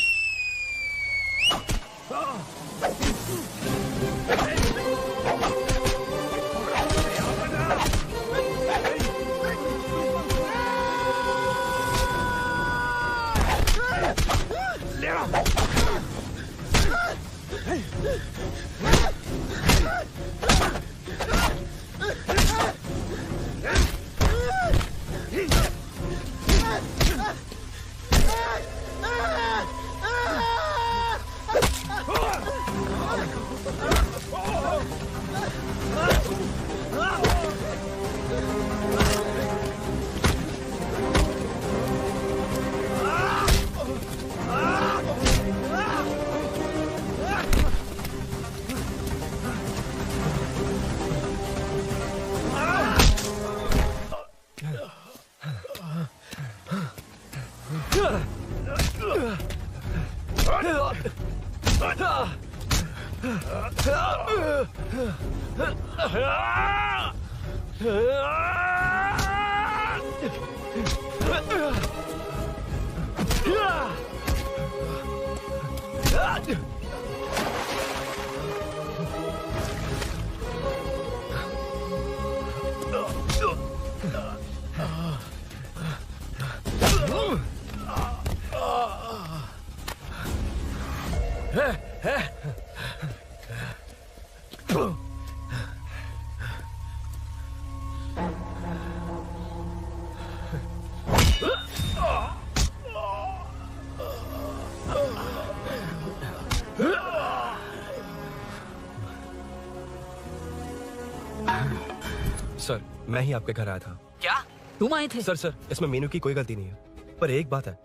सर मैं ही आपके घर आया था। क्या तुम आए थे? सर इसमें मीनू की कोई गलती नहीं है, पर एक बात है,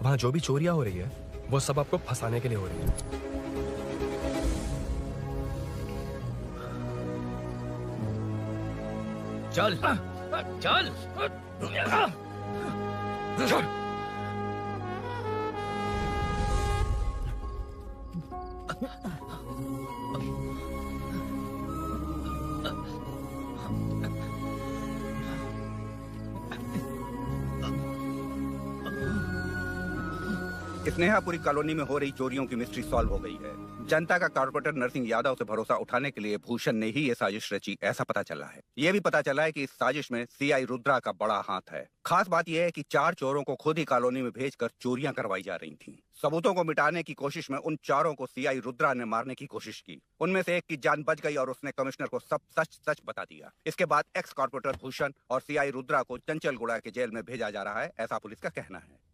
वहाँ जो भी चोरियां हो रही है वो सब आपको फंसाने के लिए हो रही है। चल चल चल स्नेहापुरी कॉलोनी में हो रही चोरियों की मिस्ट्री सॉल्व हो गई है। जनता का कॉर्पोरेटर नरसिंह यादव से भरोसा उठाने के लिए भूषण ने ही ये साजिश रची, ऐसा पता चला है। ये भी पता चला है कि इस साजिश में सीआई रुद्रा का बड़ा हाथ है। खास बात यह है कि 4 चोरों को खुद ही कॉलोनी में भेजकर चोरियां करवाई जा रही थीं। सबूतों को मिटाने की कोशिश में उन 4 को सीआई रुद्रा ने मारने की कोशिश की। उनमें से एक की जान बच गई और उसने कमिश्नर को सब सच बता दिया। इसके बाद एक्स कॉर्पोरेटर भूषण और सीआई रुद्रा को चंचलगुड़ा के जेल में भेजा जा रहा है, ऐसा पुलिस का कहना है।